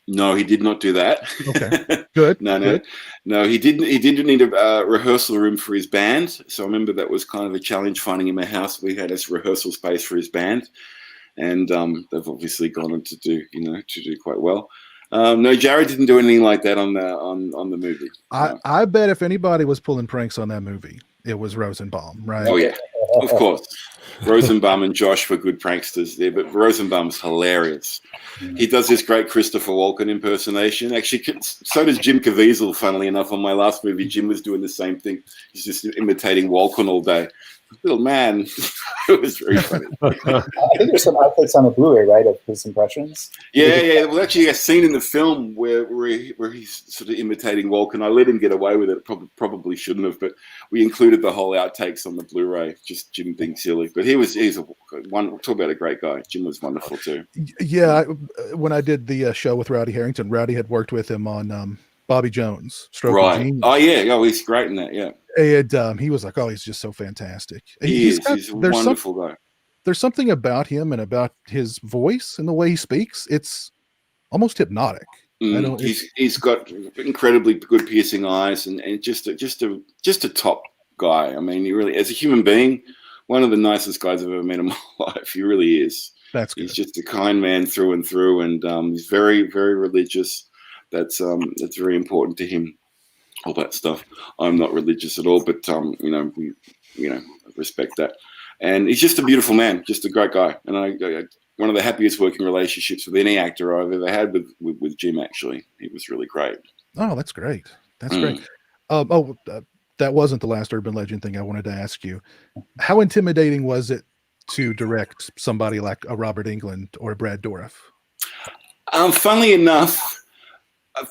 No, he did not do that. Okay, good. No. He didn't. He didn't need a rehearsal room for his band. So I remember that was kind of a challenge finding him a house. We had a rehearsal space for his band, and they've obviously gone on to do quite well. No, Jared didn't do anything like that on the movie. I bet if anybody was pulling pranks on that movie, it was Rosenbaum, right? Oh yeah, of course. Rosenbaum and Josh were good pranksters there, but Rosenbaum's hilarious. He does this great Christopher Walken impersonation. Actually, so does Jim Caviezel, funnily enough. On my last movie, Jim was doing the same thing. He's just imitating Walken all day. Little man. It was very funny. I think there's some outtakes on the Blu-ray, right, of his impressions. Yeah. Well, actually, a scene in the film where he's sort of imitating Walken. I let him get away with it. Probably shouldn't have, but we included the whole outtakes on the Blu-ray. Just Jim being silly, but he's a one. Talk about a great guy. Jim was wonderful too. Yeah, when I did the show with Rowdy Harrington, Rowdy had worked with him on Bobby Jones, Stroke of Genius. Oh yeah. Oh, he's great in that. Yeah. And he was like, "Oh, he's just so fantastic." He's a wonderful guy. There's something about him and about his voice and the way he speaks. It's almost hypnotic. He's got incredibly good piercing eyes and just a top guy. I mean, he really, as a human being, one of the nicest guys I've ever met in my life. He really is. That's good. He's just a kind man through and through, and he's very, very religious. That's very important to him. All that stuff. I'm not religious at all, but we respect that. And he's just a beautiful man, just a great guy. And I one of the happiest working relationships with any actor I've ever had with Jim. Actually, he was really great. Oh, that's great. That's great. That wasn't the last urban legend thing I wanted to ask you. How intimidating was it to direct somebody like a Robert Englund or a Brad Dourif? Funnily enough,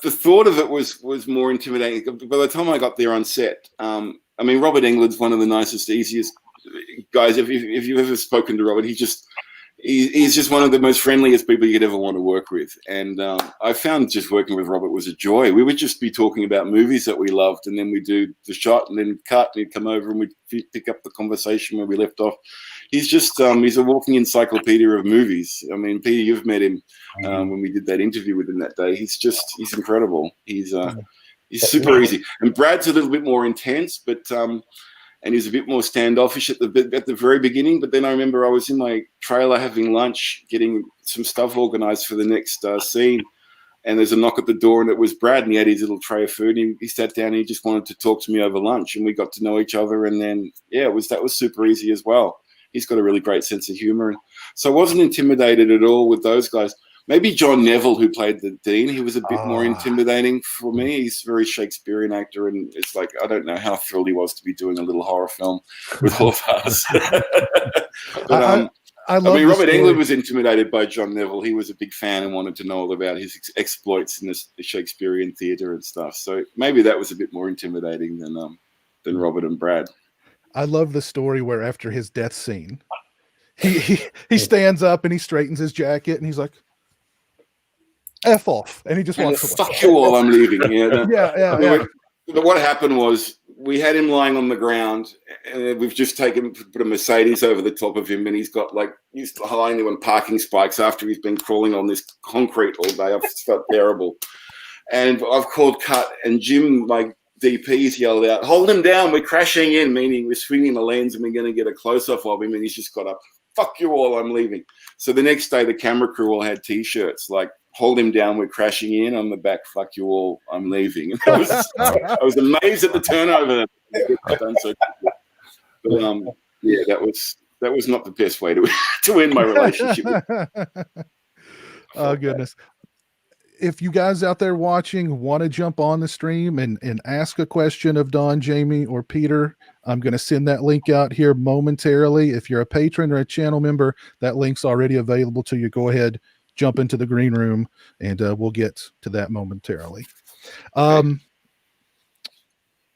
the thought of it was more intimidating. By the time I got there on set, I mean, Robert Englund's one of the nicest, easiest guys. If you've ever spoken to Robert, he's just one of the most friendliest people you'd ever want to work with. And I found just working with Robert was a joy. We would just be talking about movies that we loved, and then we'd do the shot and then cut, and he'd come over and we'd pick up the conversation where we left off. He's just he's a walking encyclopedia of movies. I mean, Peter, you've met him when we did that interview with him that day. He's incredible. He's super easy. And Brad's a little bit more intense, but and he's a bit more standoffish at the very beginning. But then I remember I was in my trailer having lunch, getting some stuff organized for the next scene, and there's a knock at the door, and it was Brad, and he had his little tray of food, and he sat down and he just wanted to talk to me over lunch, and we got to know each other. And then that was super easy as well. He's got a really great sense of humor, and so I wasn't intimidated at all with those guys. Maybe John Neville, who played the Dean, he was a bit more intimidating for me. He's a very Shakespearean actor, and it's like, I don't know how thrilled he was to be doing a little horror film with all of us. But, I mean, Robert Englund was intimidated by John Neville. He was a big fan and wanted to know all about his exploits in the Shakespearean theater and stuff. So maybe that was a bit more intimidating than Robert and Brad. I love the story where after his death scene, he stands up and he straightens his jacket and he's like, F off, and he just walks away. Fuck you all, I'm leaving. Yeah. But what happened was we had him lying on the ground, and we've just put a Mercedes over the top of him, and he's lying there on parking spikes after he's been crawling on this concrete all day. I've felt terrible. And I've called cut, and Jim, like DP's yelled out, "Hold him down, we're crashing in," meaning we're swinging the lens and we're going to get a close-up of him, and he's just got up, "Fuck you all, I'm leaving." So the next day, the camera crew all had T-shirts like, "Hold him down, we're crashing in." On the back, "Fuck you all, I'm leaving." And I was amazed at the turnover. But, that was not the best way to end my relationship. Oh goodness! If you guys out there watching want to jump on the stream and ask a question of Don, Jamie, or Peter, I'm going to send that link out here momentarily. If you're a patron or a channel member, that link's already available to you. Go ahead, jump into the green room, and we'll get to that momentarily. Don,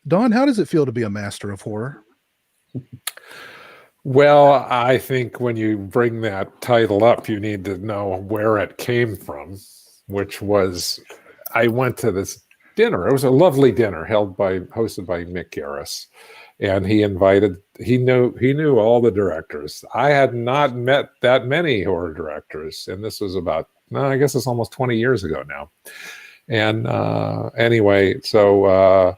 how does it feel to be a master of horror? Well, I think when you bring that title up, you need to know where it came from, which was, I went to this dinner. It was a lovely dinner hosted by Mick Garris. And he knew all the directors. I had not met that many horror directors. And this was about, I guess it's almost 20 years ago now. And anyway, so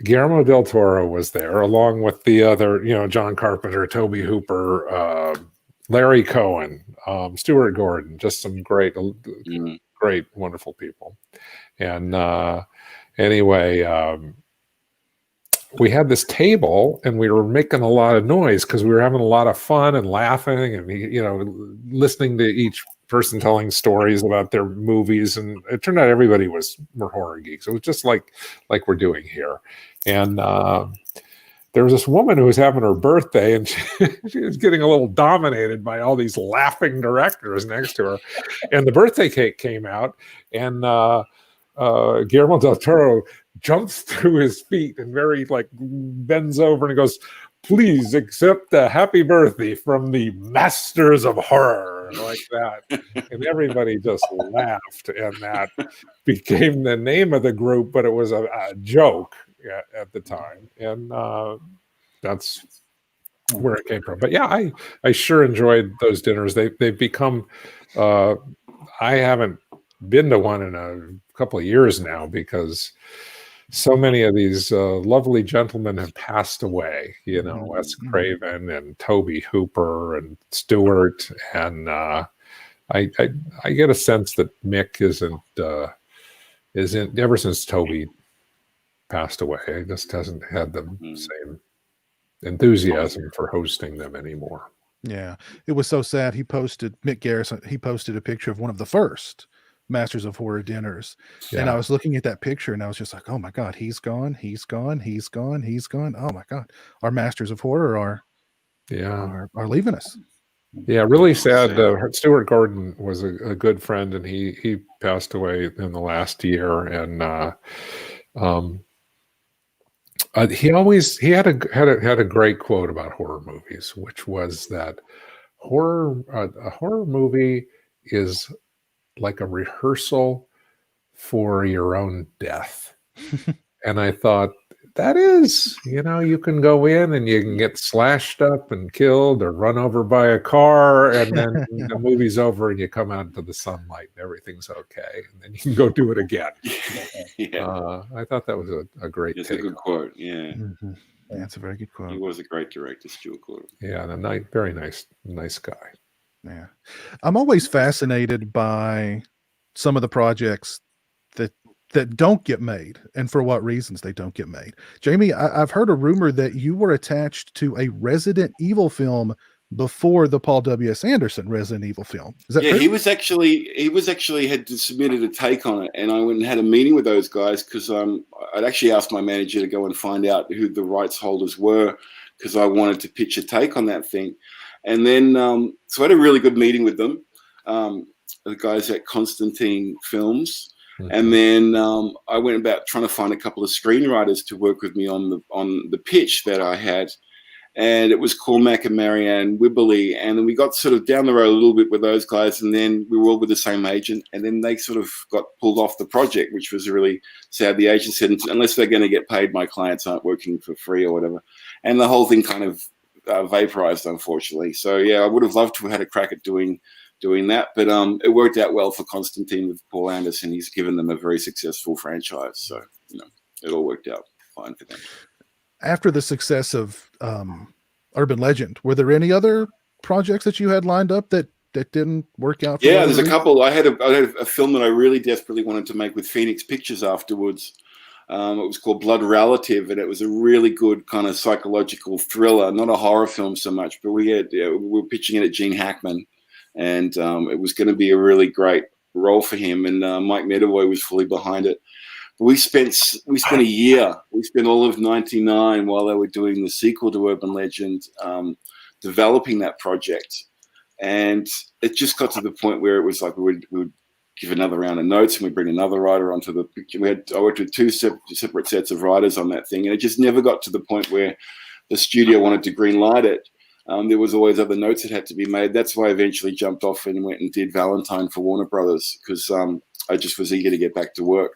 Guillermo del Toro was there, along with the other, John Carpenter, Tobe Hooper, Larry Cohen, Stuart Gordon, just some great, wonderful people. And anyway, we had this table and we were making a lot of noise because we were having a lot of fun and laughing and, listening to each person telling stories about their movies. And it turned out everybody were horror geeks. It was just like we're doing here. And there was this woman who was having her birthday, and she was getting a little dominated by all these laughing directors next to her. And the birthday cake came out, and Guillermo del Toro jumps to his feet and very like bends over and goes, "Please accept a happy birthday from the masters of horror," like that. And everybody just laughed, and that became the name of the group, but it was a joke at the time. And that's where it came from. But yeah, I sure enjoyed those dinners. They've become, I haven't been to one in a couple of years now because so many of these lovely gentlemen have passed away, you know, Wes Craven and Toby Hooper and Stewart. And I get a sense that Mick isn't ever since Toby passed away, he just hasn't had the same enthusiasm for hosting them anymore. Yeah, it was so sad. Mick Garrison, he posted a picture of one of the first Masters of Horror dinners. Yeah. And I was looking at that picture and I was just like, oh my God, he's gone. Oh my God. Our Masters of Horror are leaving us. Yeah, really sad. Stuart Gordon was a good friend, and he passed away in the last year. And he had a great quote about horror movies, which was that a horror movie is like a rehearsal for your own death. And I thought, that is, you know, you can go in and you can get slashed up and killed or run over by a car, and then the movie's over and you come out into the sunlight and everything's okay, and then you can go do it again. I thought that was a great take. It's a good quote. Yeah. Mm-hmm. Yeah, it's a very good quote. He was a great director, Stuart Gordon. Yeah, and a very nice guy. Yeah. I'm always fascinated by some of the projects that don't get made, and for what reasons they don't get made. Jamie, I've heard a rumor that you were attached to a Resident Evil film before the Paul W.S. Anderson Resident Evil film. Is that true? He was actually had submitted a take on it, and I went and had a meeting with those guys because I'd actually asked my manager to go and find out who the rights holders were because I wanted to pitch a take on that thing. And then so I had a really good meeting with them, the guys at Constantine Films. And then I went about trying to find a couple of screenwriters to work with me on the pitch that I had, and it was Cormac and Marianne Wibberley. And then we got sort of down the road a little bit with those guys, and then we were all with the same agent, and then they sort of got pulled off the project, which was really sad. The agent said, unless they're going to get paid, my clients aren't working for free or whatever. And the whole thing kind of vaporized, unfortunately. So yeah, I would have loved to have had a crack at doing that, but it worked out well for Constantine with Paul Anderson. He's given them a very successful franchise, so you know it all worked out fine for them. After the success of Urban Legend, were there any other projects that you had lined up that didn't work out? Yeah, there's a couple. I had a film that I really desperately wanted to make with Phoenix Pictures afterwards. It was called Blood Relative, and it was a really good kind of psychological thriller, not a horror film so much, but we were pitching it at Gene Hackman. And it was going to be a really great role for him, and Mike Medavoy was fully behind it. But we spent a year. We spent all of '99 while they were doing the sequel to Urban Legend, developing that project. And it just got to the point where it was like we would give another round of notes, and we'd bring another writer onto the picture. I worked with two separate sets of writers on that thing, and it just never got to the point where the studio wanted to green light it. There was always other notes that had to be made. That's why I eventually jumped off and went and did Valentine for Warner Brothers, because I just was eager to get back to work.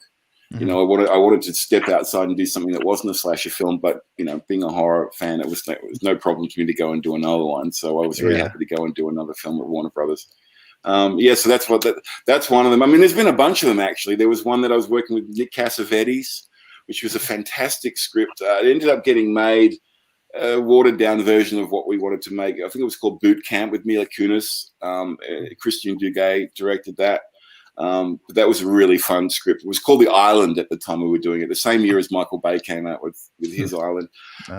Mm-hmm. You know, I wanted to step outside and do something that wasn't a slasher film, but you know, being a horror fan, it was no problem to me to go and do another one. So I was really happy to go and do another film at Warner Brothers. So that's one of them. I mean, there's been a bunch of them actually. There was one that I was working with Nick Cassavetes, which was a fantastic script. It ended up getting made. Watered down version of what we wanted to make. I think it was called Boot Camp with Mila Kunis. Christian Duguay directed that. But that was a really fun script. It was called The Island at the time we were doing it. The same year as Michael Bay came out with his Island.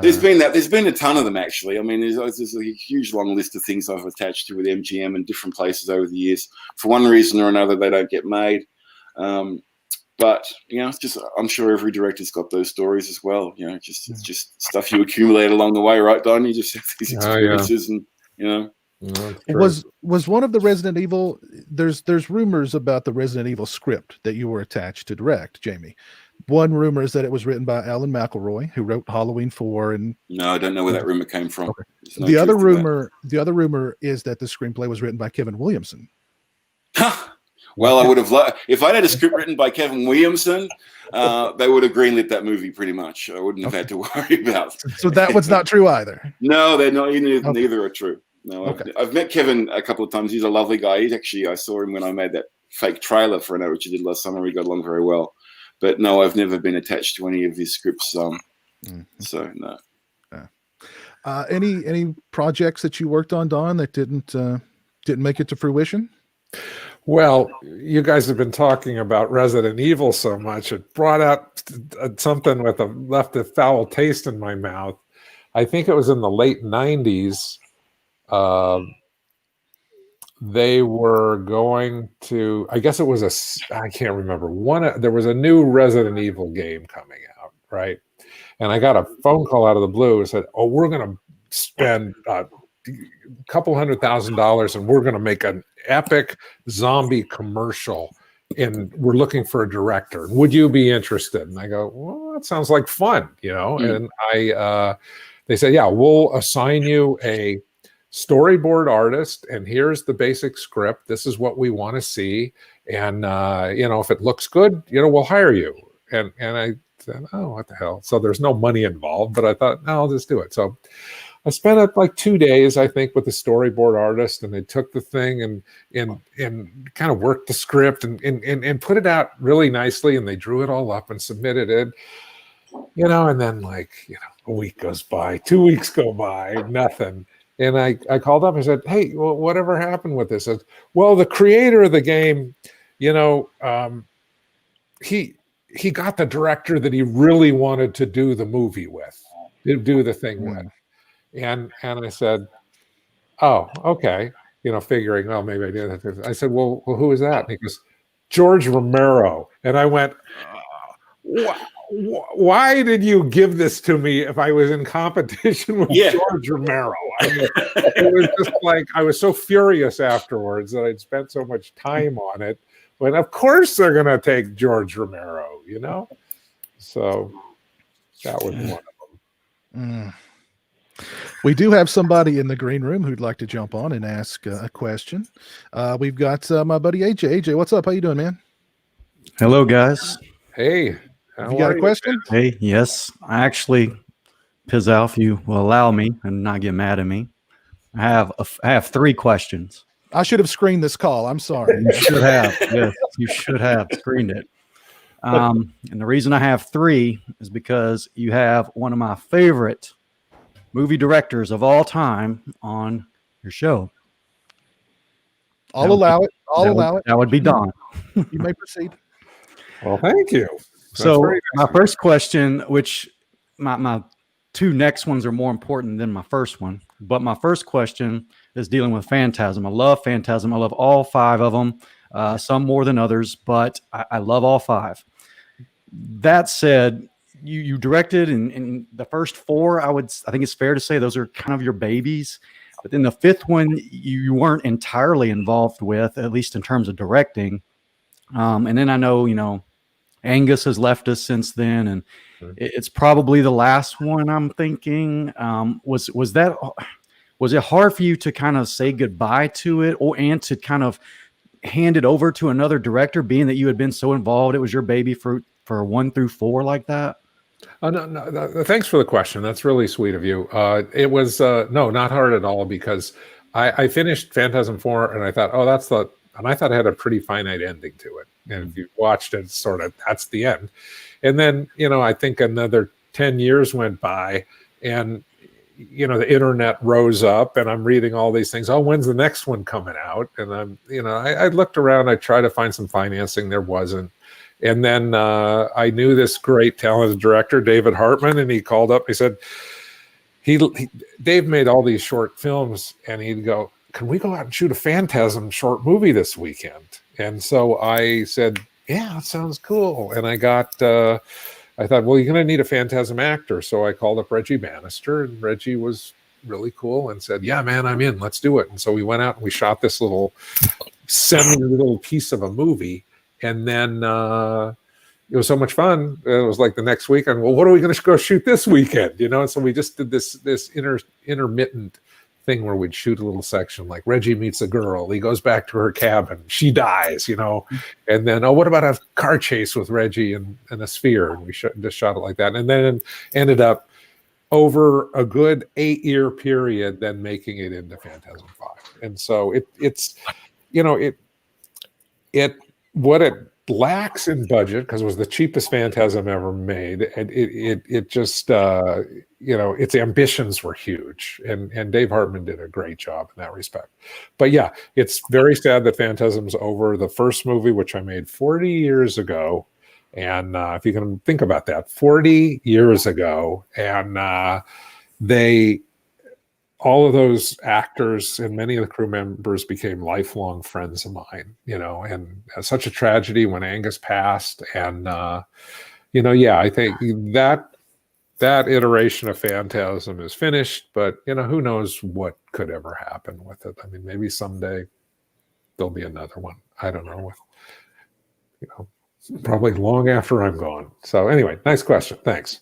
There's been a ton of them actually. I mean, there's a huge long list of things I've attached to with MGM and different places over the years. For one reason or another, they don't get made. But it's just, I'm sure every director's got those stories as well. It's just stuff you accumulate along the way, right, Don? You just have these experiences, and was one of the Resident Evil? There's rumors about the Resident Evil script that you were attached to direct, Jamie. One rumor is that it was written by Alan McElroy, who wrote Halloween 4. And no, I don't know where that rumor came from. Okay. No the other rumor is that the screenplay was written by Kevin Williamson. Well, I would have loved, if I'd had a script written by Kevin Williamson, they would have greenlit that movie pretty much. I wouldn't have had to worry about. So that one's not true either. No, they're not. Neither are true. No, Okay. I've met Kevin a couple of times. He's a lovely guy. I saw him when I made that fake trailer for an which I did last summer. We got along very well. But no, I've never been attached to any of his scripts. So no. Any projects that you worked on, Don, that didn't make it to fruition? Well, you guys have been talking about Resident Evil so much. It brought out something left a foul taste in my mouth. I think it was in the late 90s. They were going to, I guess it was I can't remember. There was a new Resident Evil game coming out, right? And I got a phone call out of the blue and said, "Oh, we're going to spend a couple $100,000 and we're going to make an epic zombie commercial. And we're looking for a director. Would you be interested?" And I go, "Well, that sounds like fun, And they said, "Yeah, we'll assign you a storyboard artist, and here's the basic script. This is what we want to see, and if it looks good, we'll hire you." And I said, "Oh, what the hell?" So there's no money involved, but I thought, no, I'll just do it. So I spent like 2 days, I think, with the storyboard artist, and they took the thing and kind of worked the script and put it out really nicely, and they drew it all up and submitted it. And then a week goes by, 2 weeks go by, nothing. And I called up and said, "Hey, well, whatever happened with this?" I said, "Well, the creator of the game, he got the director that he really wanted to do the movie with, to do the thing with." And I said, "Oh, okay." Figuring, well, maybe I did. I said, well, who is that? And he goes, "George Romero." And I went, why did you give this to me if I was in competition with George Romero? It was just like, I was so furious afterwards that I'd spent so much time on it. But of course they're going to take George Romero, So that was one of them. We do have somebody in the green room who'd like to jump on and ask a question. We've got my buddy AJ. AJ, what's up? How you doing, man? Hello, guys. Hey. You got a question? Hey, yes. I actually, Pizzow, if you will allow me and not get mad at me, I have 3 questions. I should have screened this call. I'm sorry. You should have. Yes, you should have screened it. And the reason I have 3 is because you have one of my favorite movie directors of all time on your show. I'll allow it. That would be Don. You may proceed. Well, thank you. So my first question, which my 2 next ones are more important than my first one, but my first question is dealing with Phantasm. I love Phantasm. I love all 5 of them, some more than others, but I love all 5. That said, you directed in the first 4. I think it's fair to say those are kind of your babies. But then the 5th one, you weren't entirely involved with, at least in terms of directing. And then I know, Angus has left us since then, and it's probably the last one I'm thinking. Was it hard for you to kind of say goodbye to it, and to kind of hand it over to another director, being that you had been so involved? It was your baby for 1 through 4 like that? No, thanks for the question. That's really sweet of you. It was not hard at all, because I finished Phantasm 4 and I thought, and I thought it had a pretty finite ending to it. And if you watched it, that's the end. And then, I think another 10 years went by, and, the internet rose up, and I'm reading all these things. Oh, when's the next one coming out? And I looked around, I tried to find some financing. There wasn't. And then I knew this great talented director, David Hartman, and he called up. He said, Dave made all these short films, and he'd go, "Can we go out and shoot a Phantasm short movie this weekend?" And so I said, yeah, that sounds cool. And I thought, well, you're going to need a Phantasm actor. So I called up Reggie Bannister, and Reggie was really cool and said, yeah, man, I'm in. Let's do it. And so we went out and we shot this little semi-little piece of a movie. And then it was so much fun. It was like the next weekend, well, what are we going to go shoot this weekend? And so we just did this intermittent thing where we'd shoot a little section, like Reggie meets a girl, he goes back to her cabin, she dies, and then, what about a car chase with Reggie and a sphere? And we just shot it like that. And then it ended up over a good 8-year period, then making it into Phantasm 5. And so it's what it lacks in budget, because it was the cheapest Phantasm ever made, and it just its ambitions were huge, and Dave Hartman did a great job in that respect. But yeah, it's very sad that Phantasm's over. The first movie, which I made 40 years ago, and if you can think about that, 40 years ago, and all of those actors and many of the crew members became lifelong friends of mine, and such a tragedy when Angus passed. And, I think that iteration of Phantasm is finished, but, who knows what could ever happen with it. I mean, maybe someday there'll be another one. I don't know. Probably long after I'm gone. So anyway, nice question. Thanks.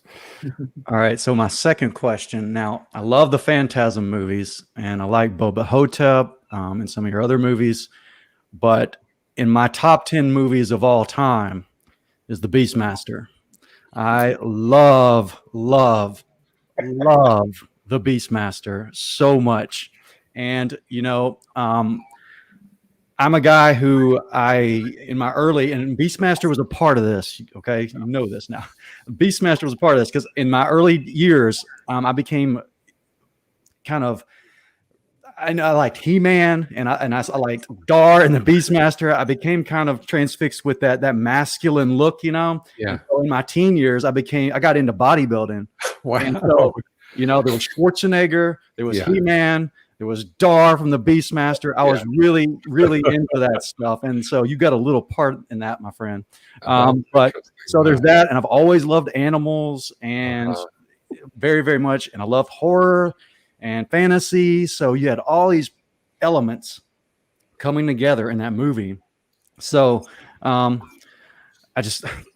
All right. So my second question. Now, I love the Phantasm movies, and I like Boba Hotep and some of your other movies. But in my top 10 movies of all time is The Beastmaster. I love The Beastmaster so much. And, I'm a guy who in my early, and Beastmaster was a part of this. Okay. You know this now. Beastmaster was a part of this because in my early years, I became I liked He-Man and I liked Dar and the Beastmaster. I became kind of transfixed with that masculine look, Yeah. And so in my teen years, I got into bodybuilding. Wow. And so, there was Schwarzenegger, there was He-Man, there was Dar from the Beastmaster. I was really, really into that stuff. And so you got a little part in that, my friend. But so there's that. And I've always loved animals and very, very much. And I love horror and fantasy. So you had all these elements coming together in that movie. So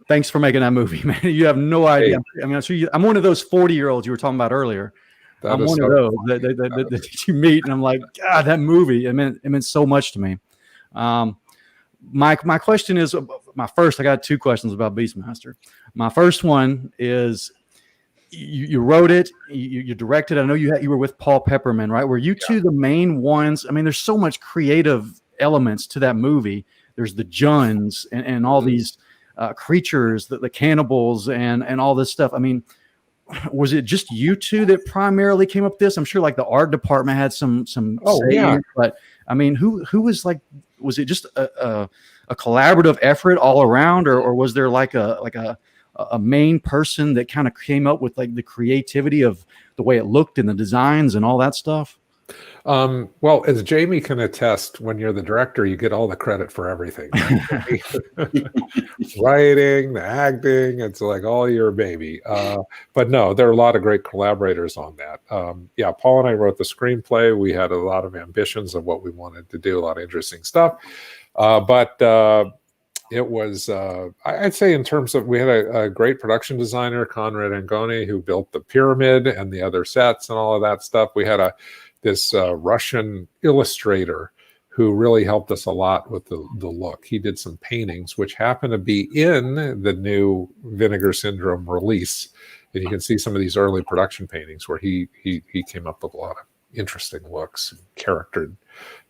thanks for making that movie, man. You have no idea. I mean, I'm one of those 40-year-olds you were talking about earlier. I'm one of those that you meet, and I'm like, God, that movie, it meant so much to me. My question is, I got two questions about Beastmaster. My first one is, you wrote it, you directed. I know you were with Paul Pepperman, right? Were you two the main ones? I mean, there's so much creative elements to that movie. There's the Juns and all these creatures, the cannibals, and all this stuff. I mean, was it just you two that primarily came up with this? I'm sure like the art department had some but I mean, who was like, was it just a collaborative effort all around, or was there like a main person that kind of came up with like the creativity of the way it looked and the designs and all that stuff? Well, as Jamie can attest, when you're the director, you get all the credit for everything. Writing, the acting, it's like all your baby. But no, there are a lot of great collaborators on that. Paul and I wrote the screenplay. We had a lot of ambitions of what we wanted to do, a lot of interesting stuff. But it was, I'd say in terms of, we had a great production designer, Conrad Angoni, who built the pyramid and the other sets and all of that stuff. We had this Russian illustrator who really helped us a lot with the look. He did some paintings, which happen to be in the new Vinegar Syndrome release. And you can see some of these early production paintings where he came up with a lot of interesting looks and character.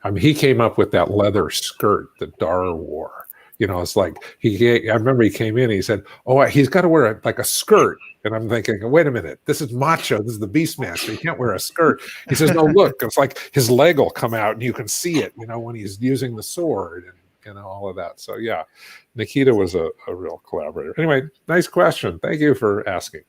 I mean, he came up with that leather skirt that Dar wore. It's like I remember he came in and he said, "Oh, he's got to wear a skirt." And I'm thinking, wait a minute, this is macho. This is the Beastmaster. He can't wear a skirt. He says, no, look, it's like his leg will come out and you can see it, when he's using the sword and all of that. So yeah, Nikita was a real collaborator. Anyway, nice question. Thank you for asking.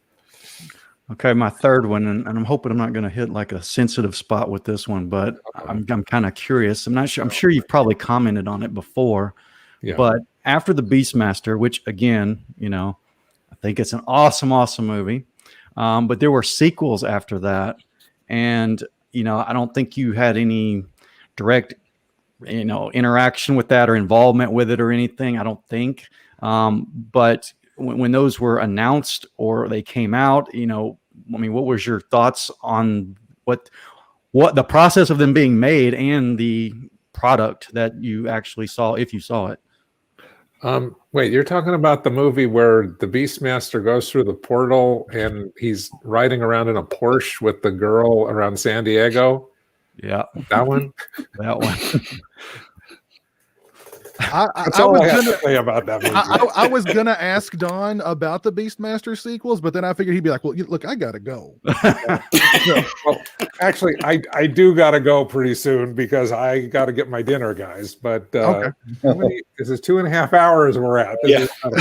Okay, my third one, and I'm hoping I'm not going to hit like a sensitive spot with this one, but I'm kind of curious. I'm not sure. I'm sure you've probably commented on it before. Yeah. But after the Beastmaster, which again, I think it's an awesome, awesome movie. But there were sequels after that, and I don't think you had any direct, interaction with that or involvement with it or anything. I don't think. But when those were announced or they came out, what was your thoughts on what the process of them being made and the product that you actually saw, if you saw it? Wait, you're talking about the movie where the Beastmaster goes through the portal and he's riding around in a Porsche with the girl around San Diego? Yeah. That one? That one. That's all I have to say about that movie. I was gonna ask Don about the Beastmaster sequels, but then I figured he'd be like, "Well, look, I gotta go." Well, actually, I do gotta go pretty soon because I gotta get my dinner, guys. But Okay. This is 2.5 hours we're at. Yeah. But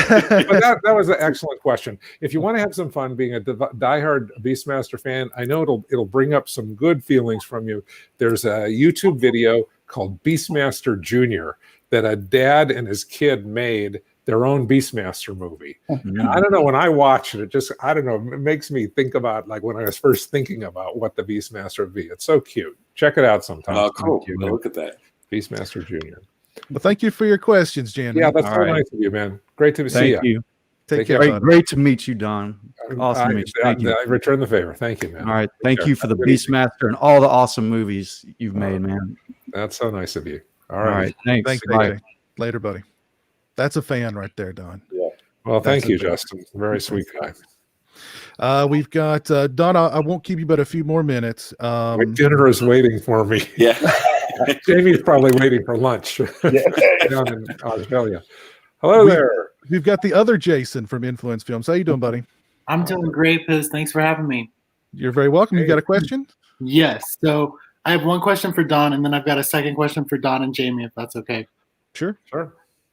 that was an excellent question. If you want to have some fun being a diehard Beastmaster fan, I know it'll bring up some good feelings from you. There's a YouTube video called Beastmaster Jr. that a dad and his kid made their own Beastmaster movie. And I don't know, when I watch it, it makes me think about like when I was first thinking about what the Beastmaster would be. It's so cute. Check it out sometime. Oh, cool. Look at that. Beastmaster Jr. Well, thank you for your questions, Jan. Yeah, that's so nice of you, man. Great to see you. Thank you. Take care. Great to meet you, Don. Awesome to meet you. Thank you. I return the favor. Thank you, man. All right. Thank you for the Beastmaster and all the awesome movies you've made, man. That's so nice of you. All All right. right. Thanks. Thanks, Bye. AJ. Later, buddy. That's a fan right there, Don. Yeah. Well, thank That's you, a bit- Justin. Very sweet guy. We've got Don. I won't keep you but a few more minutes. My dinner is waiting for me. Yeah. Jamie's probably waiting for lunch down in Australia. Hello there. We've got the other Jason from Influence Films. How you doing, buddy? I'm doing great, Piz. Thanks for having me. You're very welcome. You got a question? Yes. So I have one question for Don, and then I've got a second question for Don and Jamie, if that's okay. Sure.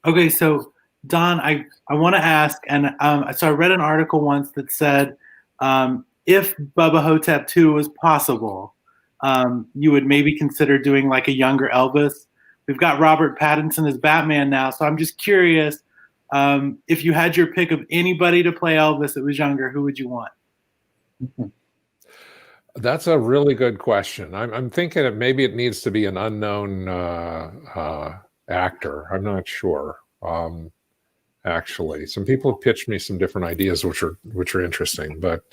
Okay, so Don, I want to ask, and so I read an article once that said if Bubba Hotep 2 was possible, you would maybe consider doing like a younger Elvis. We've got Robert Pattinson as Batman now, so I'm just curious, if you had your pick of anybody to play Elvis that was younger, who would you want? That's a really good question. I'm thinking that maybe it needs to be an unknown actor. I'm not sure. Actually, some people have pitched me some different ideas, which are interesting. But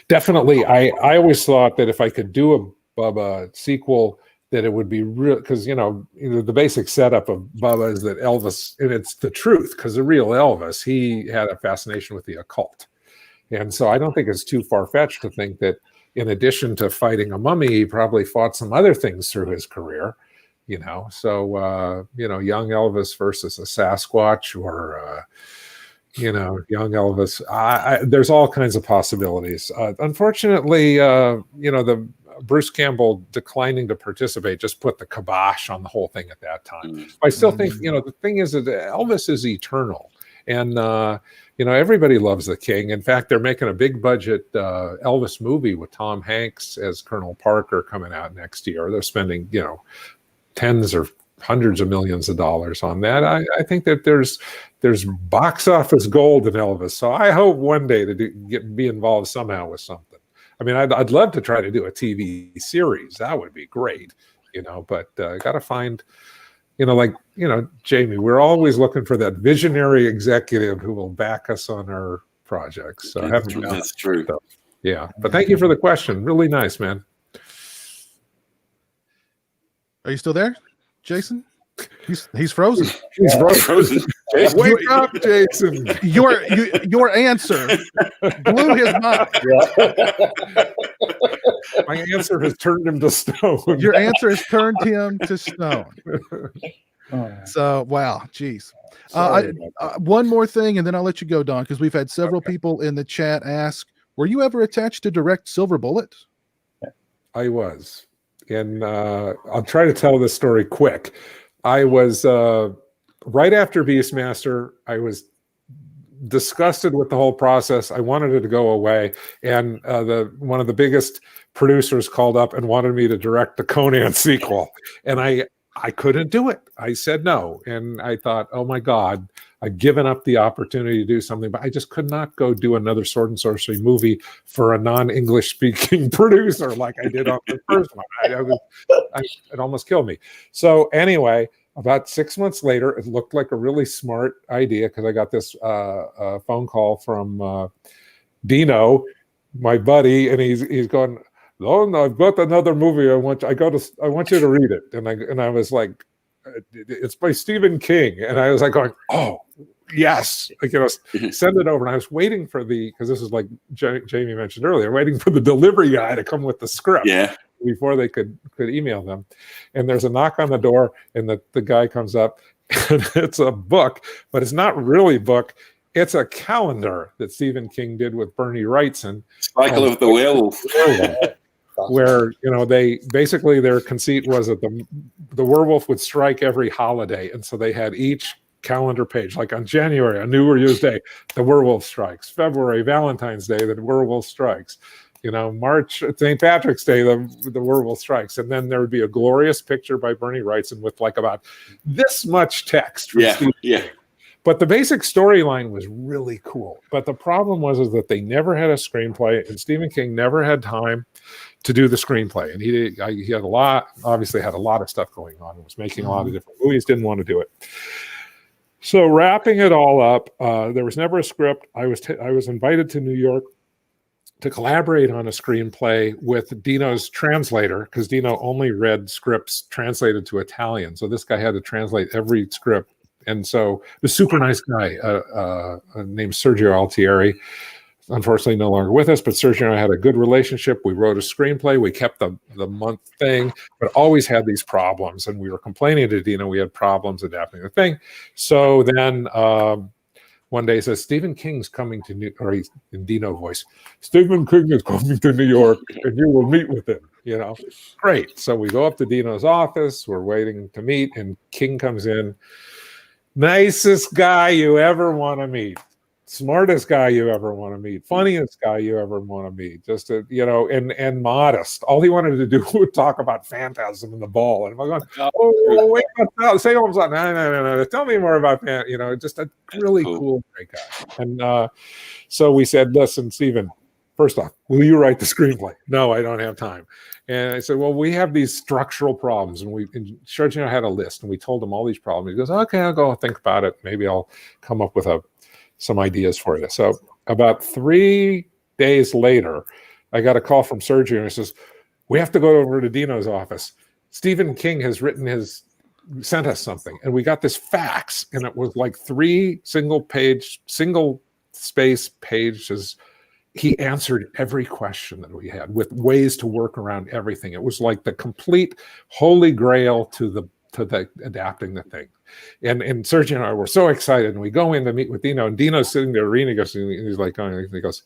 definitely, I always thought that if I could do a Bubba sequel, that it would be real, because the basic setup of Bubba is that Elvis, and it's the truth, because the real Elvis, he had a fascination with the occult, and so I don't think it's too far-fetched to think that in addition to fighting a mummy, he probably fought some other things through his career. So young Elvis versus a Sasquatch, or young Elvis. There's all kinds of possibilities. Unfortunately, the Bruce Campbell declining to participate just put the kibosh on the whole thing at that time. I still think, the thing is that Elvis is eternal, and everybody loves the King. In fact, they're making a big budget Elvis movie with Tom Hanks as Colonel Parker coming out next year. They're spending, tens or hundreds of millions of dollars on that. I think that there's box office gold in Elvis. So I hope one day to be involved somehow with something. I mean, I'd love to try to do a TV series. That would be great, but got to find, Jamie, we're always looking for that visionary executive who will back us on our projects. So That's true. So, yeah. But thank you for the question. Really nice, man. Are you still there, Jason? He's frozen. He's Frozen. Wake up, Jason. Your answer blew his mind. My answer has turned him to stone. Your answer has turned him to stone. So, wow, geez. One more thing, and then I'll let you go, Don, because we've had several people in the chat ask, were you ever attached to direct Silver Bullet? I was. And I'll try to tell this story quick. I was right after Beastmaster. I was disgusted with the whole process. I wanted it to go away, and one of the biggest producers called up and wanted me to direct the Conan sequel. And I I couldn't do it. I said no. And I thought, oh my God, I've given up the opportunity to do something, but I just could not go do another sword and sorcery movie for a non-English speaking producer like I did on the first one. It almost killed me. So anyway, about 6 months later, it looked like a really smart idea because I got this phone call from Dino, my buddy, and he's going, "Oh no, I've got another movie. I want you to read it." And I was like, "It's by Stephen King," and I was like going, "Oh yes, send it over." And I was waiting for because this is like Jamie mentioned earlier, waiting for the delivery guy to come with the script. Yeah. Before they could email them. And there's a knock on the door, and the guy comes up, and it's a book, but it's not really a book. It's a calendar that Stephen King did with Bernie Wrightson. Cycle of the Werewolf. Where, they basically, their conceit was that the werewolf would strike every holiday. And so they had each calendar page, like on January, on New Year's Day, the werewolf strikes. February, Valentine's Day, the werewolf strikes. March, St. Patrick's Day, the werewolf strikes. And then there would be a glorious picture by Bernie Wrightson with like about this much text. Yeah. But the basic storyline was really cool. But the problem was that they never had a screenplay, and Stephen King never had time to do the screenplay. And he had obviously had a lot of stuff going on and was making a lot of different movies, didn't want to do it. So wrapping it all up, there was never a script. I was invited to New York to collaborate on a screenplay with Dino's translator, because Dino only read scripts translated to Italian. So this guy had to translate every script. And so the super nice guy named Sergio Altieri, unfortunately no longer with us, but Sergio and I had a good relationship. We wrote a screenplay. We kept the month thing, but always had these problems. And we were complaining to Dino we had problems adapting the thing. So then one day he says, Stephen King's coming to New York, or he's in Dino voice, Stephen King is coming to New York and you will meet with him, Great. So we go up to Dino's office, we're waiting to meet, and King comes in. Nicest guy you ever want to meet. Smartest guy you ever want to meet, funniest guy you ever want to meet, just and modest. All he wanted to do was talk about Phantasm and the ball. And I'm going, oh wait, say all of a sudden, no, tell me more about that. Just a really cool, great guy. And so we said, listen, Stephen, first off, will you write the screenplay? No, I don't have time. And I said, well, we have these structural problems, and Sergio had a list, and we told him all these problems. He goes, okay, I'll go think about it. Maybe I'll come up with some ideas for you. So about 3 days later, I got a call from Sergio, and he says, we have to go over to Dino's office. Stephen King has sent us something. And we got this fax, and it was like 3 single space pages. He answered every question that we had with ways to work around everything. It was like the complete holy grail to the adapting the thing. And Sergio and I were so excited, and we go in to meet with Dino, and Dino's sitting there reading us, and he's like, and he goes,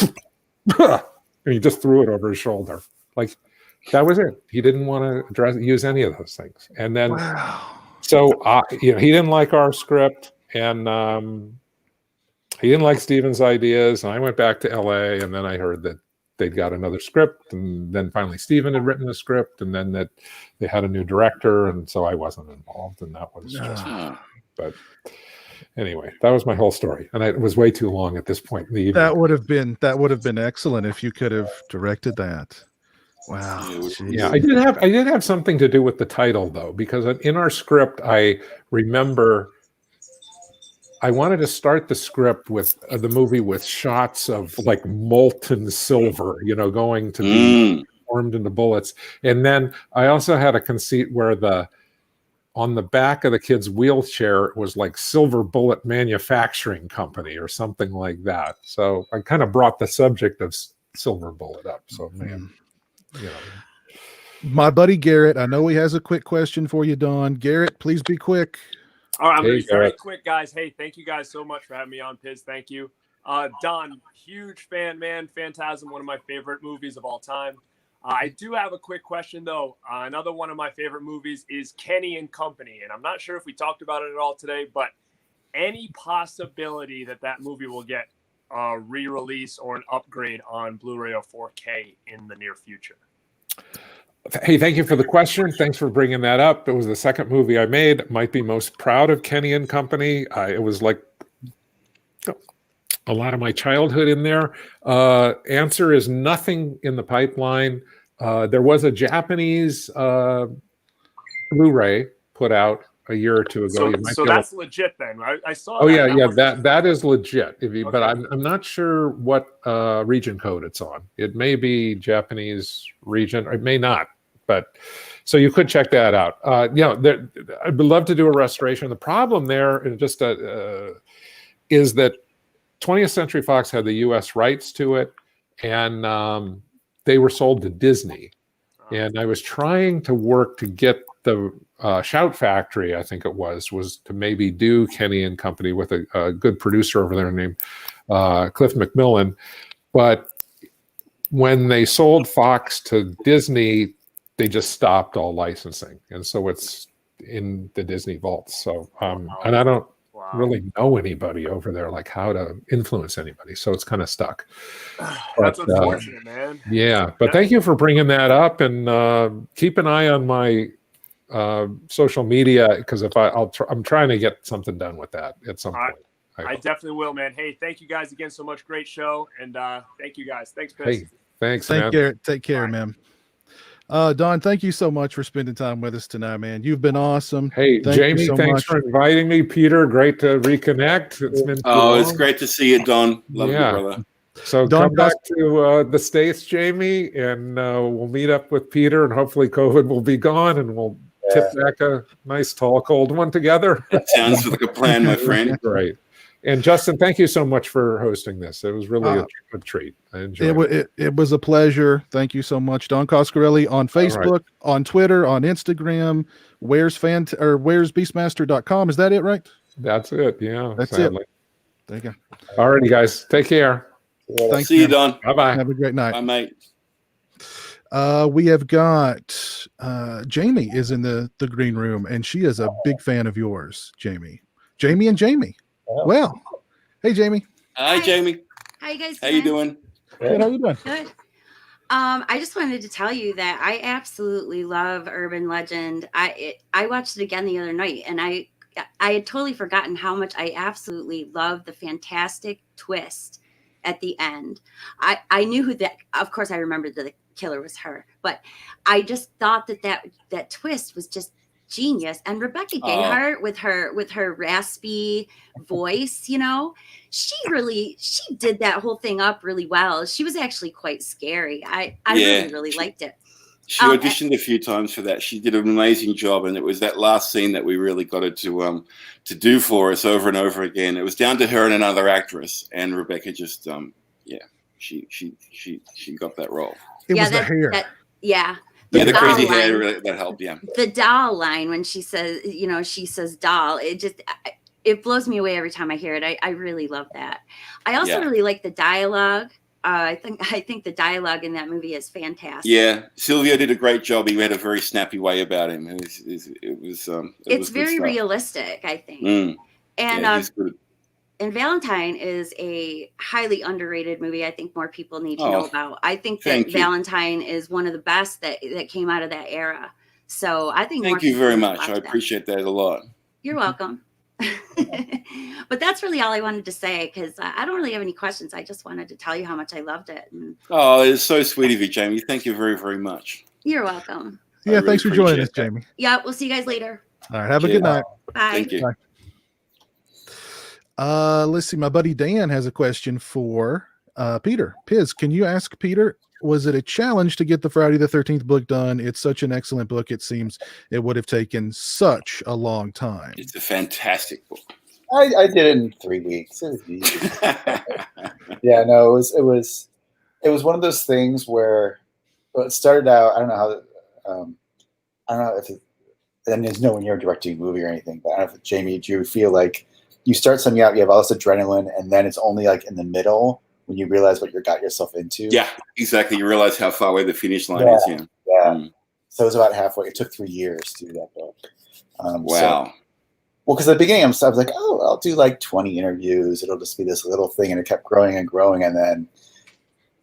and he just threw it over his shoulder. Like, that was it. He didn't want to use any of those things. And then, so he didn't like our script, and he didn't like Stephen's ideas. And I went back to LA, and then I heard that they'd got another script, and then finally Stephen had written a script, and then that they had a new director, and so I wasn't involved, and that was just. But anyway, that was my whole story, and it was way too long at this point in the evening. That would have been excellent if you could have directed that. Wow. Yeah, I did have something to do with the title, though, because in our script, I remember I wanted to start the script with the movie with shots of like molten silver, going to be formed into bullets. And then I also had a conceit where on the back of the kid's wheelchair was like Silver Bullet Manufacturing Company or something like that. So I kind of brought the subject of Silver Bullet up. So my buddy Garrett, I know he has a quick question for you, Don. Garrett, please be quick. All right, I'm going to be very quick, guys. Hey, thank you guys so much for having me on, Piz. Thank you. Don, huge fan, man. Phantasm, one of my favorite movies of all time. I do have a quick question, though. Another one of my favorite movies is Kenny and Company, and I'm not sure if we talked about it at all today, but any possibility that movie will get a re-release or an upgrade on Blu-ray or 4K in the near future? Hey, thank you for the question. Thanks for bringing that up. It was the second movie I made. Might be most proud of Kenny and Company. It was like a lot of my childhood in there. Answer is nothing in the pipeline. There was a Japanese Blu-ray put out a year or two ago. So that's legit then. I saw. Oh that. yeah. That is legit. But Okay. I'm not sure what region code it's on. It may be Japanese region, or it may not. But so you could check that out. I'd love to do a restoration. The problem there is is that 20th Century Fox had the U.S. rights to it, and they were sold to Disney. And I was trying to work to get the Shout Factory, I think it was to maybe do Kenny and Company with a good producer over there named Cliff McMillan. But when they sold Fox to Disney, they just stopped all licensing. And so it's in the Disney vaults. So, and I don't really know anybody over there, like how to influence anybody. So it's kind of stuck. That's unfortunate, man. Yeah. But thank you for bringing that up, and keep an eye on my social media, because I'm trying to get something done with that at some point. I definitely will, man. Hey, thank you guys again so much. Great show. And thank you guys. Thanks, Piss. Hey, thanks, man. Take care, man. Don, thank you so much for spending time with us tonight, man. You've been awesome. Hey, Jamie, thanks for inviting me. Peter, great to reconnect. It's been it's great to see you, Don. Love you, brother. So Don, come back to the States, Jamie, and we'll meet up with Peter, and hopefully COVID will be gone, and we'll tip back a nice, tall, cold one together. That sounds like a plan, my friend. Great. And Justin, thank you so much for hosting this. It was really a treat. I enjoyed it. It was a pleasure. Thank you so much. Don Coscarelli on Facebook, on Twitter, on Instagram. Where's Beastmaster.com? Is that it, right? That's it. Yeah. That's sadly. it. Thank you. All righty, guys. Take care. Thanks, See you, Don. Bye-bye. Have a great night. Bye, mate. We have got Jamie is in the green room, and she is a big fan of yours, Jamie. Jamie and Jamie. Well, hey, Jamie. Hi, Jamie. How you guys How you doing? Good. How you doing? Good. I just wanted to tell you that I absolutely love Urban Legend. I watched it again the other night, and I had totally forgotten how much I absolutely love the fantastic twist at the end. I knew who that. Of course, I remembered that the killer was her, but I just thought that twist was just genius. And Rebecca Gayheart with her raspy voice, she did that whole thing up really well. She was actually quite scary. I really liked it. She auditioned a few times for that. She did an amazing job, and it was that last scene that we really got her to do for us over and over again. It was down to her and another actress, and Rebecca just she got that role. It was the hair. The crazy hair really, that helped. Yeah, the doll line when she says, she says doll. It blows me away every time I hear it. I really love that. I also really like the dialogue. I think the dialogue in that movie is fantastic. Yeah, Silvio did a great job. He had a very snappy way about him. It's very realistic, I think. And Valentine is a highly underrated movie. I think more people need to know about. I think that Valentine is one of the best that came out of that era. So I think. Thank you very much. I appreciate that a lot. You're welcome. But that's really all I wanted to say, because I don't really have any questions. I just wanted to tell you how much I loved it. It's so sweet of you, Jamie. Thank you very, very much. You're welcome. Yeah, thanks for joining us, Jamie. Yeah, we'll see you guys later. All right, have a good night. Bye. Thank you. Bye. Let's see. My buddy Dan has a question for Peter. Piz, can you ask Peter, was it a challenge to get the Friday the 13th book done? It's such an excellent book. It seems it would have taken such a long time. It's a fantastic book. I did it in 3 weeks. It was easy. Yeah, no, it was one of those things where it started out. I don't know how. I don't know if and there's no one you're directing a movie or anything, but I don't know if Jamie, do you feel like you start something out, you have all this adrenaline, and then it's only like in the middle when you realize what you got yourself into? Yeah, exactly. You realize how far away the finish line is. Yeah. So it was about halfway. It took 3 years to do that book. Wow. Well, because at the beginning I was like, I'll do like 20 interviews. It'll just be this little thing, and it kept growing and growing, and then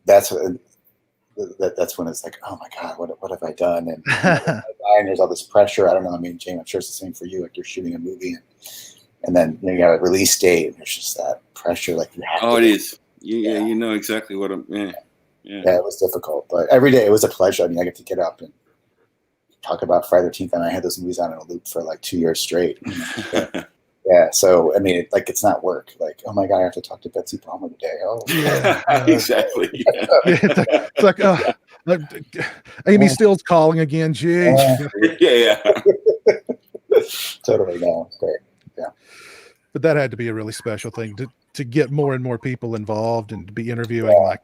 that's what. that's when it's like, oh my God, what have I done? And there's all this pressure. I don't know. I mean, James, I'm sure it's the same for you. Like you're shooting a movie, and then you got a release date, and there's just that pressure. Like you have. Oh, it is. Yeah, you know exactly what I'm. Yeah. Yeah, it was difficult, but every day it was a pleasure. I mean, I get to get up and talk about Friday the 13th, and I had those movies on in a loop for like 2 years straight. Yeah, so I mean, it's not work. Like, oh my God, I have to talk to Betsy Palmer today. Oh, exactly. Yeah. It's like Amy Still's calling again. Gee, yeah. Totally, no, it's great. Yeah, but that had to be a really special thing to get more and more people involved and to be interviewing, like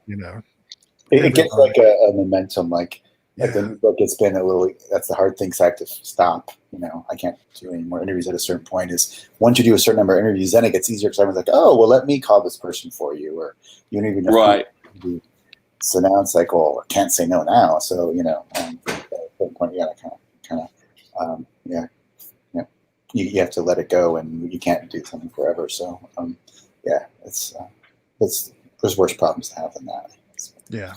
it gets like a momentum. Like the new book, it's been a little. That's the hard thing. Cause I have to stop. I can't do any more interviews at a certain point. Is once you do a certain number of interviews, then it gets easier because everyone's like, oh, well, let me call this person for you, or you don't even know. Right. So now it's like, well, I can't say no now. So at a certain point, you gotta kind of, you have to let it go, and you can't do something forever. So there's worse problems to have than that. Yeah.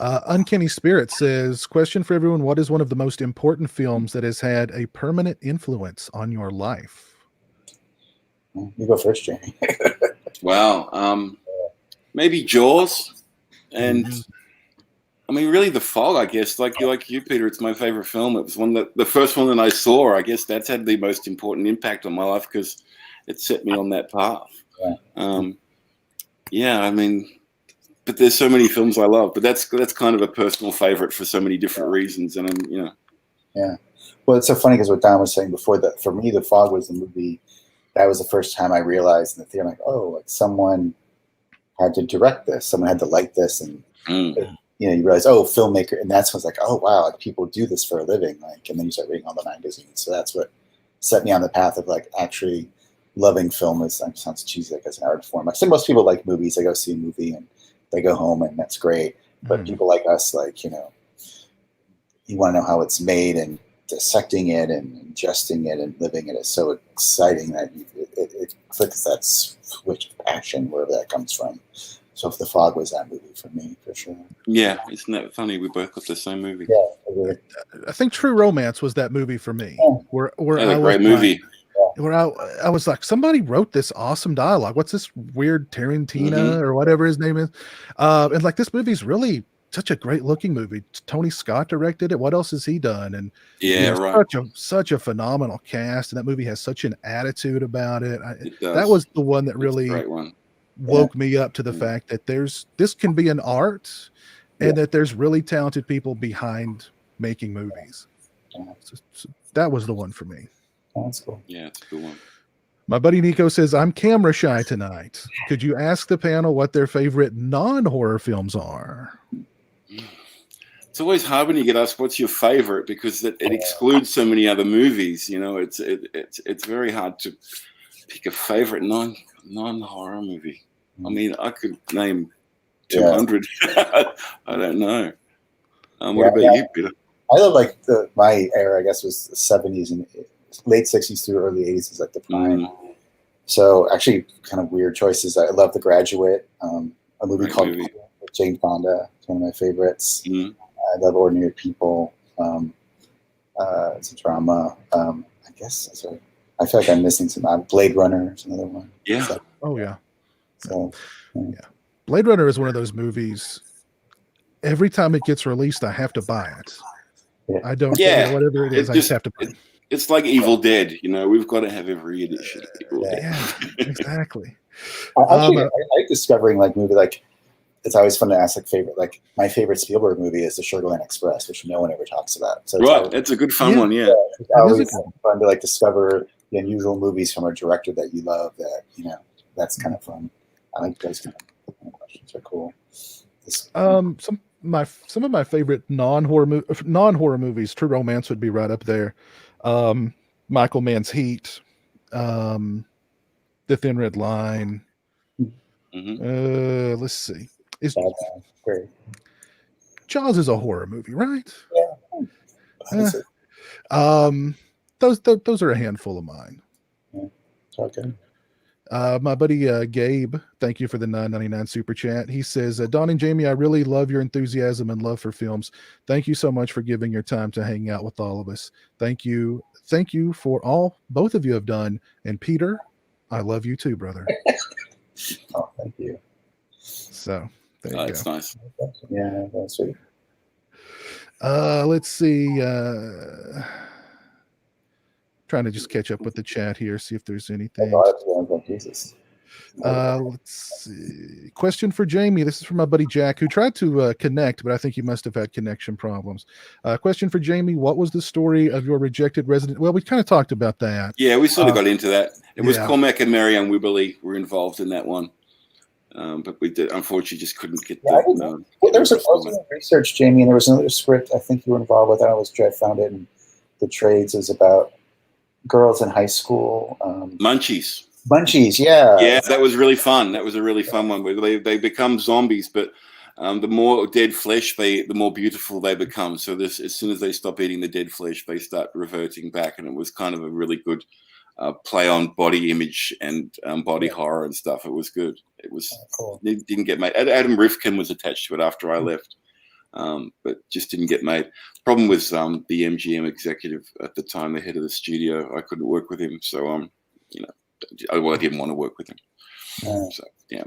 Uncanny Spirit says, question for everyone. What is one of the most important films that has had a permanent influence on your life? You go first, Jamie. Wow. Maybe Jaws. And I mean, really The Fog, I guess, like you, Peter, it's my favorite film. It was the first one that I saw. I guess that's had the most important impact on my life because it set me on that path. I mean, but there's so many films I love, but that's kind of a personal favorite for so many different reasons. And Yeah. Well, it's so funny because what Don was saying before, that for me, The Fog was the movie that was the first time I realized in the theater, like, oh, like someone had to direct this, someone had to light this, and you realize, oh, filmmaker, and that's when it's like, oh wow, like people do this for a living, like, and then you start reading all the magazines. So that's what set me on the path of like actually loving film. It sounds cheesy, like as an art form. I think most people like movies. They go see a movie and they go home, and that's great. But people like us, like, you want to know how it's made, and dissecting it and ingesting it and living it is so exciting that it clicks that switch of passion, wherever that comes from. So if The Fog was that movie for me, for sure. Yeah, isn't that funny? We both got the same movie. Yeah, I think True Romance was that movie for me. Where a great movie. Where I was like, somebody wrote this awesome dialogue. What's this weird Tarantino or whatever his name is? And like, this movie's really such a great looking movie. Tony Scott directed it. What else has he done? And such a phenomenal cast. And that movie has such an attitude about it. That was the one that really woke me up to the fact that this can be an art, and that there's really talented people behind making movies. So that was the one for me. Oh, that's cool. Yeah, it's a good one. My buddy Nico says, I'm camera shy tonight. Could you ask the panel what their favorite non-horror films are? It's always hard when you get asked what's your favorite, because it excludes so many other movies. It's very hard to pick a favorite non-horror movie. I mean, I could name 200. I don't know. What about you, Peter? I love like my era, I guess, was the 70s and late 60s through early 80s is like the prime. So actually kind of weird choices. I love The Graduate, a movie called Jane Fonda. It's one of my favorites. I love Ordinary People. It's a drama. I guess I feel like I'm missing some. Blade Runner is another one. Yeah. So Blade Runner is one of those movies. Every time it gets released, I have to buy it. I don't. Whatever it is, I just have to buy it. It's like Evil Dead, we've got to have every edition of Evil Dead. Yeah, exactly. I like discovering like movie, like it's always fun to ask like favorite, like my favorite Spielberg movie is The Sugarland Express, which no one ever talks about. So it's a good fun one, yeah. It's always fun to like discover the unusual movies from a director that you love. That that's kind of fun. I like those kind of questions are cool. Some of my favorite non-horror movies, True Romance would be right up there. Michael Mann's Heat, The Thin Red Line. Let's see. Great. Jaws is a horror movie, right? Yeah. Those are a handful of mine. Okay. My buddy Gabe, thank you for the $9.99 super chat. He says, Don and Jamie, I really love your enthusiasm and love for films. Thank you so much for giving your time to hang out with all of us. Thank you for all both of you have done. And Peter, I love you too, brother. Oh, thank you. So there you go. That's nice. Yeah, that's sweet. Let's see. Trying to just catch up with the chat here, see if there's anything. Jesus. Let's see. Question for Jamie. This is from my buddy Jack, who tried to connect, but I think he must have had connection problems. Question for Jamie. What was the story of your rejected resident? Well, we kind of talked about that. Yeah, we sort of got into that. It was yeah. Cormac and Marianne Wibberley were involved in that one. But we did, unfortunately, just couldn't get there was a research, Jamie, and there was another script I think you were involved with. I always found it in the trades. It was about girls in high school. Munchies. Munchies, yeah. Yeah, that was really fun. That was a really fun one. Where they become zombies, but the more dead flesh, the more beautiful they become. So as soon as they stop eating the dead flesh, they start reverting back. And it was kind of a really good play on body image and body horror and stuff. It was good. It was cool. It didn't get made. Adam Rifkin was attached to it after I left, but just didn't get made. Problem was the MGM executive at the time, the head of the studio. I couldn't work with him, so I didn't want to work with him. So yeah.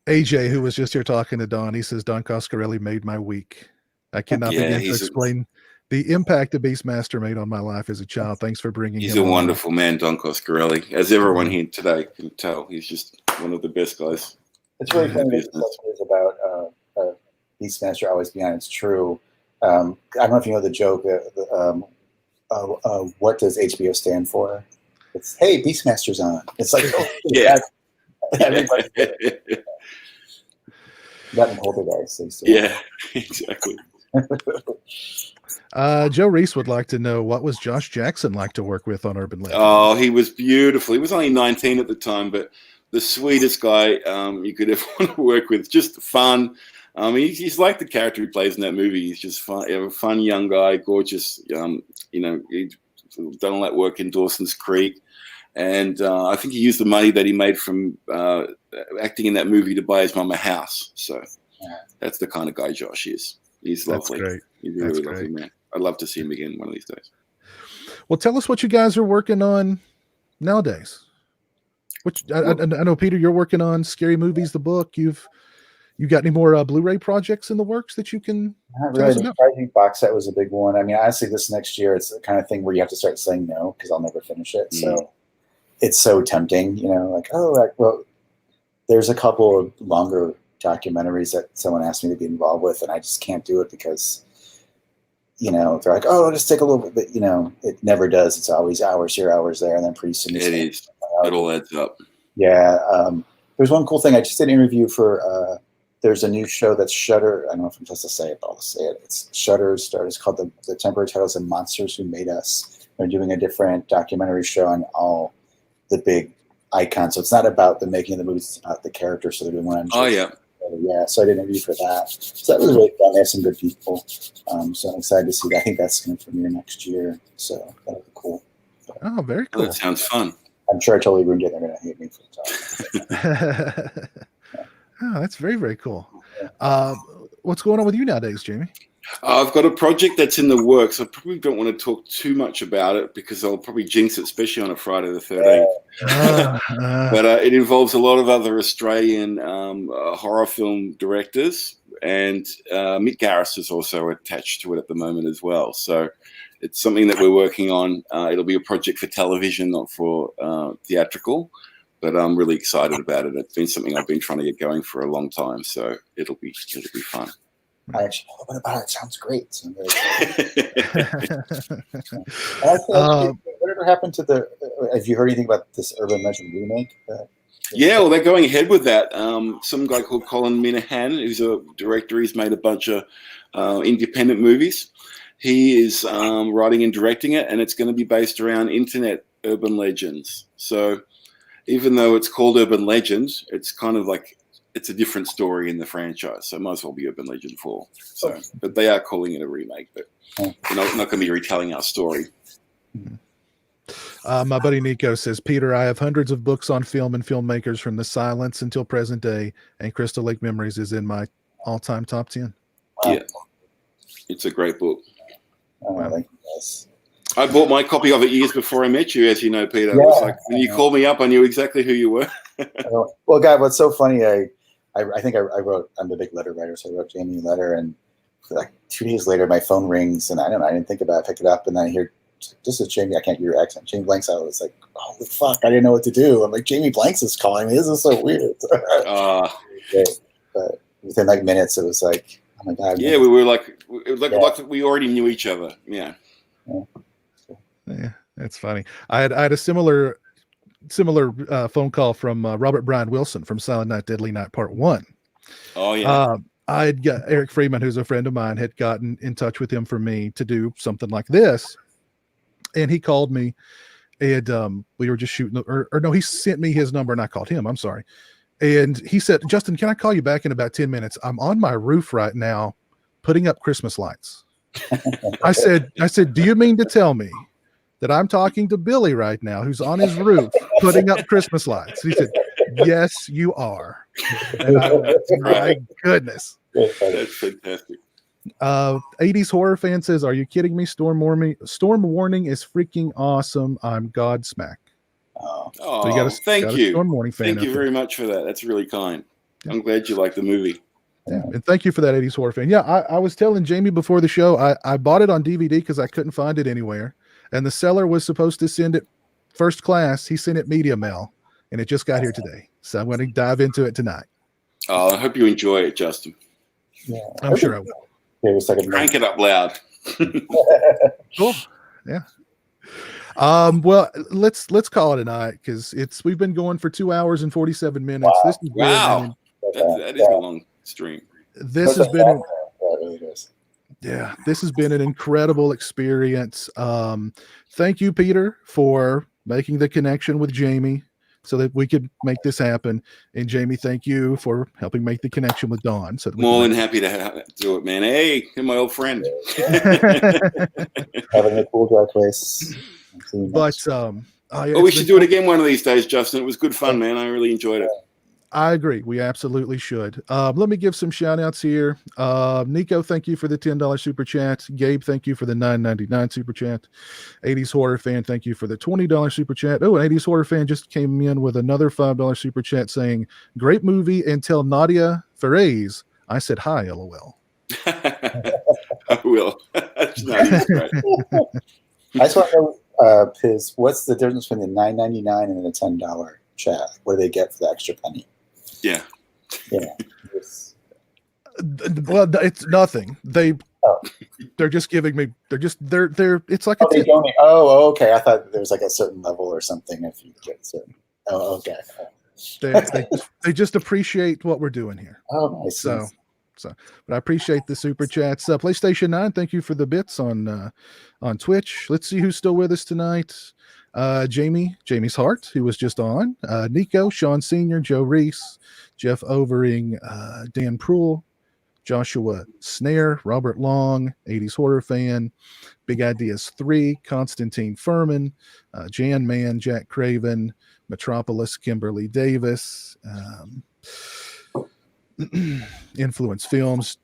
AJ, who was just here talking to Don, he says Don Coscarelli made my week. I cannot begin to explain the impact the Beastmaster made on my life as a child. Thanks for bringing He's him a on. wonderful man, Don Coscarelli. As everyone here today can tell, he's just one of the best guys. It's really funny about Beastmaster always being on. It's true. I don't know if you know the joke. What does HBO stand for? It's hey, Beastmaster's on. It's like yeah. Everybody. That and Poltergeist. Yeah, exactly. Joe Reese would like to know, what was Josh Jackson like to work with on Urban Legend? Oh, he was beautiful. He was only 19 at the time, but the sweetest guy you could ever want to work with. Just fun. He's like the character he plays in that movie. He's just fun, a fun young guy, gorgeous. He'd done all that work in Dawson's Creek. And I think he used the money that he made from acting in that movie to buy his mum a house. So that's the kind of guy Josh is. He's lovely. That's great. He's a really lovely man. I'd love to see him again one of these days. Well, tell us what you guys are working on nowadays. Which I know, Peter, you're working on Scary Movies, the book. You got any more Blu-ray projects in the works that you can? Not really. The Friday box set was a big one. I mean, honestly, this next year, it's the kind of thing where you have to start saying no because I'll never finish it. So it's so tempting, well, there's a couple of longer documentaries that someone asked me to be involved with, and I just can't do it because, they're like, oh, I'll just take a little bit, but, it never does. It's always hours here, hours there, and then pretty soon it is. It all adds up. Yeah. There's one cool thing. I just did an interview for, there's a new show that's Shudder. I don't know if I'm supposed to say it, but I'll say it. It's Shudder started. It's called the temporary titles of Monsters Who Made Us. They're doing a different documentary show on all the big icons. So it's not about the making of the movies, it's about the characters. So they're doing one on yeah, so I did an interview for that. So that was really fun. They have some good people. So I'm excited to see that. I think that's going to premiere next year. So that'll be cool. Oh, very cool. That sounds fun. I'm sure I totally ruined it. They're going to hate me for the time. Oh, that's very, very cool. What's going on with you nowadays, Jamie? I've got a project that's in the works. I probably don't want to talk too much about it because I'll probably jinx it, especially on a Friday the 13th. But it involves a lot of other Australian horror film directors, and Mick Garris is also attached to it at the moment as well. So it's something that we're working on. It'll be a project for television, not for theatrical. But I'm really excited about it. It's been something I've been trying to get going for a long time, so it'll be fun. I actually know a little bit about it. It sounds great. So whatever happened to have you heard anything about this Urban Legend remake? Yeah, well, they're going ahead with that. Some guy called Colin Minahan, who's a director, he's made a bunch of independent movies. He is writing and directing it, and it's going to be based around internet urban legends. So even though it's called Urban Legend, it's kind of like it's a different story in the franchise, so it might as well be Urban Legend 4. So, but they are calling it a remake, but they're not going to be retelling our story. My buddy Nico says, Peter, I have hundreds of books on film and filmmakers from the silence until present day, and Crystal Lake Memories is in my all-time top 10. Yeah, it's a great book. Thank you guys. I bought my copy of it years before I met you, as you know, Peter. Yeah. It was like when you called me up, I knew exactly who you were. Well, God, what's so funny, I think I wrote, I'm a big letter writer, so I wrote Jamie a letter, and like 2 days later, my phone rings, and I didn't think about it, I picked it up, and then I hear, this is Jamie, I can't hear your accent. Jamie Blanks. I was like, holy fuck, I didn't know what to do. I'm like, Jamie Blanks is calling me. This is so weird. But within like minutes, it was like, oh my God. Yeah, we were like we already knew each other. Yeah. Yeah, that's funny. I had a similar phone call from Robert Brian Wilson from Silent Night, Deadly Night Part 1. Oh, yeah. I had got Eric Freeman, who's a friend of mine, had gotten in touch with him for me to do something like this. And he called me, and we were just shooting, or no, he sent me his number and I called him. I'm sorry. And he said, Justin, can I call you back in about 10 minutes? I'm on my roof right now putting up Christmas lights. I said, do you mean to tell me that I'm talking to Billy right now, who's on his roof putting up Christmas lights? He said, yes, you are. And I went, my goodness. That's fantastic. 80s horror fan says, are you kidding me? Storm warning is freaking awesome. I'm Godsmack. Oh, so you thank you. Storm warning fan. Thank you very much for that. That's really kind. Yeah. I'm glad you like the movie. Yeah, and thank you for that 80s horror fan. Yeah, I was telling Jamie before the show, I bought it on DVD because I couldn't find it anywhere. And the seller was supposed to send it first class. He sent it media mail, and it just got here today. So I'm going to dive into it tonight. I hope you enjoy it, Justin. Yeah, I'm sure I will. Crank it up loud. Cool. Yeah. Well, let's call it a night because we've been going for 2 hours and 47 minutes. Wow. This is wow. That is a long stream. This has been this has been an incredible experience. Thank you, Peter, for making the connection with Jamie so that we could make this happen. And Jamie, thank you for helping make the connection with Dawn. So more than happy to do it, man. Hey, you're my old friend. Having a cool dry place. But we should do it again one of these days, Justin. It was good fun, man. I really enjoyed it. I agree. We absolutely should. Let me give some shout outs here. Nico, thank you for the $10 super chat. Gabe, thank you for the $9.99 super chat. 80s horror fan, thank you for the $20 super chat. Oh, an 80s horror fan just came in with another $5 super chat saying, great movie, and tell Nadia Ferez I said hi, LOL. I will. That's nice. Right. I just want to know, Piz, what's the difference between the $9.99 and the $10 chat? What do they get for the extra penny? Yeah. Well, it's nothing. They're just giving me. They're. It's like they donate. Oh, okay. I thought there was like a certain level or something if you get certain. Oh, okay. They just appreciate what we're doing here. Oh, nice. So, but I appreciate the super chats. PlayStation 9, thank you for the bits on Twitch. Let's see who's still with us tonight. Jamie's Heart, who was just on, Nico, Sean Sr., Joe Reese, Jeff Overing, Dan Proul, Joshua Snare, Robert Long, 80s Horror Fan, Big Ideas 3, Constantine Furman, Jan Man, Jack Craven, Metropolis, Kimberly Davis, Influence Films.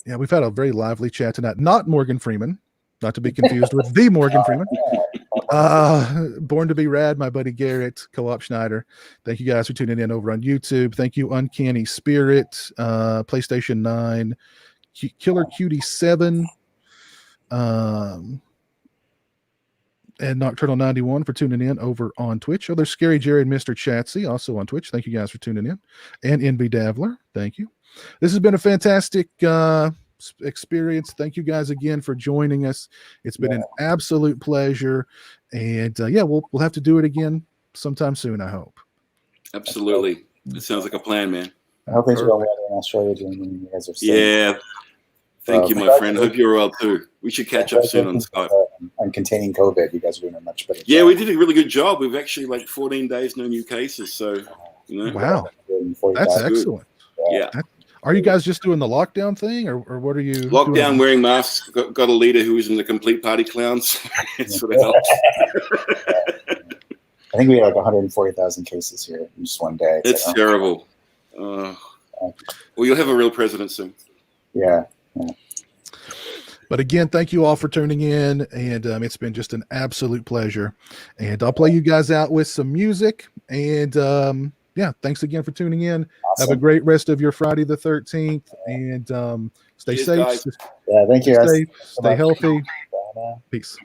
Yeah, we've had a very lively chat tonight. Not Morgan Freeman, not to be confused with the Morgan Freeman. Born to be Rad, my buddy Garrett, Co-op Schneider. Thank you guys for tuning in over on YouTube. Thank you, Uncanny Spirit, PlayStation 9, Killer Cutie 7, and Nocturnal 91 for tuning in over on Twitch. There's Scary Jerry and Mr. Chatsy also on Twitch. Thank you guys for tuning in. And Envy Davler, thank you. This has been a fantastic experience. Thank you guys again for joining us. It's been an absolute pleasure, and we'll have to do it again sometime soon, I hope. Absolutely. It sounds like a plan, man. I hope things are going well in Australia. You guys are safe. Yeah. Thank you, my friend. Hope you're well too. We should catch up soon on Skype. On containing COVID, you guys are doing a much better job. Yeah, we did a really good job. We've actually 14 days, no new cases. So, wow, that's excellent. Yeah. Are you guys just doing the lockdown thing, or what are you? Lockdown, doing? wearing masks. Got a leader who is in the complete party clowns. It sort of helps. I think we had like 140,000 cases here in just one day. It's terrible. Well, you'll have a real president soon. Yeah. But again, thank you all for tuning in, and it's been just an absolute pleasure. And I'll play you guys out with some music. And yeah, thanks again for tuning in. Awesome. Have a great rest of your Friday the 13th, and stay Cheers, safe. guys. Yeah, thank you. Stay guys. safe. Stay healthy. Bye now. Peace.